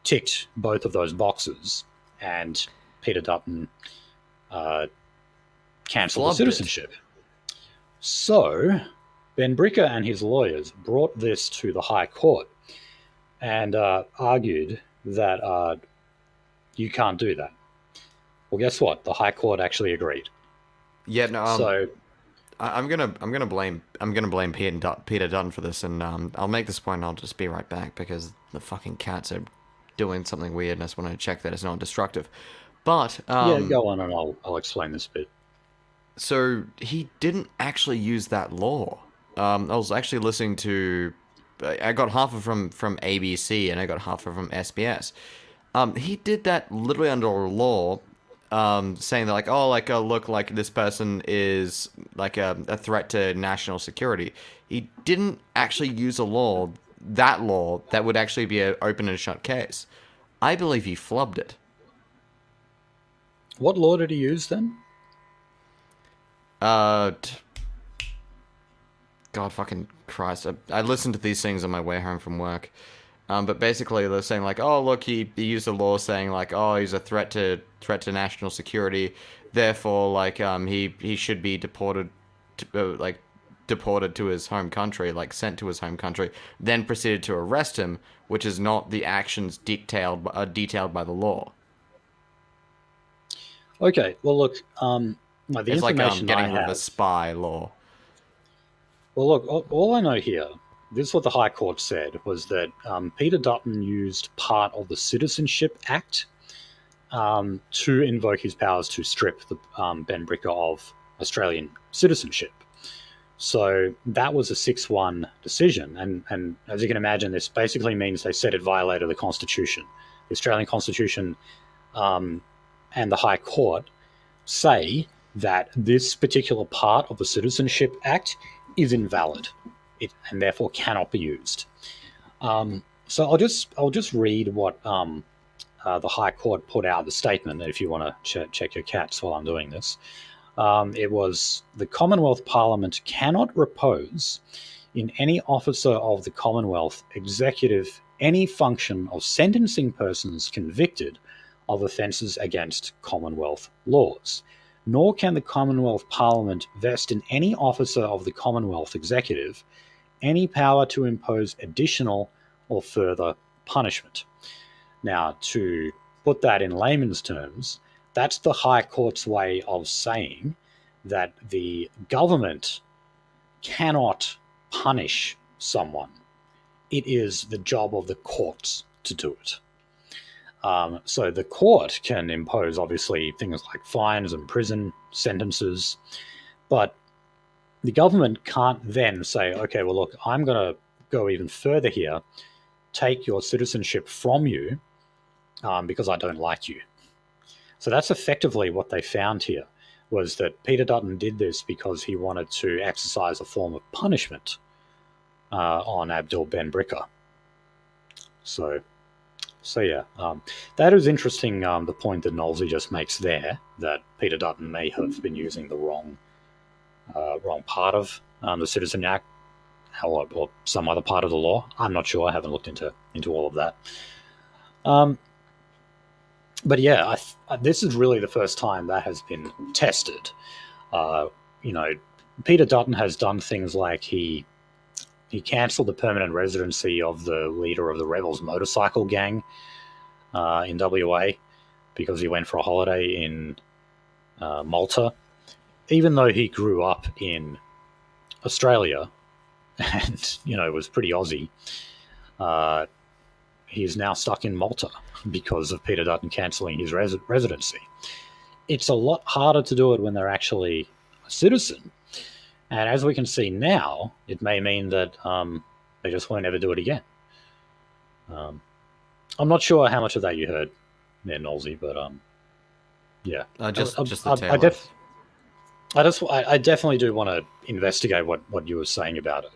Speaker 1: ticked both of those boxes, and Peter Dutton cancelled the citizenship. So Benrika and his lawyers brought this to the High Court and argued that you can't do that. Well, guess what? The High Court actually agreed.
Speaker 2: Yeah, no. So I'm gonna blame Peter Dutton for this, and I'll make this point. And I'll just be right back because the fucking cats are doing something weird, and I just want to check that it's not destructive. But
Speaker 1: go on, and I'll explain this bit.
Speaker 2: So he didn't actually use that law. I was actually listening to. I got half of it from ABC, and I got half of it from SBS. He did that literally under a law, saying that look, like this person is like a threat to national security. He didn't actually use a law that would actually be an open and shut case. I believe he flubbed it.
Speaker 1: What law did he use then?
Speaker 2: God fucking Christ. I listened to these things on my way home from work. But basically they're saying like, oh look, he used a law saying like, oh, he's a threat to national security, therefore like he should be deported to his home country, like sent to his home country, then proceeded to arrest him, which is not the actions detailed by the law.
Speaker 1: Okay, well look, the
Speaker 2: it's
Speaker 1: information
Speaker 2: like getting
Speaker 1: rid
Speaker 2: of a spy law.
Speaker 1: Well look, all I know here, this is what the High Court said, was that Peter Dutton used part of the Citizenship Act to invoke his powers to strip the Benrika of Australian citizenship. So that was a 6-1 decision. And as you can imagine, this basically means they said it violated the Constitution. The Australian Constitution and the High Court say that this particular part of the Citizenship Act is invalid and therefore cannot be used. So I'll just read what the High Court put out, the statement, if you want to check your cats while I'm doing this. It was, the Commonwealth Parliament cannot repose in any officer of the Commonwealth executive any function of sentencing persons convicted of offences against Commonwealth laws, nor can the Commonwealth Parliament vest in any officer of the Commonwealth executive any power to impose additional or further punishment. Now, to put that in layman's terms, that's the High Court's way of saying that the government cannot punish someone. It is the job of the courts to do it. So the court can impose, obviously, things like fines and prison sentences, but the government can't then say, okay, well, look, I'm going to go even further here, take your citizenship from you because I don't like you. So that's effectively what they found here, was that Peter Dutton did this because he wanted to exercise a form of punishment on Abdul Benrika. So yeah, that is interesting, the point that Knowlesy just makes there, that Peter Dutton may have been using the wrong part of the Citizen Act, or some other part of the law. I'm not sure. I haven't looked into all of that. But yeah, this is really the first time that has been tested. Peter Dutton has done things like he cancelled the permanent residency of the leader of the Rebels motorcycle gang in WA because he went for a holiday in Malta, even though he grew up in Australia and was pretty Aussie. He is now stuck in Malta because of Peter Dutton cancelling his residency. It's a lot harder to do it when they're actually a citizen. And as we can see now, it may mean that they just won't ever do it again. I'm not sure how much of that you heard there, Knowlesy, but yeah.
Speaker 2: Just the tail
Speaker 1: I definitely do want to investigate what you were saying about it.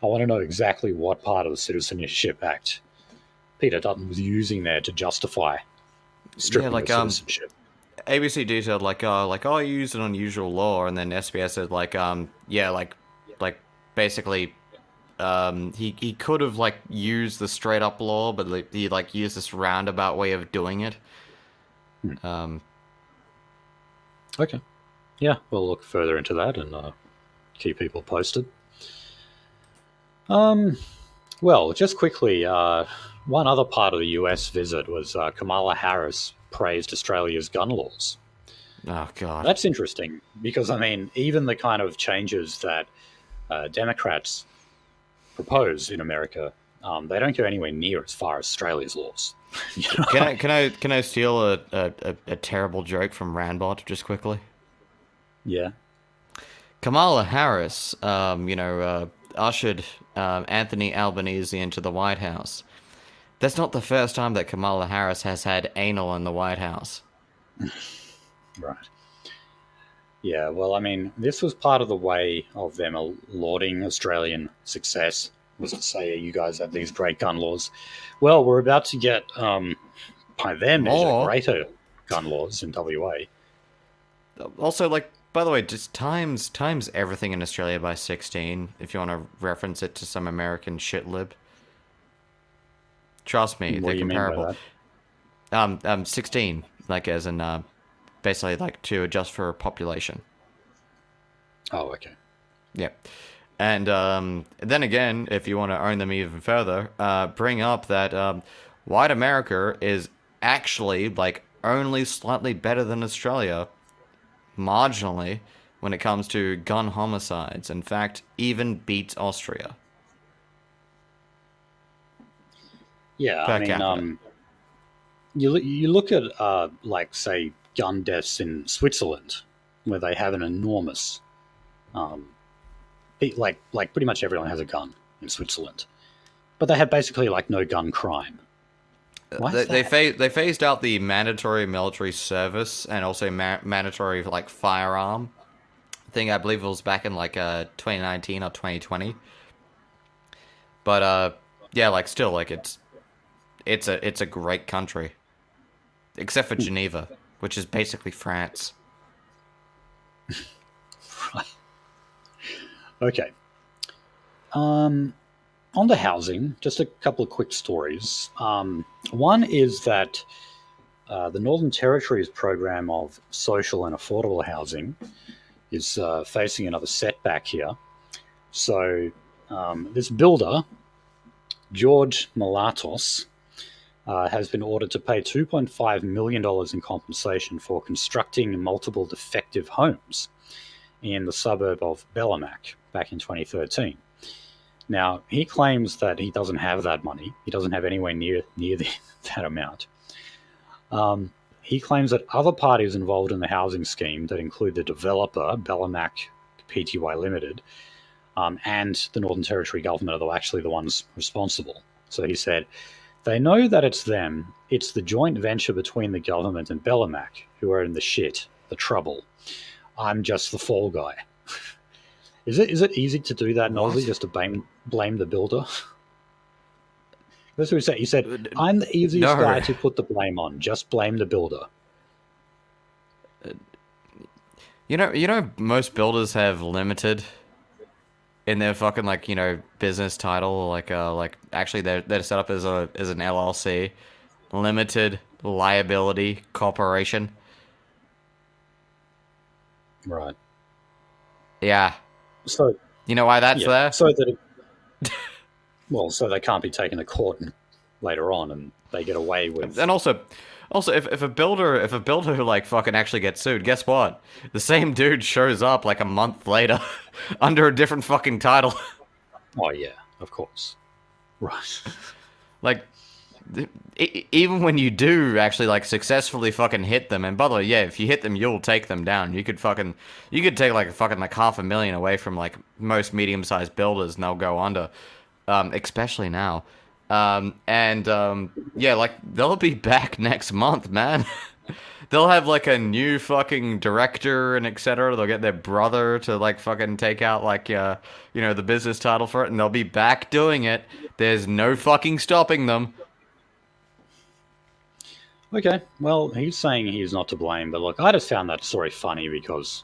Speaker 1: I want to know exactly what part of the Citizenship Act Peter Dutton was using there to justify stripping of citizenship.
Speaker 2: ABC detailed I used an unusual law, and then SBS said basically he could have used the straight up law, but he used this roundabout way of doing it.
Speaker 1: Okay. Yeah, we'll look further into that and keep people posted. Well, just quickly, one other part of the US visit was Kamala Harris praised Australia's gun laws.
Speaker 2: Oh, God.
Speaker 1: That's interesting because, even the kind of changes that Democrats propose in America, they don't go anywhere near as far as Australia's laws.
Speaker 2: Can I steal a terrible joke from Randbot just quickly?
Speaker 1: Yeah.
Speaker 2: Kamala Harris, ushered Anthony Albanese into the White House. That's not the first time that Kamala Harris has had anal in the White House.
Speaker 1: Right. Yeah, well, this was part of the way of them lauding Australian success, was to say, you guys have these great gun laws. Well, we're about to get, by their measure, greater gun laws in WA.
Speaker 2: Also, by the way, just times everything in Australia by 16, if you want to reference it to some American shit lib. Trust me, they're comparable. 16, as in, basically, to adjust for population.
Speaker 1: Oh, okay.
Speaker 2: Yeah. And then again, if you want to own them even further, bring up that white America is actually, only slightly better than Australia, marginally, when it comes to gun homicides. In fact, even beats Austria.
Speaker 1: Yeah, you look at, say, gun deaths in Switzerland, where they have an enormous, pretty much everyone has a gun in Switzerland, but they have basically no gun crime.
Speaker 2: They phased out the mandatory military service and also mandatory firearm thing. I believe it was back in 2019 or 2020. But still it's a great country, except for Geneva, which is basically France.
Speaker 1: Right. Okay. On the housing, just a couple of quick stories. One is that the Northern Territory's program of social and affordable housing is facing another setback here. So this builder, George Malatos, has been ordered to pay $2.5 million in compensation for constructing multiple defective homes in the suburb of Bellamac back in 2013. Now, he claims that he doesn't have that money. He doesn't have anywhere near that amount. He claims that other parties involved in the housing scheme that include the developer, Bellamac Pty Limited, and the Northern Territory government are actually the ones responsible. So he said, they know that it's them. It's the joint venture between the government and Bellamac who are in the shit, the trouble. I'm just the fall guy. Is it easy to do that in
Speaker 2: What?
Speaker 1: Aussie, just to blame the builder? That's what he said. He said, I'm the easiest
Speaker 2: No.
Speaker 1: guy to put the blame on. Just blame the builder.
Speaker 2: You know, most builders have limited in their fucking business title, like actually they're set up as an LLC, limited liability corporation.
Speaker 1: Right.
Speaker 2: Yeah,
Speaker 1: So,
Speaker 2: you know why that's
Speaker 1: yeah.
Speaker 2: there?
Speaker 1: So that, so they can't be taken to court later on and they get away with.
Speaker 2: And also, if a builder who like fucking actually gets sued, guess what? The same dude shows up like a month later under a different fucking title.
Speaker 1: Oh, yeah, of course. Right.
Speaker 2: Like, even when you do actually like successfully fucking hit them, and by the way, yeah, if you hit them, you'll take them down. You could take like $500,000 away from like most medium-sized builders, and they'll go under, especially now. Yeah, like they'll be back next month, man. They'll have like a new fucking director and etc. They'll get their brother to like fucking take out the business title for it, and they'll be back doing it. There's no fucking stopping them.
Speaker 1: Okay, well, he's saying he's not to blame, but look, I just found that story funny because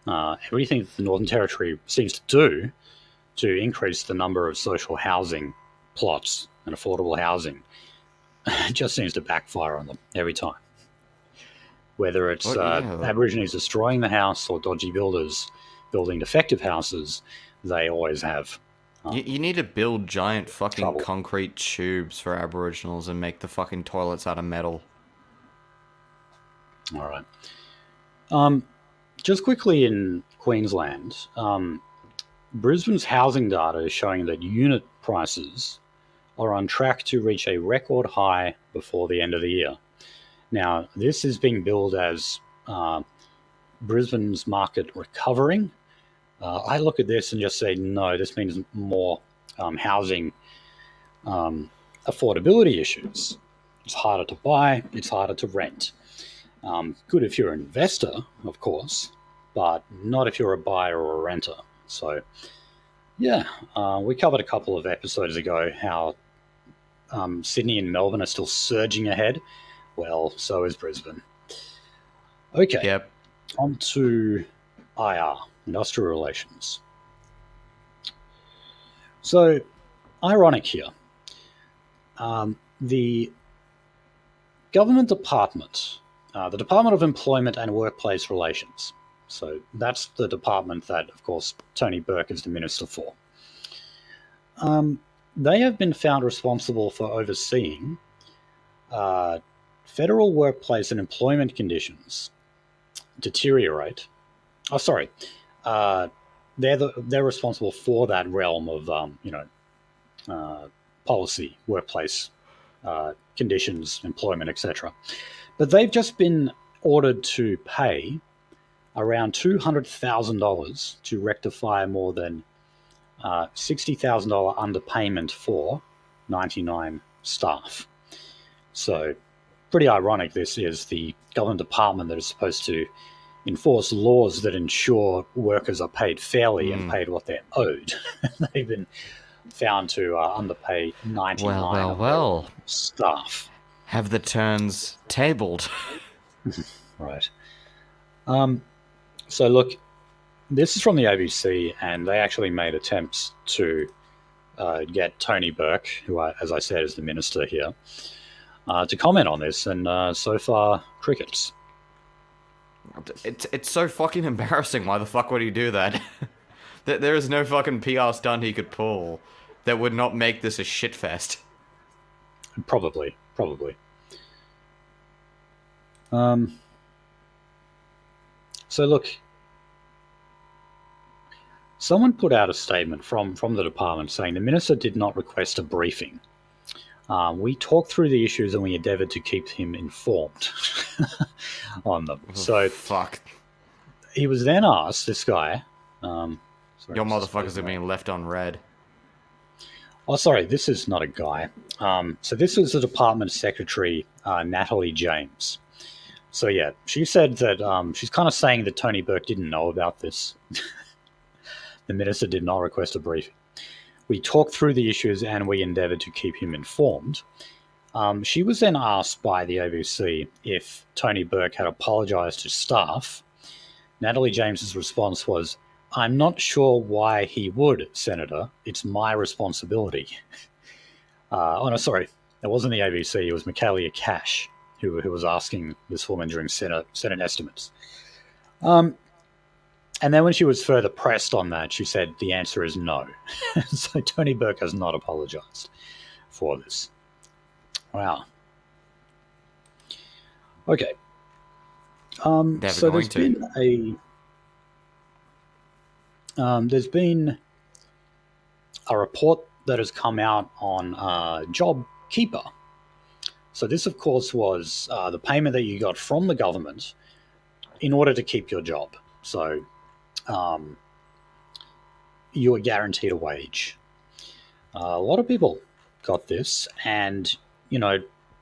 Speaker 1: everything that the Northern Territory seems to do to increase the number of social housing plots and affordable housing just seems to backfire on them every time. Whether it's Aborigines destroying the house or dodgy builders building defective houses, they always have.
Speaker 2: You need to build giant fucking
Speaker 1: trouble.
Speaker 2: concrete tubes for Aboriginals and make the fucking toilets out of metal.
Speaker 1: All right. Just quickly in Queensland, Brisbane's housing data is showing that unit prices are on track to reach a record high before the end of the year. Now, this is being billed as Brisbane's market recovering. I look at this and just say, no, this means more housing affordability issues. It's harder to buy, it's harder to rent. Good if you're an investor, of course, but not if you're a buyer or a renter. So, yeah, we covered a couple of episodes ago how Sydney and Melbourne are still surging ahead. Well, so is Brisbane. Okay.
Speaker 2: Yep.
Speaker 1: On to IR, industrial relations. So, ironic here. The government department, the Department of Employment and Workplace Relations. So that's the department that, of course, Tony Burke is the minister for. They have been found responsible for overseeing federal workplace and employment conditions deteriorate. Oh, sorry. They're responsible for that realm of policy, workplace conditions, employment, etc. But they've just been ordered to pay around $200,000 to rectify more than $60,000 underpayment for 99 staff. So, pretty ironic this is the government department that is supposed to enforce laws that ensure workers are paid fairly and paid what they're owed. They've been found to underpay 99 staff.
Speaker 2: Have the turns tabled.
Speaker 1: Right. So look, this is from the ABC, and they actually made attempts to get Tony Burke, who, as I said, is the minister here, to comment on this, and so far, crickets.
Speaker 2: It's so fucking embarrassing. Why the fuck would he do that? There is no fucking PR stunt he could pull that would not make this a shitfest.
Speaker 1: Probably. So look, someone put out a statement from the department saying the minister did not request a briefing We talked through the issues and we endeavoured to keep him informed on them. So
Speaker 2: Fuck.
Speaker 1: he was then asked, this guy...
Speaker 2: Your motherfuckers are being left on red.
Speaker 1: Oh, sorry, this is not a guy. So this was the Department Secretary, Natalie James. So yeah, she said that she's kind of saying that Tony Burke didn't know about this. The minister did not request a briefing. We talked through the issues and we endeavoured to keep him informed. She was then asked by the ABC if Tony Burke had apologised to staff. Natalie James's response was, "I'm not sure why he would, Senator. It's my responsibility." Oh, no, sorry. It wasn't the ABC. It was Michaelia Cash who was asking this woman during Senate estimates. And then when she was further pressed on that, she said the answer is no. So Tony Burke has not apologised for this. Wow. Okay. So there's been a report that has come out on JobKeeper. So this, of course, was the payment that you got from the government in order to keep your job. So you were guaranteed a wage. A lot of people got this, and, you know,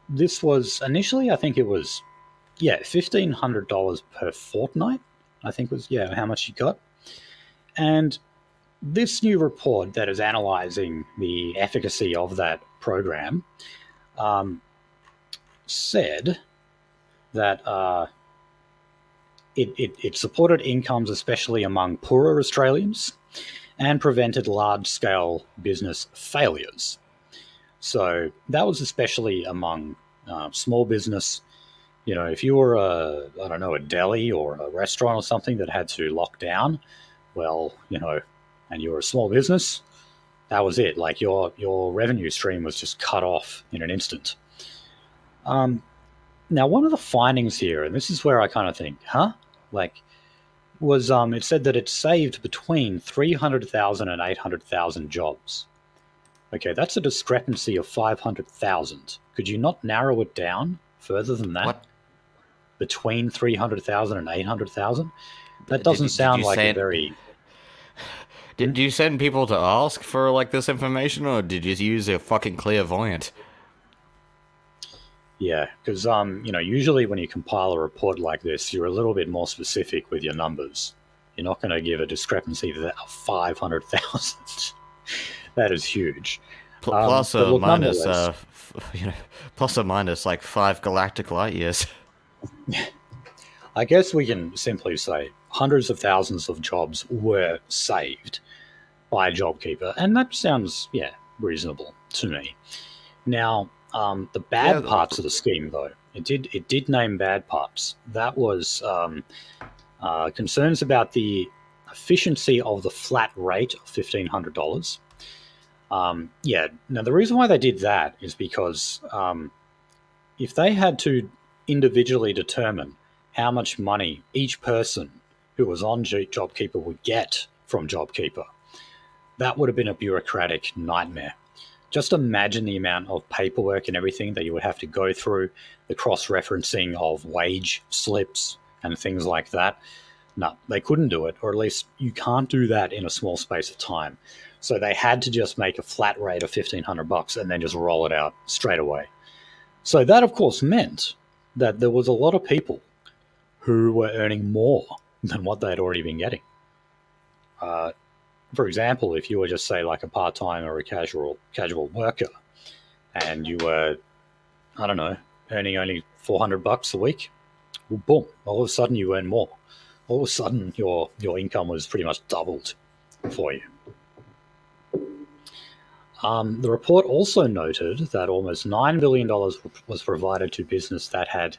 Speaker 1: this was initially, I think it was, $1,500 per fortnight, I think was, how much you got. And this new report that is analysing the efficacy of that program said that it supported incomes, especially among poorer Australians, and prevented large-scale business failures. So that was especially among small business. You know, if you were a deli or a restaurant or something that had to lock down, well, you know, and you were a small business, that was it. Like your revenue stream was just cut off in an instant. Now, one of the findings here, and this is where I kind of think, was it said that it saved between 300,000 and 800,000 jobs. Okay, that's a discrepancy of 500,000. Could you not narrow it down further than that?
Speaker 2: What?
Speaker 1: Between 300,000 and 800,000? That doesn't sound like a very...
Speaker 2: Did you send people to ask for, like, this information, or did you use a fucking clairvoyant?
Speaker 1: Yeah, because, usually when you compile a report like this, you're a little bit more specific with your numbers. You're not going to give a discrepancy of 500,000. That is huge.
Speaker 2: Plus or minus like 5 galactic light years.
Speaker 1: I guess we can simply say hundreds of thousands of jobs were saved by JobKeeper, and that sounds, reasonable to me. Now, the bad parts of the scheme, though, it did name bad parts. That was concerns about the efficiency of the flat rate of $1,500. Now the reason why they did that is because if they had to individually determine how much money each person who was on JobKeeper would get from JobKeeper, that would have been a bureaucratic nightmare. Just imagine the amount of paperwork and everything that you would have to go through, the cross-referencing of wage slips and things like that. No, they couldn't do it, or at least you can't do that in a small space of time. So they had to just make a flat rate of $1,500 and then just roll it out straight away. So that, of course, meant that there was a lot of people who were earning more than what they'd already been getting. For example, if you were just, say, like a part-time or a casual worker, and you were, I don't know, earning only $400 a week, well, boom, all of a sudden you earn more. All of a sudden your income was pretty much doubled for you. The report also noted that almost $9 billion was provided to business that had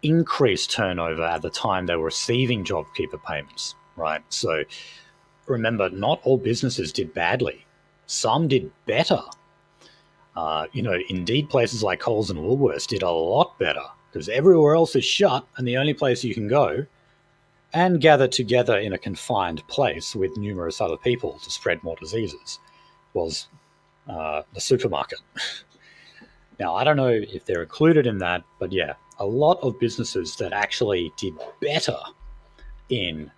Speaker 1: increased turnover at the time they were receiving JobKeeper payments, right? So remember, not all businesses did badly. Some did better. Indeed, places like Coles and Woolworths did a lot better because everywhere else is shut, and the only place you can go and gather together in a confined place with numerous other people to spread more diseases was the supermarket. Now, I don't know if they're included in that, but yeah, a lot of businesses that actually did better in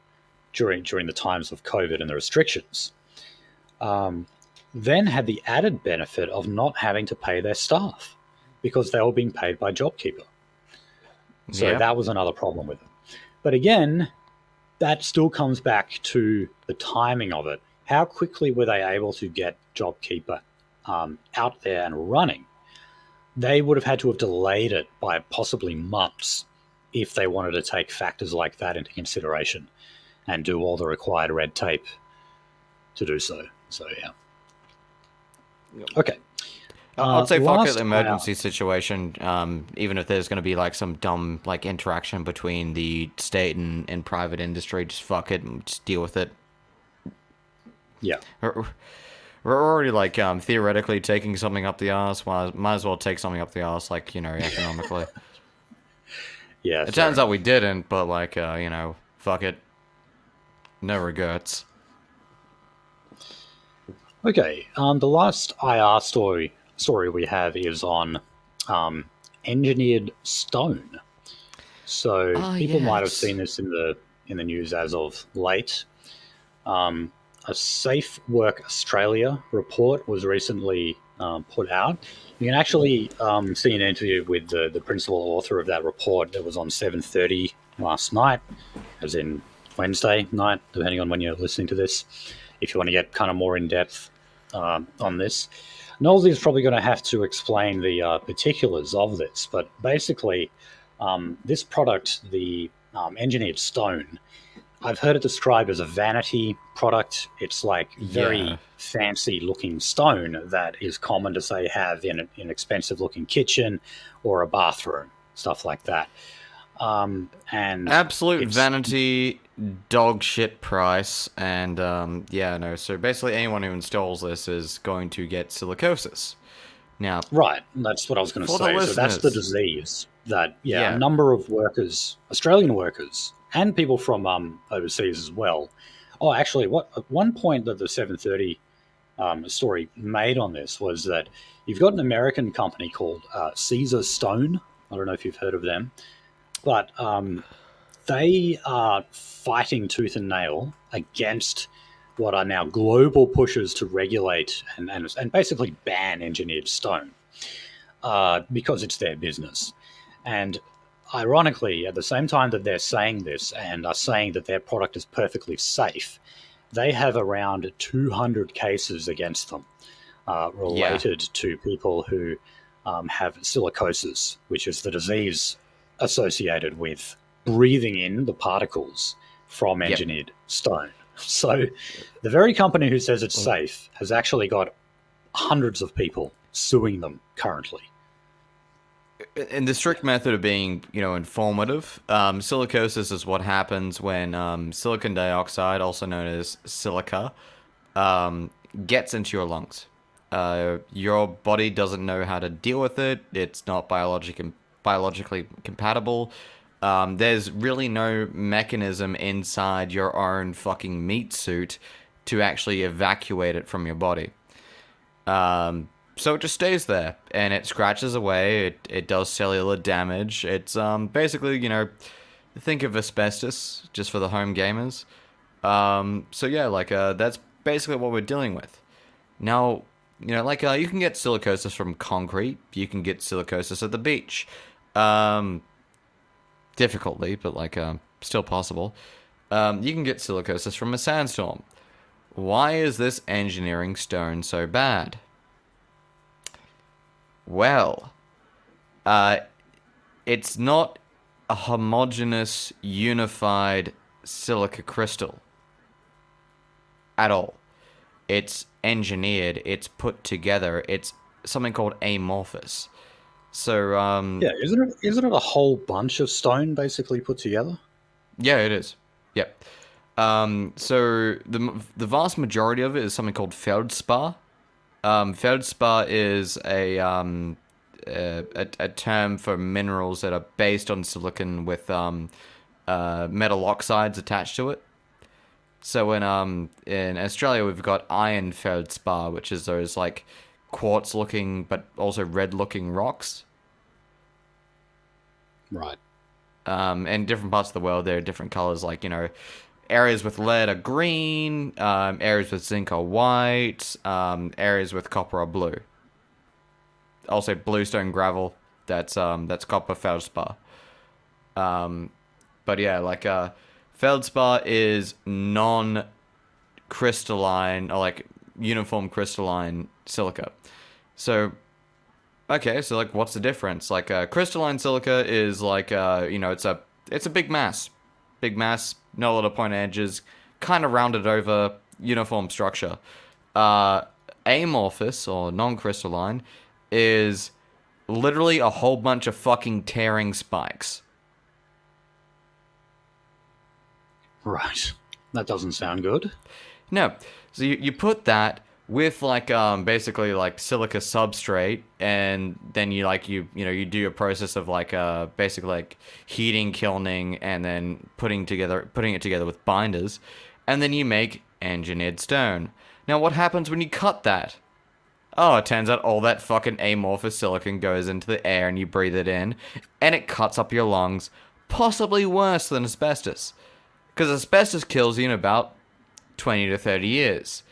Speaker 1: during the times of COVID and the restrictions, um, then had the added benefit of not having to pay their staff because they were being paid by JobKeeper. So
Speaker 2: Yeah.
Speaker 1: that was another problem with it. But again, that still comes back to the timing of it. How quickly were they able to get JobKeeper out there and running? They would have had to have delayed it by possibly months if they wanted to take factors like that into consideration and do all the required red tape to do so. So, yeah. Okay.
Speaker 2: I'd say fuck it,
Speaker 1: last
Speaker 2: the emergency situation. Even if there's going to be like some dumb like interaction between the state and private industry, just fuck it and just deal with it.
Speaker 1: Yeah.
Speaker 2: We're already like theoretically taking something up the arse. Might as well take something up the arse, like, you know, economically.
Speaker 1: Yeah.
Speaker 2: It turns out we didn't, but like you know, fuck it. No regrets.
Speaker 1: Okay. The last IR story we have is on engineered stone. So people might have seen this in the news as of late. A Safe Work Australia report was recently put out. You can actually see an interview with the principal author of that report that was on 7:30 last night, as in Wednesday night, depending on when you're listening to this, if you want to get kind of more in depth on this. Knowlesy is probably going to have to explain the particulars of this, but basically, this product, the engineered stone, I've heard it described as a vanity product. It's like very fancy looking stone that is common to say have in an expensive looking kitchen or a bathroom, stuff like that. And
Speaker 2: absolute vanity, dog shit price, and no. So basically, anyone who installs this is going to get silicosis. Now,
Speaker 1: right, that's what I was going to say. So that's the disease that a number of workers, Australian workers, and people from overseas as well. Oh, actually, at one point that the 7:30 story made on this was that you've got an American company called Caesar Stone. I don't know if you've heard of them, but they are fighting tooth and nail against what are now global pushes to regulate and basically ban engineered stone because it's their business. And ironically, at the same time that they're saying this and are saying that their product is perfectly safe, they have around 200 cases against them related to people who have silicosis, which is the disease associated with breathing in the particles from engineered stone. So the very company who says it's safe has actually got hundreds of people suing them currently.
Speaker 2: In the strict method of being, you know, informative, silicosis is what happens when silicon dioxide, also known as silica, gets into your lungs. Your body doesn't know how to deal with it. It's not biologically compatible. There's really no mechanism inside your own fucking meat suit to actually evacuate it from your body. So it just stays there, and it scratches away. It does cellular damage. It's basically, you know, think of asbestos, just for the home gamers. That's basically what we're dealing with. Now, you know, you can get silicosis from concrete. You can get silicosis at the beach. Difficultly, but still possible. You can get silicosis from a sandstorm. Why is this engineering stone so bad? Well, it's not a homogeneous, unified silica crystal at all. It's engineered, it's put together, it's something called amorphous. So,
Speaker 1: isn't it a whole bunch of stone basically put together?
Speaker 2: Yeah, it is. Yep. So the vast majority of it is something called feldspar. Feldspar is a term for minerals that are based on silicon with metal oxides attached to it. So in Australia we've got iron feldspar, which is those like quartz-looking but also red-looking rocks.
Speaker 1: Right.
Speaker 2: In different parts of the world, there are different colors. Like, areas with lead are green, areas with zinc are white, areas with copper are blue. Also, bluestone gravel, that's copper feldspar. But yeah, like feldspar is non-crystalline, or like uniform crystalline silica. So, okay, so like, what's the difference? Like, crystalline silica is like, it's a big mass, not a lot of point edges, kind of rounded over, uniform structure. Amorphous or non-crystalline is literally a whole bunch of fucking tearing spikes.
Speaker 1: Right. That doesn't sound good.
Speaker 2: No, so you put that with like basically like silica substrate, and then you do a process of like basically like heating, kilning, and then putting it together with binders, and then you make engineered stone. Now what happens when you cut that? Oh, it turns out all that fucking amorphous silicon goes into the air and you breathe it in, and it cuts up your lungs, possibly worse than asbestos. Because asbestos kills you in about 20 to 30 years.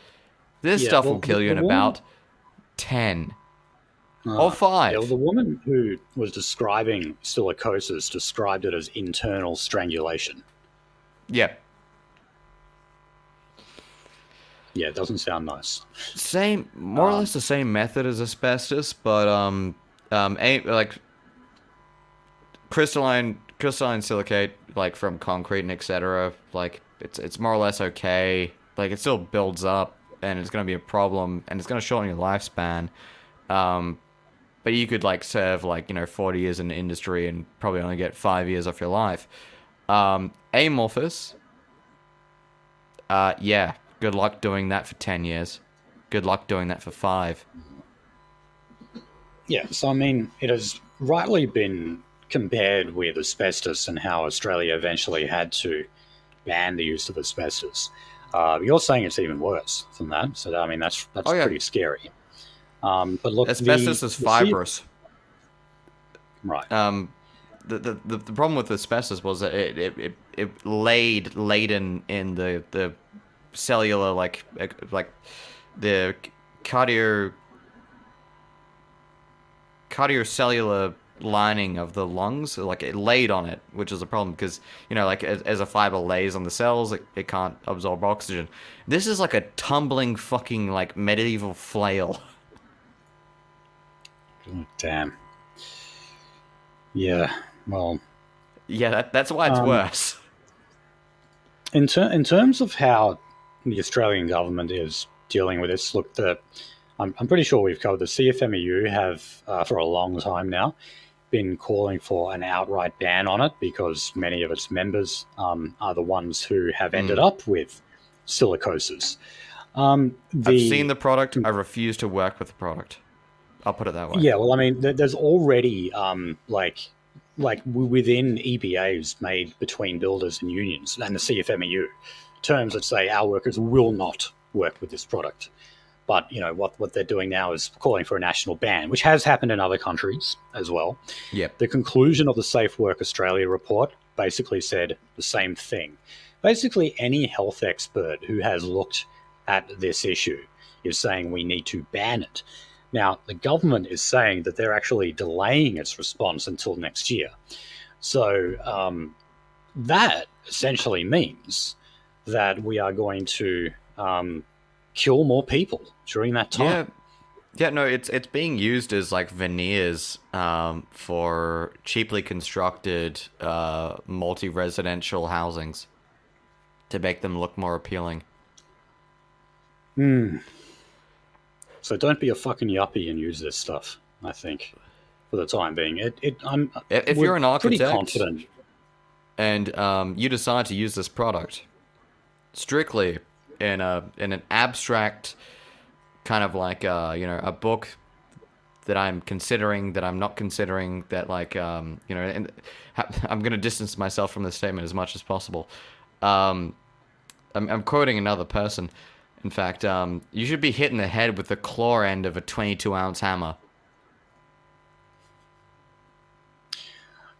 Speaker 2: This stuff will kill you in about 10 or 5.
Speaker 1: Yeah, well, the woman who was describing silicosis described it as internal strangulation.
Speaker 2: Yep.
Speaker 1: Yeah, it doesn't sound nice.
Speaker 2: More or less the same method as asbestos, but like crystalline silicate, like from concrete and etc. Like it's more or less okay. Like it still builds up, and it's gonna be a problem, and it's gonna shorten your lifespan. But you could like serve like 40 years in the industry and probably only get 5 years off your life. Amorphous. Yeah. Good luck doing that for 10 years. Good luck doing that for 5.
Speaker 1: Yeah, so I mean, it has rightly been compared with asbestos and how Australia eventually had to ban the use of asbestos. You're saying it's even worse than that, so I mean that's pretty scary. But look,
Speaker 2: asbestos is fibrous.
Speaker 1: Right.
Speaker 2: The problem with asbestos was that it laden in the cellular like the cardiocellular lining of the lungs, like it laid on it, which is a problem because like as a fiber lays on the cells, it can't absorb oxygen. This is like a tumbling fucking like medieval flail.
Speaker 1: Oh, damn. Yeah. Well.
Speaker 2: Yeah, that's why it's worse.
Speaker 1: In terms of how the Australian government is dealing with this, look, I'm pretty sure we've covered the CFMEU have for a long time now been calling for an outright ban on it because many of its members are the ones who have ended up with silicosis. I've
Speaker 2: seen the product. I refuse to work with the product. I'll put it that way.
Speaker 1: Yeah, well, I mean, there's already like within EBAs made between builders and unions and the CFMEU terms that say our workers will not work with this product. But what they're doing now is calling for a national ban, which has happened in other countries as well.
Speaker 2: Yep.
Speaker 1: The conclusion of the Safe Work Australia report basically said the same thing. Basically, any health expert who has looked at this issue is saying we need to ban it. Now, the government is saying that they're actually delaying its response until next year. So that essentially means that we are going to kill more people during that time.
Speaker 2: Yeah, no, it's being used as like veneers for cheaply constructed multi-residential housings to make them look more appealing.
Speaker 1: So don't be a fucking yuppie and use this stuff, I think, for the time being.
Speaker 2: If you're an architect
Speaker 1: pretty confident.
Speaker 2: And you decide to use this product strictly in an abstract kind of like a book that I'm considering, that I'm not considering, that like and I'm going to distance myself from this statement as much as possible. I'm quoting another person. In fact, you should be hitting the head with the claw end of a 22-ounce hammer.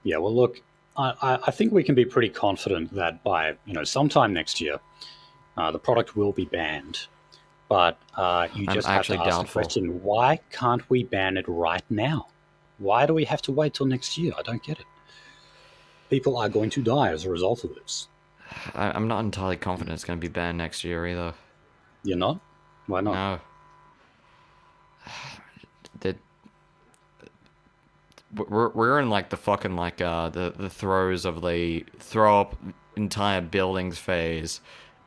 Speaker 1: Yeah, well, look, I think we can be pretty confident that by sometime next year, the product will be banned. But you
Speaker 2: I'm
Speaker 1: just have
Speaker 2: actually
Speaker 1: to ask the
Speaker 2: doubtful.
Speaker 1: question: why can't we ban it right now? Why do we have to wait till next year? I don't get it. People are going to die as a result of this.
Speaker 2: I'm not entirely confident it's going to be banned next year either.
Speaker 1: You're not? Why not?
Speaker 2: No. That we're in like the fucking like the throes of the throw up entire buildings phase,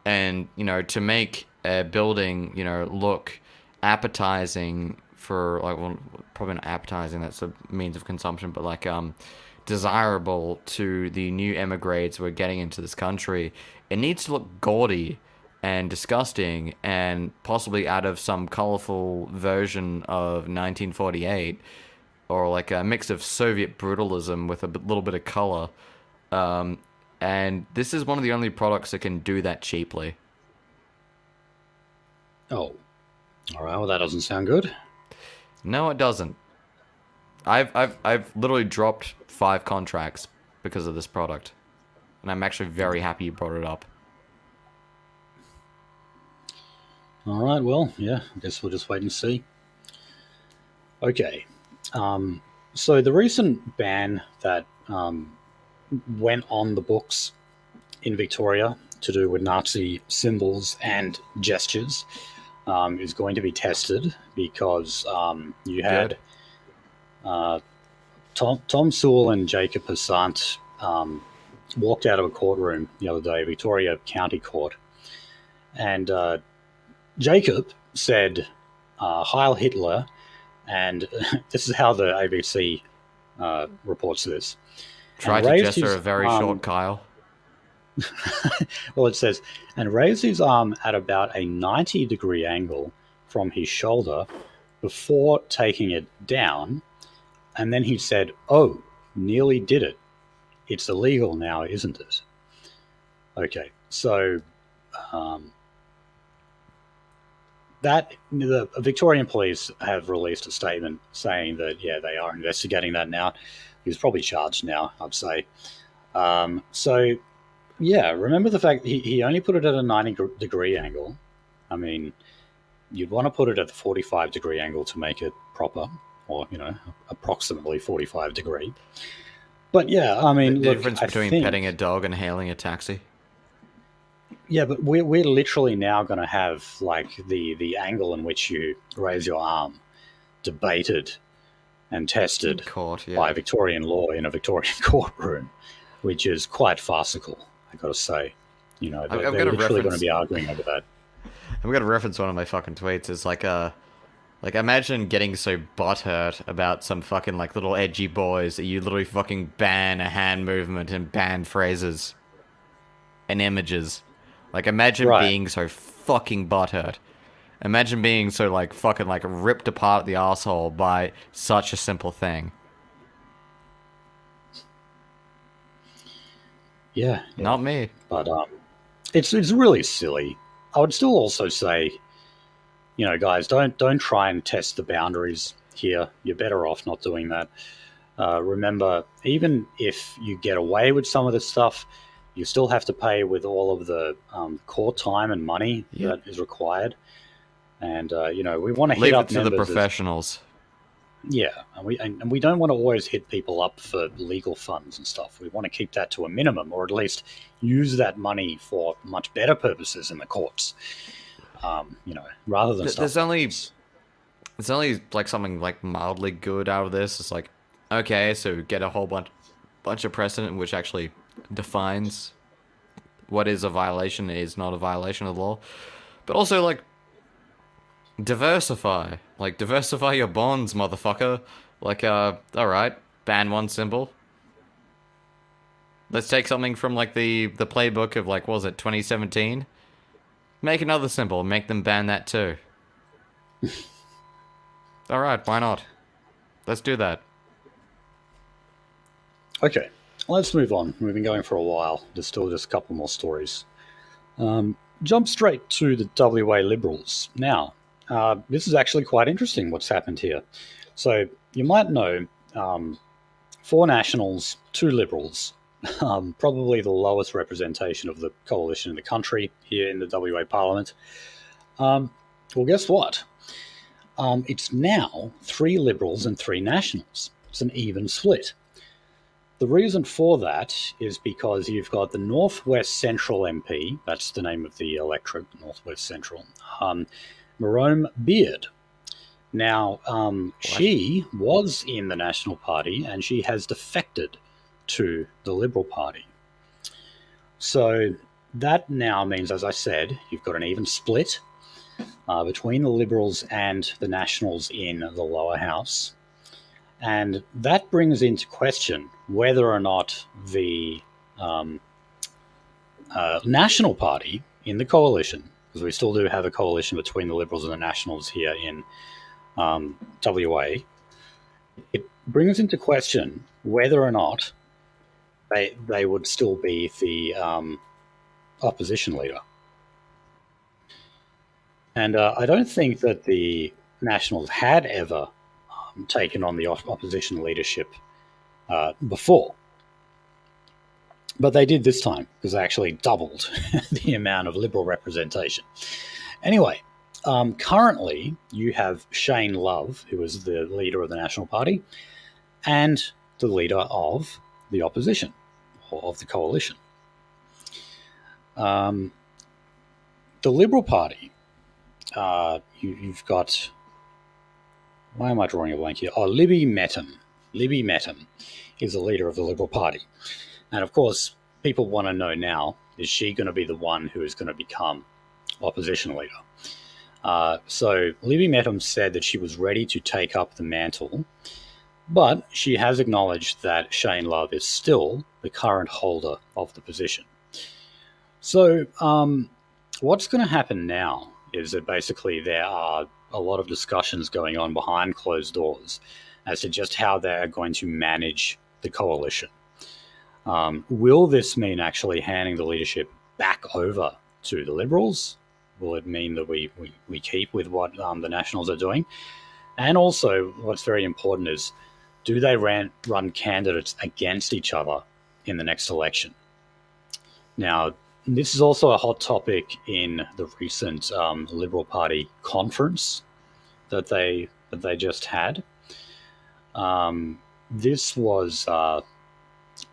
Speaker 2: and to make a building look appetizing for like, well, probably not appetizing, that's a means of consumption, but like desirable to the new emigres we're getting into this country, it needs to look gaudy and disgusting and possibly out of some colorful version of 1948, or like a mix of Soviet brutalism with a little bit of color. And this is one of the only products that can do that cheaply.
Speaker 1: Oh, all right. Well, that doesn't sound good.
Speaker 2: No, it doesn't. I've literally dropped 5 contracts because of this product, and I'm actually very happy you brought it up.
Speaker 1: All right. Well, yeah. I guess we'll just wait and see. Okay. So the recent ban that went on the books in Victoria to do with Nazi symbols and gestures is going to be tested because you had Tom Sewell and Jacob Passant walked out of a courtroom the other day, Victoria County Court, and Jacob said, "Heil Hitler," and this is how the ABC reports this.
Speaker 2: Tried to gesture a very short Kyle.
Speaker 1: Well, it says, and raised his arm at about a 90-degree angle from his shoulder before taking it down. And then he said, "Oh, nearly did it. It's illegal now, isn't it?" Okay, so that the Victorian police have released a statement saying that, yeah, they are investigating that now. He's probably charged now, I'd say. So, yeah, remember the fact he only put it at a 90-degree angle. I mean, you'd want to put it at the 45-degree angle to make it proper, or, approximately 45-degree. But yeah, I mean,
Speaker 2: The
Speaker 1: look,
Speaker 2: difference
Speaker 1: I
Speaker 2: between
Speaker 1: think,
Speaker 2: petting a dog and hailing a taxi.
Speaker 1: yeah, but we're literally now going to have like the angle in which you raise your arm debated and tested
Speaker 2: Court, yeah.
Speaker 1: by Victorian law in a Victorian courtroom, which is quite farcical, I got to say. They're
Speaker 2: I've got a
Speaker 1: literally going to
Speaker 2: reference.
Speaker 1: be arguing over that.
Speaker 2: I'm gonna reference one of my fucking tweets. It's like imagine getting so butthurt about some fucking like little edgy boys that you literally fucking ban a hand movement and ban phrases and images. Like imagine
Speaker 1: Right.
Speaker 2: being so fucking butthurt. Imagine being so like fucking like ripped apart the asshole by such a simple thing.
Speaker 1: Yeah, yeah.
Speaker 2: Not me.
Speaker 1: But it's really silly. I would still also say, guys, don't try and test the boundaries here. You're better off not doing that. Remember, even if you get away with some of this stuff, you still have to pay with all of the court time and money that is required. And we want to hit
Speaker 2: Leave it
Speaker 1: up
Speaker 2: to the
Speaker 1: members
Speaker 2: professionals.
Speaker 1: yeah, and we don't want to always hit people up for legal funds and stuff. We want to keep that to a minimum, or at least use that money for much better purposes in the courts. Rather than stuff.
Speaker 2: There's only like something like mildly good out of this. It's like, okay, so get a whole bunch of precedent which actually defines what is a violation and is not a violation of the law. But also like diversify. Like diversify your bonds, motherfucker. Like alright, ban one symbol. Let's take something from like the playbook of like, what was it, 2017? Make another symbol, make them ban that too. Alright, why not? Let's do that.
Speaker 1: Okay, let's move on. We've been going for a while. There's still just a couple more stories. jump straight to the WA Liberals. Now, this is actually quite interesting what's happened here. So you might know 4 Nationals, 2 Liberals, probably the lowest representation of the coalition in the country here in the WA Parliament. Well, guess what? It's now 3 Liberals and 3 Nationals. It's an even split. The reason for that is because you've got the Northwest Central MP, that's the name of the electorate, Northwest Central, Marome Beard. Now, she was in the National Party and she has defected to the Liberal Party. So that now means, as I said, you've got an even split between the Liberals and the Nationals in the lower house. And that brings into question whether or not the National Party in the coalition, because we still do have a coalition between the Liberals and the Nationals here in WA, it brings into question whether or not they would still be the opposition leader. And I don't think that the Nationals had ever taken on the opposition leadership before. But they did this time, because they actually doubled the amount of Liberal representation. Anyway, currently you have Shane Love, who is the leader of the National Party, and the leader of the opposition, or of the coalition. The Liberal Party, you've got... Why am I drawing a blank here? Oh, Libby Mettam. Libby Mettam is the leader of the Liberal Party. And of course, people want to know now, is she going to be the one who is going to become opposition leader? So Libby Mettam said that she was ready to take up the mantle, but she has acknowledged that Shane Love is still the current holder of the position. So what's going to happen now is that basically there are a lot of discussions going on behind closed doors as to just how they're going to manage the coalition. Will this mean actually handing the leadership back over to the Liberals? Will it mean that we keep with what the Nationals are doing? And also, what's very important is, do they run candidates against each other in the next election? Now, this is also a hot topic in the recent Liberal Party conference that they just had. This was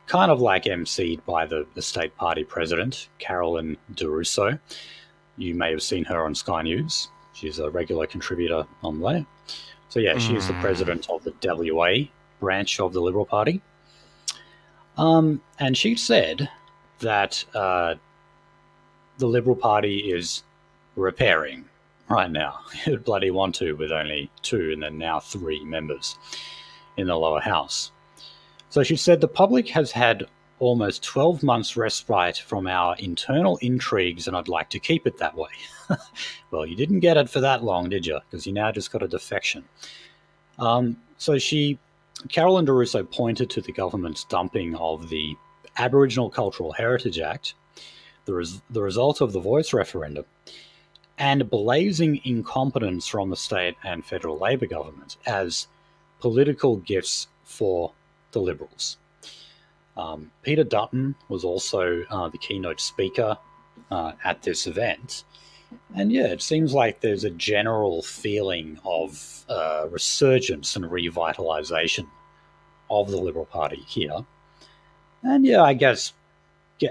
Speaker 1: kind of like emceed by the state party president, Carolyn DeRusso. You may have seen her on Sky News. She's a regular contributor on there. So yeah, she is the president of the WA branch of the Liberal Party. And she said that the Liberal Party is repairing right now. It would bloody want to, with only 2 and then now 3 members in the lower house. So she said the public has had almost 12 months respite from our internal intrigues, and I'd like to keep it that way. Well, you didn't get it for that long, did you? Because you now just got a defection. So Carolyn DeRusso pointed to the government's dumping of the Aboriginal Cultural Heritage Act, the result of the Voice referendum, and blazing incompetence from the state and federal Labor government as political gifts for the Liberals. Peter Dutton was also the keynote speaker at this event. And yeah, it seems like there's a general feeling of resurgence and revitalization of the Liberal Party here. And yeah, I guess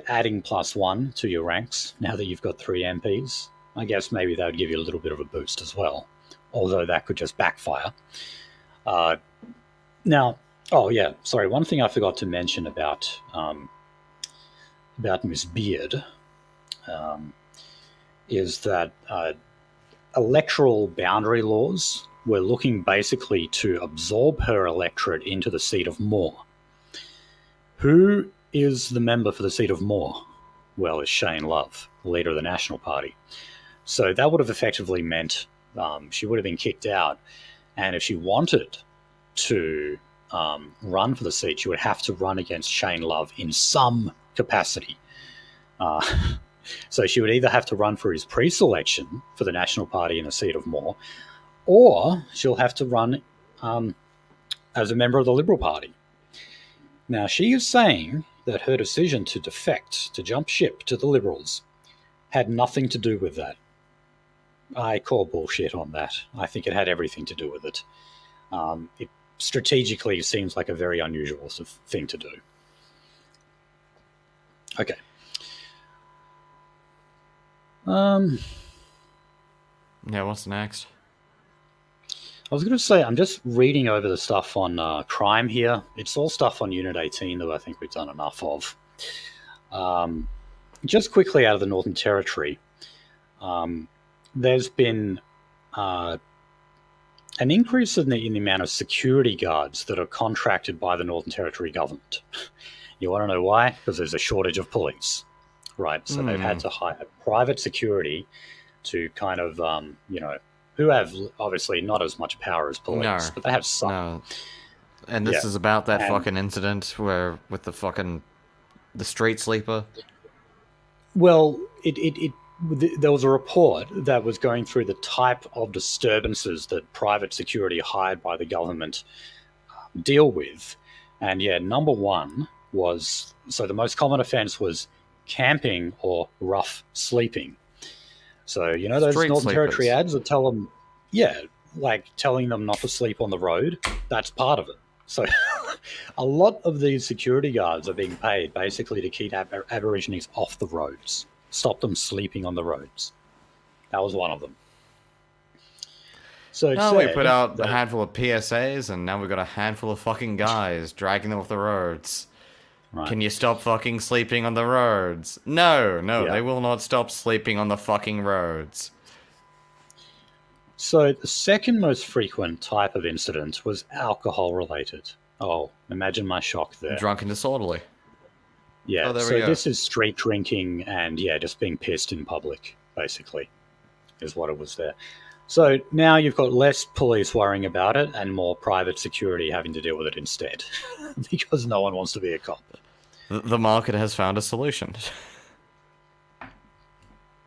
Speaker 1: adding +1 to your ranks now that you've got 3 MPs, I guess maybe that would give you a little bit of a boost as well, although that could just backfire. Now, oh yeah, sorry, one thing I forgot to mention about Miss Beard is that electoral boundary laws were looking basically to absorb her electorate into the seat of Moore. Who is the member for the seat of Moore? Well, it's Shane Love, the leader of the National Party. So that would have effectively meant she would have been kicked out. And if she wanted to run for the seat, she would have to run against Shane Love in some capacity. So she would either have to run for his pre-selection for the National Party in a seat of more, or she'll have to run as a member of the Liberal Party. Now, she is saying that her decision to defect, to jump ship to the Liberals, had nothing to do with that. I call bullshit on that. I think it had everything to do with it. It strategically seems like a very unusual thing to do. Okay.
Speaker 2: Yeah, what's next?
Speaker 1: I was going to say, I'm just reading over the stuff on crime here. It's all stuff on Unit 18 that I think we've done enough of. Just quickly out of the Northern Territory, there's been an increase in the amount of security guards that are contracted by the Northern Territory government. You want to know why? Because there's a shortage of police, right? So they've had to hire private security to kind of, who have obviously not as much power as police, but they have some. No.
Speaker 2: And this is about that fucking incident where with the street sleeper.
Speaker 1: Well, there was a report that was going through the type of disturbances that private security hired by the government deal with. And number one was, so the most common offence was camping or rough sleeping. So, those
Speaker 2: Street
Speaker 1: Northern
Speaker 2: sleepers.
Speaker 1: Territory ads that tell them, like telling them not to sleep on the road, that's part of it. So a lot of these security guards are being paid basically to keep Aborigines off the roads, stop them sleeping on the roads. That was one of them. So
Speaker 2: we put out a handful of PSAs, and now we've got a handful of fucking guys dragging them off the roads. Right. Can you stop fucking sleeping on the roads? No, they will not stop sleeping on the fucking roads.
Speaker 1: So the second most frequent type of incident was alcohol-related. Oh, imagine my shock there.
Speaker 2: Drunk and disorderly.
Speaker 1: Yeah, so this is street drinking and, just being pissed in public, basically, is what it was there. So now you've got less police worrying about it and more private security having to deal with it instead, because no one wants to be a cop.
Speaker 2: The market has found a solution.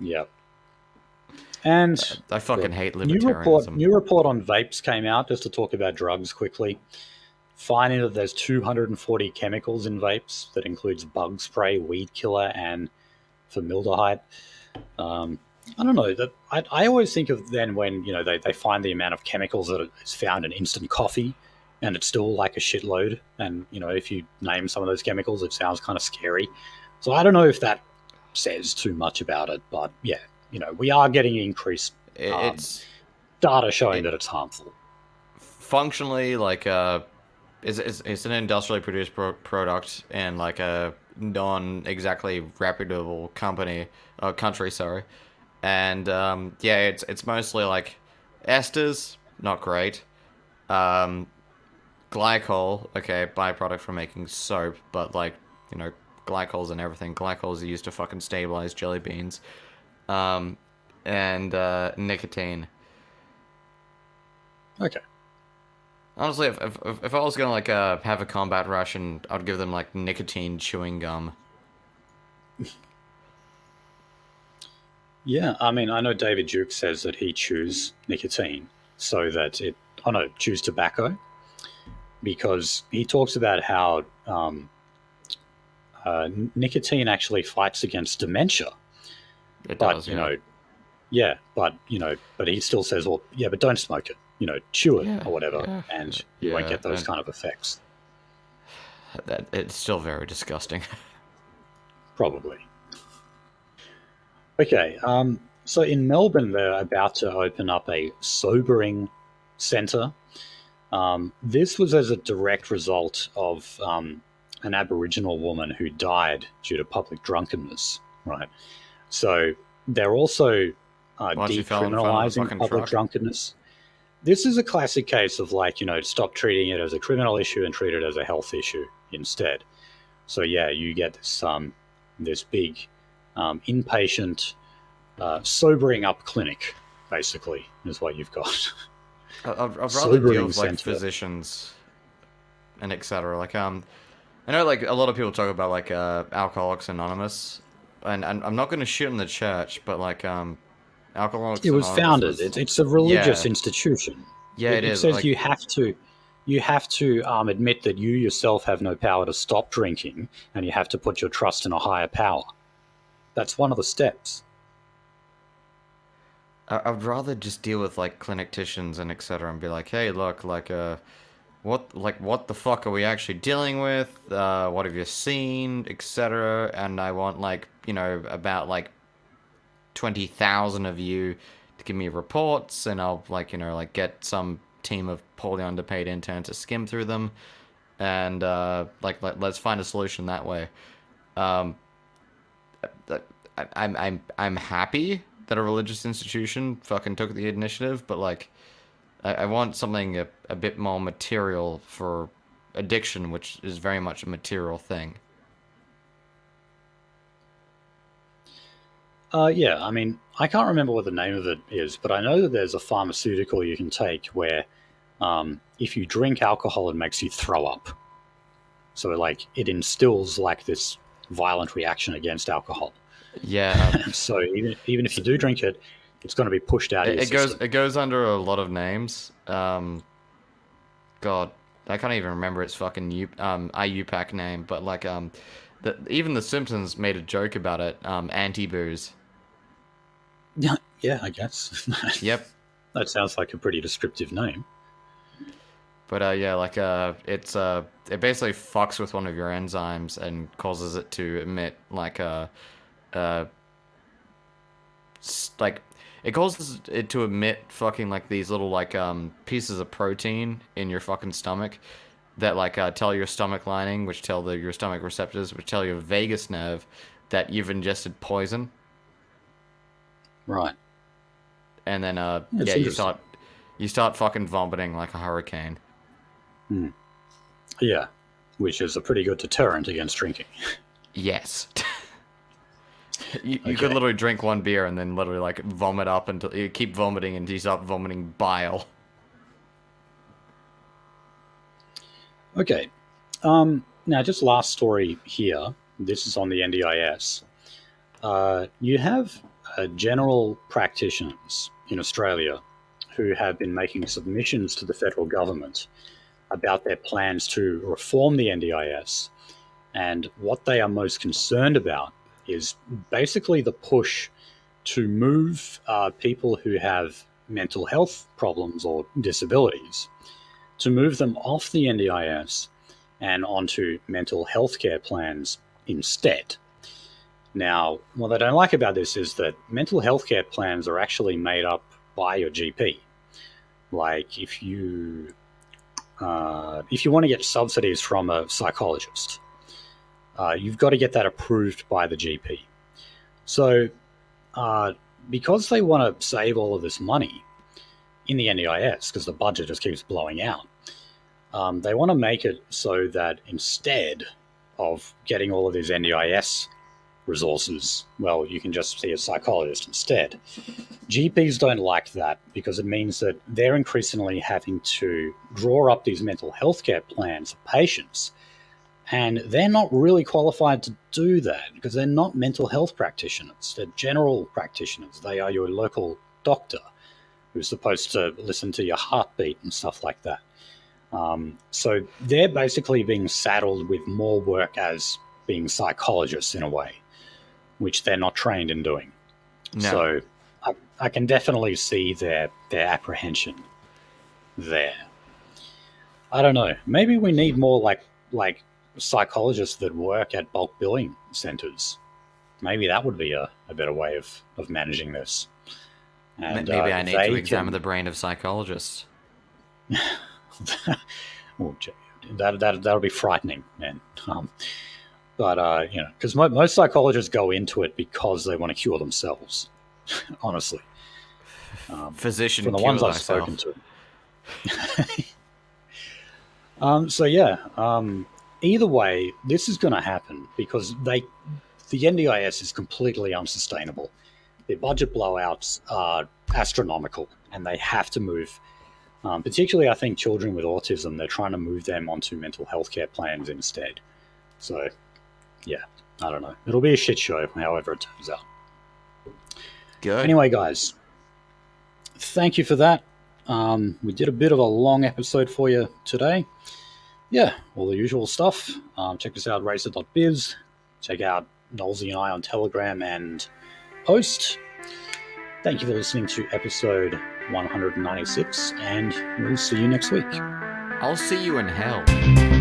Speaker 1: Yep. And
Speaker 2: I fucking hate libertarianism.
Speaker 1: New report on vapes came out, just to talk about drugs quickly. Finding that there's 240 chemicals in vapes. That includes bug spray, weed killer, and formaldehyde. I don't know. That I always think of then when they find the amount of chemicals that is found in instant coffee, and it's still like a shitload. And if you name some of those chemicals, it sounds kind of scary. So I don't know if that says too much about it, but we are getting increased data showing that it's harmful.
Speaker 2: Functionally, like it's an industrially produced product and like a non-exactly reputable country, sorry. And it's mostly like esters, not great. Glycol, okay, byproduct from making soap, but glycols and everything. Glycols are used to fucking stabilize jelly beans. And nicotine.
Speaker 1: Okay.
Speaker 2: Honestly, if I was gonna have a combat ration, I'd give them nicotine chewing gum.
Speaker 1: Yeah, I mean, I know David Duke says that he chews nicotine so that chews tobacco, because he talks about how nicotine actually fights against dementia.
Speaker 2: It does,
Speaker 1: but he still says, but don't smoke it, chew it or whatever, and you won't get those kind of effects.
Speaker 2: It's still very disgusting.
Speaker 1: Probably. Okay, so in Melbourne, they're about to open up a sobering centre. This was as a direct result of an Aboriginal woman who died due to public drunkenness, right? So they're also decriminalising public drunkenness. This is a classic case of stop treating it as a criminal issue and treat it as a health issue instead. So you get this big inpatient sobering up clinic, basically, is what you've got.
Speaker 2: I'd rather deal with physicians and etc. I know a lot of people talk about Alcoholics Anonymous, and I'm not going to shit on the church, but like
Speaker 1: It
Speaker 2: Alcoholics
Speaker 1: was
Speaker 2: Anonymous
Speaker 1: founded.
Speaker 2: was,
Speaker 1: It's a religious
Speaker 2: yeah,
Speaker 1: institution.
Speaker 2: yeah, it
Speaker 1: It
Speaker 2: is.
Speaker 1: says
Speaker 2: Like,
Speaker 1: you have to admit that you yourself have no power to stop drinking, and you have to put your trust in a higher power. That's one of the steps.
Speaker 2: I'd rather just deal with like clinicians and etc. and be like, hey, look, what the fuck are we actually dealing with? What have you seen, etc. And I want like about like 20,000 of you to give me reports, and I'll like like get some team of poorly underpaid interns to skim through them, and let's find a solution that way. Um, I'm happy that a religious institution fucking took the initiative, but like I want something a bit more material for addiction, which is very much a material thing.
Speaker 1: Yeah, I mean, I can't remember what the name of it is, but I know that there's a pharmaceutical you can take where if you drink alcohol, it makes you throw up. So, like, it instills like this violent reaction against alcohol.
Speaker 2: Yeah,
Speaker 1: So, even if you do drink it, it's going to be pushed out of your system.
Speaker 2: it goes under a lot of names. God, I can't even remember its fucking IUPAC name, but like even the Simpsons made a joke about it. Anti booze.
Speaker 1: Yeah, yeah, I guess.
Speaker 2: Yep.
Speaker 1: That sounds like a pretty descriptive name.
Speaker 2: But yeah, like it basically fucks with one of your enzymes and causes it to emit like uh, like it causes it to emit fucking like these little like pieces of protein in your fucking stomach that like tell your stomach lining, which tell your stomach receptors, which tell your vagus nerve that you've ingested poison,
Speaker 1: Right.
Speaker 2: and then
Speaker 1: Yeah, it's
Speaker 2: yeah,
Speaker 1: interesting.
Speaker 2: you start fucking vomiting like a hurricane.
Speaker 1: Yeah, which is a pretty good deterrent against drinking.
Speaker 2: Yes. You could
Speaker 1: Okay.
Speaker 2: literally drink one beer and then literally like vomit up until you keep vomiting until you start vomiting bile.
Speaker 1: Okay. Now, just last story here. This is on the NDIS. You have general practitioners in Australia who have been making submissions to the federal government about their plans to reform the NDIS. And what they are most concerned about is basically the push to move people who have mental health problems or disabilities, to move them off the NDIS and onto mental health care plans instead. Now, what I don't like about this is that mental health care plans are actually made up by your GP. Like, if you want to get subsidies from a psychologist, you've got to get that approved by the GP. So, uh, because they want to save all of this money in the NDIS, because the budget just keeps blowing out, they want to make it so that instead of getting all of these NDIS resources, well, you can just see a psychologist instead. GPs don't like that because it means that they're increasingly having to draw up these mental health care plans for patients. And they're not really qualified to do that because they're not mental health practitioners. They're general practitioners. They are your local doctor who's supposed to listen to your heartbeat and stuff like that. So they're basically being saddled with more work as being psychologists in a way, which they're not trained in doing.
Speaker 2: No.
Speaker 1: So I can definitely see their apprehension there. I don't know. Maybe we need more like psychologists that work at bulk billing centers. Maybe that would be a better way of managing this. And
Speaker 2: Maybe I need to
Speaker 1: they
Speaker 2: examine the
Speaker 1: can.
Speaker 2: brain of psychologists.
Speaker 1: Oh, that'll be frightening, man. But because most psychologists go into it because they want to cure themselves. Honestly,
Speaker 2: Physician,
Speaker 1: from the
Speaker 2: cure
Speaker 1: ones I've spoken
Speaker 2: thyself.
Speaker 1: to. So yeah, either way, this is going to happen because the NDIS is completely unsustainable. Their budget blowouts are astronomical, and they have to move. Particularly, I think children with autism, they're trying to move them onto mental health care plans instead. So, yeah. I don't know. It'll be a shit show, however it turns out.
Speaker 2: Good.
Speaker 1: Anyway, guys, thank you for that. We did a bit of a long episode for you today. Yeah, all the usual stuff. Check us out, racer.biz. Check out Nolsey and I on Telegram and Post. Thank you for listening to episode 196, and we'll see you next week.
Speaker 2: I'll see you in hell.